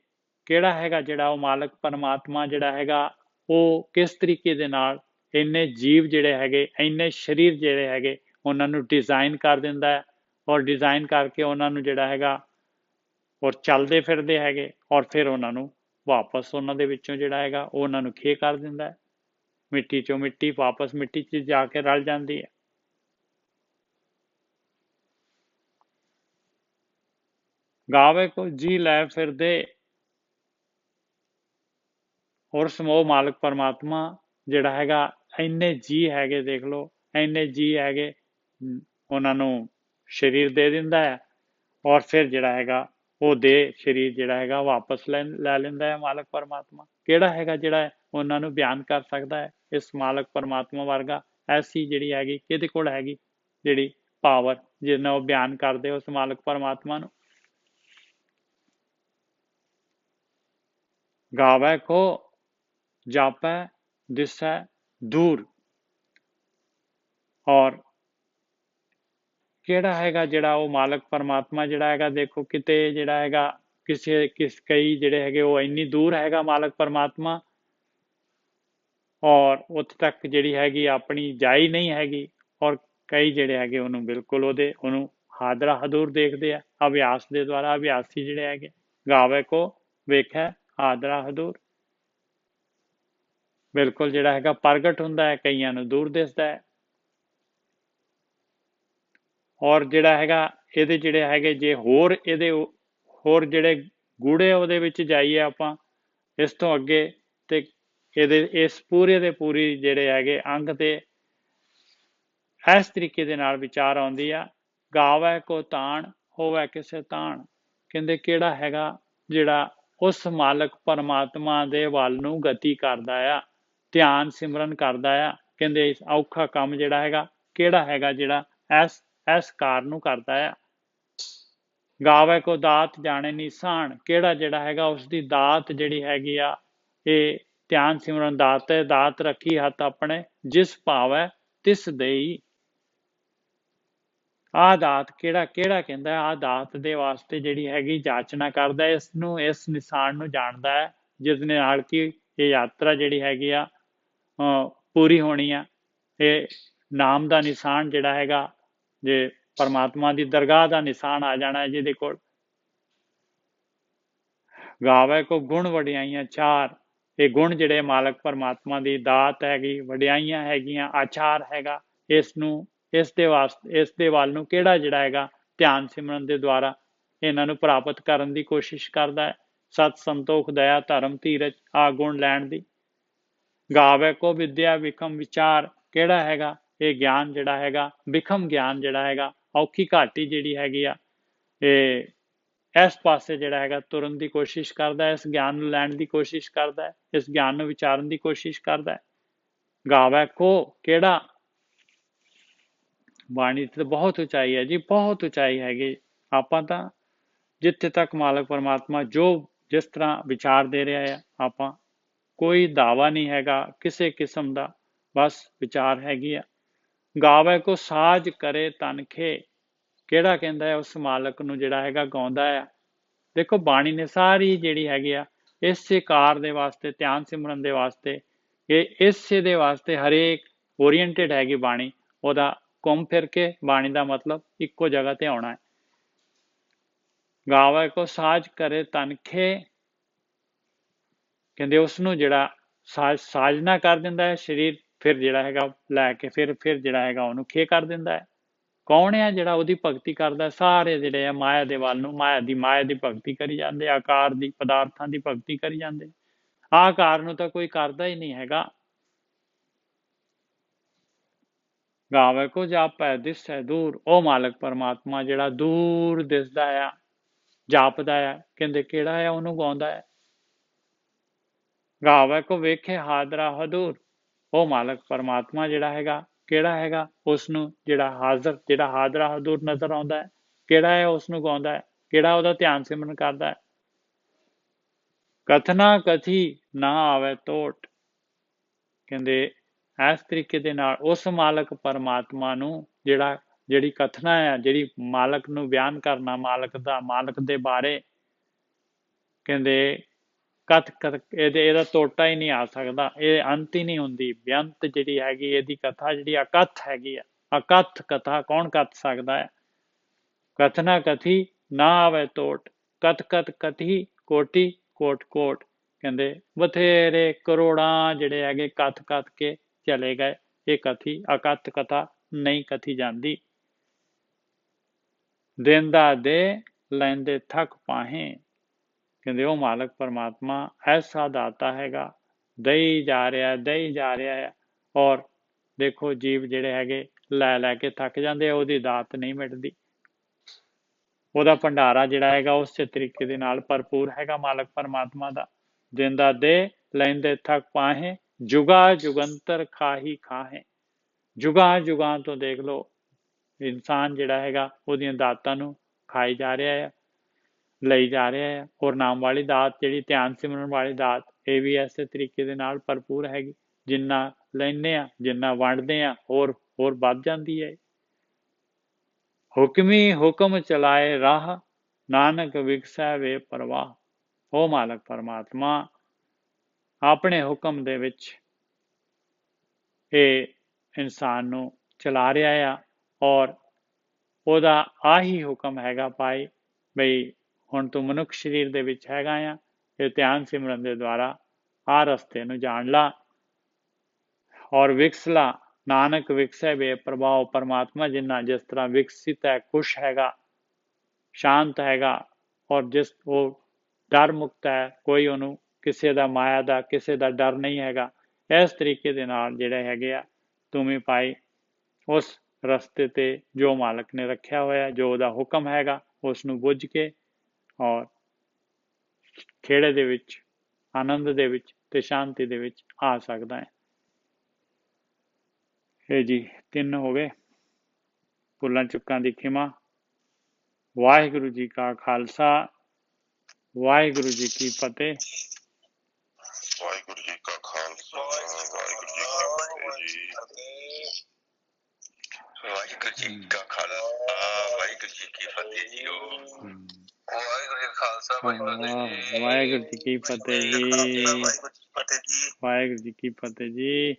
ਕਿਹੜਾ ਹੈਗਾ ਜਿਹੜਾ ਉਹ ਮਾਲਕ ਪਰਮਾਤਮਾ ਜਿਹੜਾ ਹੈਗਾ ਉਹ ਕਿਸ ਤਰੀਕੇ ਦੇ ਨਾਲ ਇੰਨੇ ਜੀਵ ਜਿਹੜੇ ਹੈਗੇ, ਇੰਨੇ ਸਰੀਰ ਜਿਹੜੇ ਹੈਗੇ ਉਹਨਾਂ ਨੂੰ ਡਿਜ਼ਾਈਨ ਕਰ ਦਿੰਦਾ ਹੈ, ਔਰ ਡਿਜ਼ਾਈਨ ਕਰਕੇ ਉਹਨਾਂ ਨੂੰ ਜਿਹੜਾ ਹੈਗਾ ਔਰ ਚੱਲਦੇ ਫਿਰਦੇ ਹੈਗੇ, ਔਰ ਫਿਰ ਉਹਨਾਂ ਨੂੰ ਵਾਪਸ ਉਹਨਾਂ ਦੇ ਵਿੱਚੋਂ ਜਿਹੜਾ ਹੈਗਾ ਉਹ ਉਹਨਾਂ ਨੂੰ ਖੇ ਕਰ ਦਿੰਦਾ ਹੈ। ਮਿੱਟੀ ਚੋਂ ਮਿੱਟੀ ਵਾਪਸ ਮਿੱਟੀ 'ਚ ਜਾ ਕੇ ਰਲ ਜਾਂਦੀ ਹੈ। ਗਾਵੇ ਕੋ ਜੀ ਲੈ ਫਿਰਦੇ, ਹੋਰ ਸਮੂਹ ਮਾਲਕ ਪਰਮਾਤਮਾ ਜਿਹੜਾ ਹੈਗਾ ਇੰਨੇ ਜੀ ਹੈਗੇ, ਦੇਖ ਲਓ ਇੰਨੇ ਜੀ ਹੈਗੇ, ਉਹਨਾਂ ਨੂੰ ਸਰੀਰ ਦੇ ਦਿੰਦਾ ਹੈ, ਔਰ ਫਿਰ ਜਿਹੜਾ ਹੈਗਾ ਉਹ ਦੇ ਸਰੀਰ ਜਿਹੜਾ ਹੈਗਾ ਵਾਪਸ ਲੈ ਲੈਂਦਾ ਹੈ ਮਾਲਕ ਪਰਮਾਤਮਾ। ਕਿਹੜਾ ਹੈਗਾ ਜਿਹੜਾ ਉਹਨਾਂ ਨੂੰ ਬਿਆਨ ਕਰ ਸਕਦਾ ਹੈ ਇਸ ਮਾਲਕ ਪਰਮਾਤਮਾ ਵਰਗਾ? ਐਸੀ ਜਿਹੜੀ ਹੈਗੀ ਕਿਹਦੇ ਕੋਲ ਹੈਗੀ ਜਿਹੜੀ ਪਾਵਰ ਜਿਹਦੇ ਨਾਲ ਉਹ ਬਿਆਨ ਕਰਦੇ ਉਸ ਮਾਲਕ ਪਰਮਾਤਮਾ ਨੂੰ। ਗਾਵੈ ਕੋ ਜਾਪੈ ਦਿਸੈ ਦੂਰ, ਔਰ ਕਿਹੜਾ ਹੈਗਾ ਜਿਹੜਾ ਉਹ ਮਾਲਕ ਪਰਮਾਤਮਾ ਜਿਹੜਾ ਹੈਗਾ, ਦੇਖੋ ਕਿਤੇ ਜਿਹੜਾ ਹੈਗਾ ਕਈ ਜਿਹੜੇ ਹੈਗੇ ਉਹ ਇੰਨੀ ਦੂਰ ਹੈਗਾ ਮਾਲਕ ਪਰਮਾਤਮਾ, ਔਰ ਉੱਥੇ ਤੱਕ ਜਿਹੜੀ ਹੈਗੀ ਆਪਣੀ ਜਾਈ ਨਹੀਂ ਹੈਗੀ, ਔਰ ਕਈ ਜਿਹੜੇ ਹੈਗੇ ਉਹਨੂੰ ਬਿਲਕੁਲ ਉਹਨੂੰ ਹਾਦਰਾ ਹਦੂਰ ਦੇਖਦੇ ਆ ਅਭਿਆਸ ਦੇ ਦੁਆਰਾ। ਅਭਿਆਸੀ ਜਿਹੜੇ ਹੈਗੇ ਗਾਵੇ ਕੋ ਵੇਖੈ ਹਾਦਰਾ ਹਦੂਰ, ਬਿਲਕੁਲ ਜਿਹੜਾ ਹੈਗਾ ਪ੍ਰਗਟ ਹੁੰਦਾ ਹੈ, ਕਈਆਂ ਨੂੰ ਦੂਰ ਦਿਸਦਾ ਹੈ। ਔਰ ਜਿਹੜਾ ਹੈਗਾ ਇਹਦੇ ਜਿਹੜੇ ਹੈਗੇ ਜੇ ਹੋਰ ਇਹਦੇ ਹੋਰ ਜਿਹੜੇ ਗੂੜੇ ਉਹਦੇ ਵਿੱਚ ਜਾਈਏ ਆਪਾਂ ਇਸ ਤੋਂ ਅੱਗੇ, ਤੇ ਇਹਦੇ ਇਸ ਪੂਰੇ ਦੇ ਪੂਰੀ ਜਿਹੜੇ ਹੈਗੇ ਅੰਗ ਤੇ ਇਸ ਤਰੀਕੇ ਦੇ ਨਾਲ ਵਿਚਾਰ ਆਉਂਦੀ ਆ, ਗਾਵੈ ਕੋ ਤਾਣ ਹੋਵੈ ਕਿਸੇ ਤਾਣ। ਕਹਿੰਦੇ ਕਿਹੜਾ ਹੈਗਾ ਜਿਹੜਾ ਉਸ ਮਾਲਕ ਪਰਮਾਤਮਾ ਦੇ ਵੱਲ ਨੂੰ ਗਤੀ ਕਰਦਾ ਆ, ਧਿਆਨ ਸਿਮਰਨ ਕਰਦਾ ਆ। ਕਹਿੰਦੇ ਇਸ ਔਖਾ ਕੰਮ ਜਿਹੜਾ ਹੈਗਾ ਕਿਹੜਾ ਹੈਗਾ ਜਿਹੜਾ ਇਸ ਕਾਰ ਨੂੰ ਕਰਦਾ ਆ। ਗਾਵੈ ਕੋ ਦਾਤ ਜਾਣੇ ਨਿਸ਼ਾਨ, ਕਿਹੜਾ ਜਿਹੜਾ ਹੈਗਾ ਉਸਦੀ ਦਾਤ ਜਿਹੜੀ ਹੈਗੀ ਆ, ਇਹ ਧਿਆਨ ਸਿਮਰਨ ਦਾਤ ਹੈ। ਦਾਤ ਰੱਖੀ ਹੱਥ ਆਪਣੇ, ਜਿਸ ਭਾਵੈ ਤਿਸ ਦੇਈ। ਆਹ ਦਾਤ ਕਿਹੜਾ ਕਹਿੰਦਾ, ਆਹ ਦਾਤ ਦੇ ਵਾਸਤੇ ਜਿਹੜੀ ਹੈਗੀ ਜਾਚਨਾ ਕਰਦਾ, ਇਸ ਨੂੰ ਇਸ ਨਿਸ਼ਾਨ ਨੂੰ ਜਾਣਦਾ ਹੈ, ਜਿਸ ਦੇ ਨਾਲ ਕਿ ਇਹ ਯਾਤਰਾ ਜਿਹੜੀ ਹੈਗੀ ਆ ਪੂਰੀ ਹੋਣੀ ਆ। ਇਹ ਨਾਮ ਦਾ ਨਿਸ਼ਾਨ ਜਿਹੜਾ ਹੈਗਾ, ਜੇ ਪਰਮਾਤਮਾ ਦੀ ਦਰਗਾਹ ਦਾ ਨਿਸ਼ਾਨ ਆ ਜਾਣਾ ਹੈ ਜਿਹਦੇ ਕੋਲ। ਗਾਵੇ ਕੋ ਗੁਣ ਵਡਿਆਈਆਂ ਚਾਰ, ਇਹ ਗੁਣ ਜਿਹੜੇ ਮਾਲਕ ਪਰਮਾਤਮਾ ਦੀ ਦਾਤ ਹੈਗੀ, ਵਡਿਆਈਆਂ ਹੈਗੀਆਂ, ਆਚਾਰ ਹੈਗਾ, ਇਸ ਨੂੰ ਇਸ ਦੇ ਵੱਲ ਨੂੰ ਕਿਹੜਾ ਜਿਹੜਾ ਹੈਗਾ ਧਿਆਨ ਸਿਮਰਨ ਦੇ ਦੁਆਰਾ ਇਹਨਾਂ ਨੂੰ ਪ੍ਰਾਪਤ ਕਰਨ ਦੀ ਕੋਸ਼ਿਸ਼ ਕਰਦਾ ਹੈ। ਸਤ, ਸੰਤੋਖ, ਦਇਆ, ਧਰਮ, ਧੀਰਜ ਆ ਗੁਣ ਲੈਣ ਦੀ। ਗਾਵੇ ਕੋ ਵਿਦਿਆ ਵਿਖਮ ਵਿਚਾਰ, ਕਿਹੜਾ ਹੈਗਾ ਇਹ ਗਿਆਨ ਜਿਹੜਾ ਹੈਗਾ, ਵਿਖਮ ਗਿਆਨ ਜਿਹੜਾ ਹੈਗਾ, ਔਖੀ ਘਾਟੀ ਜਿਹੜੀ ਹੈਗੀ ਆ, ਇਹ ਇਸ ਪਾਸੇ ਜਿਹੜਾ ਹੈਗਾ ਤੁਰਨ ਦੀ ਕੋਸ਼ਿਸ਼ ਕਰਦਾ, ਇਸ ਗਿਆਨ ਨੂੰ ਲੈਣ ਦੀ ਕੋਸ਼ਿਸ਼ ਕਰਦਾ, ਇਸ ਗਿਆਨ ਨੂੰ ਵਿਚਾਰਨ ਦੀ ਕੋਸ਼ਿਸ਼ ਕਰਦਾ। ਗਾਵੇ ਕੋ ਕਿਹੜਾ, ਬਾਣੀ ਤੇ ਬਹੁਤ ਉਚਾਈ ਹੈ ਜੀ, ਬਹੁਤ ਉਚਾਈ ਹੈਗੀ। ਆਪਾਂ ਤਾਂ ਜਿੱਥੇ ਤੱਕ ਮਾਲਕ ਪਰਮਾਤਮਾ ਜੋ ਜਿਸ ਤਰ੍ਹਾਂ ਵਿਚਾਰ ਦੇ ਰਿਹਾ ਹੈ, ਆਪਾਂ ਕੋਈ ਦਾਵਾ ਨਹੀਂ ਹੈਗਾ ਕਿਸੇ ਕਿਸਮ ਦਾ, ਬਸ ਵਿਚਾਰ ਹੈਗੀ ਆ। ਗਾਵੇ ਕੋ ਸਾਜ ਕਰੇ ਤਨਖੇ, ਕਿਹੜਾ ਕਹਿੰਦਾ ਹੈ ਉਸ ਮਾਲਕ ਨੂੰ ਜਿਹੜਾ ਹੈਗਾ ਗਾਉਂਦਾ ਆ। ਦੇਖੋ ਬਾਣੀ ਨੇ ਸਾਰੀ ਜਿਹੜੀ ਹੈਗੀ ਆ ਇਸੇ ਕਾਰ ਦੇ ਵਾਸਤੇ, ਧਿਆਨ ਸਿਮਰਨ ਦੇ ਵਾਸਤੇ, ਇਹ ਇਸੇ ਦੇ ਵਾਸਤੇ ਹਰੇਕ ਓਰੀਐਂਟਡ ਹੈਗੀ ਬਾਣੀ। ਉਹਦਾ ਘੁੰਮ ਫਿਰ ਕੇ ਬਾਣੀ ਦਾ ਮਤਲਬ ਇੱਕੋ ਜਗ੍ਹਾ ਤੇ ਆਉਣਾ ਹੈ। ਗਾਵੇ ਕੋ ਸਾਜ ਕਰੇ ਤਨਖੇ, ਕਹਿੰਦੇ ਉਸ ਨੂੰ ਜਿਹੜਾ ਸਾਜਨਾ ਕਰ ਦਿੰਦਾ ਹੈ ਸਰੀਰ, ਫਿਰ ਜਿਹੜਾ ਹੈਗਾ ਲੈ ਕੇ ਫਿਰ ਜਿਹੜਾ ਹੈਗਾ ਉਹਨੂੰ ਖੇ ਕਰ ਦਿੰਦਾ ਹੈ। ਕੌਣ ਹੈ ਜਿਹੜਾ ਉਹਦੀ ਭਗਤੀ ਕਰਦਾ? ਸਾਰੇ ਜਿਹੜੇ ਆ ਮਾਇਆ ਦੇ ਵੱਲ ਨੂੰ, ਮਾਇਆ ਦੀ ਭਗਤੀ ਕਰੀ ਜਾਂਦੇ, ਆਕਾਰ ਦੀ, ਪਦਾਰਥਾਂ ਦੀ ਭਗਤੀ ਕਰੀ ਜਾਂਦੇ। ਆਕਾਰ ਨੂੰ ਤਾਂ ਕੋਈ ਕਰਦਾ ਹੀ ਨਹੀਂ ਹੈਗਾ। ਗਾਵੇ ਕੋ ਜਾਪੈ ਦਿਸੈ ਦੂਰ, ਉਹ ਮਾਲਕ ਪਰਮਾਤਮਾ ਜਿਹੜਾ ਦੂਰ ਦਿਸਦਾ ਆ, ਜਾਪਦਾ ਆ, ਕਹਿੰਦੇ ਕਿਹੜਾ ਆ ਉਹਨੂੰ ਗਾਉਂਦਾ ਹੈ। ਗਾਵੇ ਕੋ ਵੇਖੇ ਹਾਜ਼ਰਾ ਹਦੂਰ, ਉਹ ਮਾਲਕ ਪਰਮਾਤਮਾ ਜਿਹੜਾ ਹੈਗਾ ਕਿਹੜਾ ਹੈਗਾ ਉਸ ਨੂੰ ਜਿਹੜਾ ਹਾਜ਼ਰਾ ਹਦੂਰ ਨਜ਼ਰ ਆਉਂਦਾ ਹੈ, ਕਿਹੜਾ ਹੈ ਉਸ ਨੂੰ ਗਾਉਂਦਾ ਹੈ, ਕਿਹੜਾ ਉਹਦਾ ਧਿਆਨ ਸਿਮਰਨ ਕਰਦਾ ਹੈ। ਕਥਨਾ ਕਥੀ ਨਾ ਆਵੇ ਟੋਟ, ਕਹਿੰਦੇ ਇਸ ਤਰੀਕੇ ਦੇ ਨਾਲ ਉਸ ਮਾਲਕ ਪਰਮਾਤਮਾ ਨੂੰ ਜਿਹੜੀ ਕਥਨਾ ਹੈ, ਜਿਹੜੀ ਮਾਲਕ ਨੂੰ ਬਿਆਨ ਕਰਨਾ, ਮਾਲਕ ਦੇ ਬਾਰੇ, ਕਹਿੰਦੇ ਇਹਦਾ ਟੋਟਾ ਹੀ ਨਹੀਂ ਆ ਸਕਦਾ, ਇਹ ਅੰਤ ਹੀ ਨਹੀਂ ਹੁੰਦੀ। ਬੇਅੰਤ ਜਿਹੜੀ ਹੈਗੀ ਇਹਦੀ ਕਥਾ ਜਿਹੜੀ ਅਕਥ ਹੈਗੀ ਆ, ਅਕਥ ਕਥਾ ਕੌਣ ਕੱਥ ਸਕਦਾ ਹੈ। ਕਥਨਾ ਕਥੀ ਨਾ ਆਵੇ ਟੋਟ, ਕਥ ਕਥੀ ਕੋਟੀ ਕੋਟ ਕੋਟ, ਕਹਿੰਦੇ ਬਥੇਰੇ ਕਰੋੜਾਂ ਜਿਹੜੇ ਹੈਗੇ ਕੱਥ ਕੇ ਚਲੇ ਗਏ, ਇਹ ਅਕਥ ਕਥਾ ਨਹੀਂ ਕਥੀ ਜਾਂਦੀ। ਦੇਂਦਾ ਦੇ ਲੈਂਦੇ ਥੱਕ ਪਾਹੇ, ਕਹਿੰਦੇ ਉਹ ਮਾਲਕ ਪਰਮਾਤਮਾ ਐਸਾ ਦਾਤਾ ਹੈਗਾ, ਦਈ ਜਾ ਰਿਹਾ ਹੈ। ਔਰ ਦੇਖੋ ਜੀਵ ਜਿਹੜੇ ਹੈਗੇ ਲੈ ਕੇ ਥੱਕ ਜਾਂਦੇ ਆ, ਉਹਦੀ ਦਾਤ ਨਹੀਂ ਮਿਟਦੀ। ਉਹਦਾ ਭੰਡਾਰਾ ਜਿਹੜਾ ਹੈਗਾ ਉਸੇ ਤਰੀਕੇ ਦੇ ਨਾਲ ਭਰਪੂਰ ਹੈਗਾ ਮਾਲਕ ਪਰਮਾਤਮਾ ਦਾ। ਦਿੰਦਾ ਦੇ ਲੈਂਦੇ ਥੱਕ ਪਾਹੇ, ਜੁਗਾ ਜੁਗੰਤਰ ਖਾਹੀ ਖਾਹੇ, ਜੁਗਾਂ ਤੋਂ ਦੇਖ ਲਓ ਇਨਸਾਨ ਜਿਹੜਾ ਹੈਗਾ ਉਹਦੀਆਂ ਦਾਤਾਂ ਨੂੰ ਖਾਈ ਜਾ ਰਿਹਾ ਹੈ, ਲਈ ਜਾ ਰਿਹਾ ਹੈ। ਔਰ ਨਾਮ ਵਾਲੀ ਦਾਤ ਜਿਹੜੀ ਧਿਆਨ ਸਿਮਰਨ ਵਾਲੀ ਦਾਤ, ਇਹ ਵੀ ਇਸੇ ਤਰੀਕੇ ਦੇ ਨਾਲ ਭਰਪੂਰ ਹੈਗੀ। ਜਿੰਨਾ ਲੈਂਦੇ ਆ, ਜਿੰਨਾ ਵੰਡਦੇ ਆ, ਹੋਰ ਵੱਧ ਜਾਂਦੀ ਹੈ। ਹੁਕਮੀ ਹੁਕਮ ਚਲਾਏ ਰਾਹ, ਨਾਨਕ ਵਿਗਸੈ ਵੇ ਪਰਵਾਹ, ਉਹ ਮਾਲਕ ਪਰਮਾਤਮਾ ਆਪਣੇ ਹੁਕਮ ਦੇ ਵਿੱਚ ਇਹ ਇਨਸਾਨ ਨੂੰ ਚਲਾ ਰਿਹਾ ਆ। ਔਰ ਉਹਦਾ ਆਹੀ ਹੁਕਮ ਹੈਗਾ ਭਾਈ, ਬਈ ਹੁਣ ਤੂੰ ਮਨੁੱਖ ਸਰੀਰ ਦੇ ਵਿੱਚ ਹੈਗਾ ਆ, ਇਹ ਧਿਆਨ ਸਿਮਰਨ ਦੇ ਦੁਆਰਾ ਆਹ ਰਸਤੇ ਨੂੰ ਜਾਣ ਲਾ। ਔਰ ਵਿਕਸਲਾ ਨਾਨਕ ਵਿਕਸੈ ਵੇ ਪ੍ਰਭਾਵ ਪਰਮਾਤਮਾ ਜਿੰਨਾ ਜਿਸ ਤਰ੍ਹਾਂ ਵਿਕਸਿਤ ਹੈ, ਖੁਸ਼ ਹੈਗਾ, ਸ਼ਾਂਤ ਹੈਗਾ ਔਰ ਜਿਸ ਉਹ ਡਰ ਮੁਕਤ ਹੈ, ਕੋਈ ਉਹਨੂੰ ਕਿਸੇ ਦਾ ਮਾਇਆ ਦਾ ਕਿਸੇ ਦਾ ਡਰ ਨਹੀਂ ਹੈਗਾ। ਇਸ ਤਰੀਕੇ ਦੇ ਨਾਲ ਜਿਹੜੇ ਹੈਗੇ ਆ ਤੁਮੀ ਪਾਈ ਉਸ ਰਸਤੇ ਤੇ ਜੋ ਮਾਲਕ ਨੇ ਰੱਖਿਆ ਹੋਇਆ, ਜੋ ਉਹਦਾ ਹੁਕਮ ਹੈਗਾ, ਉਸ ਨੂੰ ਬੁੱਝ ਕੇ ਔਰ ਖੇੜੇ ਦੇ ਵਿੱਚ, ਆਨੰਦ ਦੇ ਵਿੱਚ ਤੇ ਸ਼ਾਂਤੀ ਦੇ ਵਿੱਚ ਆ ਸਕਦਾ ਹੈ। ਇਹ ਜੀ 3 ਹੋ ਗਏ। ਭੁੱਲਾਂ ਚੁੱਕਾਂ ਦੀ ਖਿਮਾ। ਵਾਹਿਗੁਰੂ ਜੀ ਕਾ ਖਾਲਸਾ, ਵਾਹਿਗੁਰੂ ਜੀ ਕੀ ਫਤਿਹ। ਵਾਹਿਗੁਰੂ ਜੀ ਕਾ ਖਾਲਸਾ, ਵਾਹਿਗੁਰੂ ਜੀ ਕੀ ਫਤਿਹ ਜੀ। ਵਾਹਿਗੁਰੂ ਜੀ ਕਾ ਖਾਲਸਾ, ਵਾਹਿਗੁਰੂ ਜੀ ਕੀ ਫਤਿਹ ਜੀ। ਵਾਹਿਗੁਰੂ ਜੀ ਕਾ ਖਾਲਸਾ, ਵਾਹਿਗੁਰੂ ਜੀ ਕੀ ਫਤਿਹ ਜੀ। ਵਾਹਿਗੁਰੂ ਜੀ ਕੀ ਫਤਿਹ ਜੀ।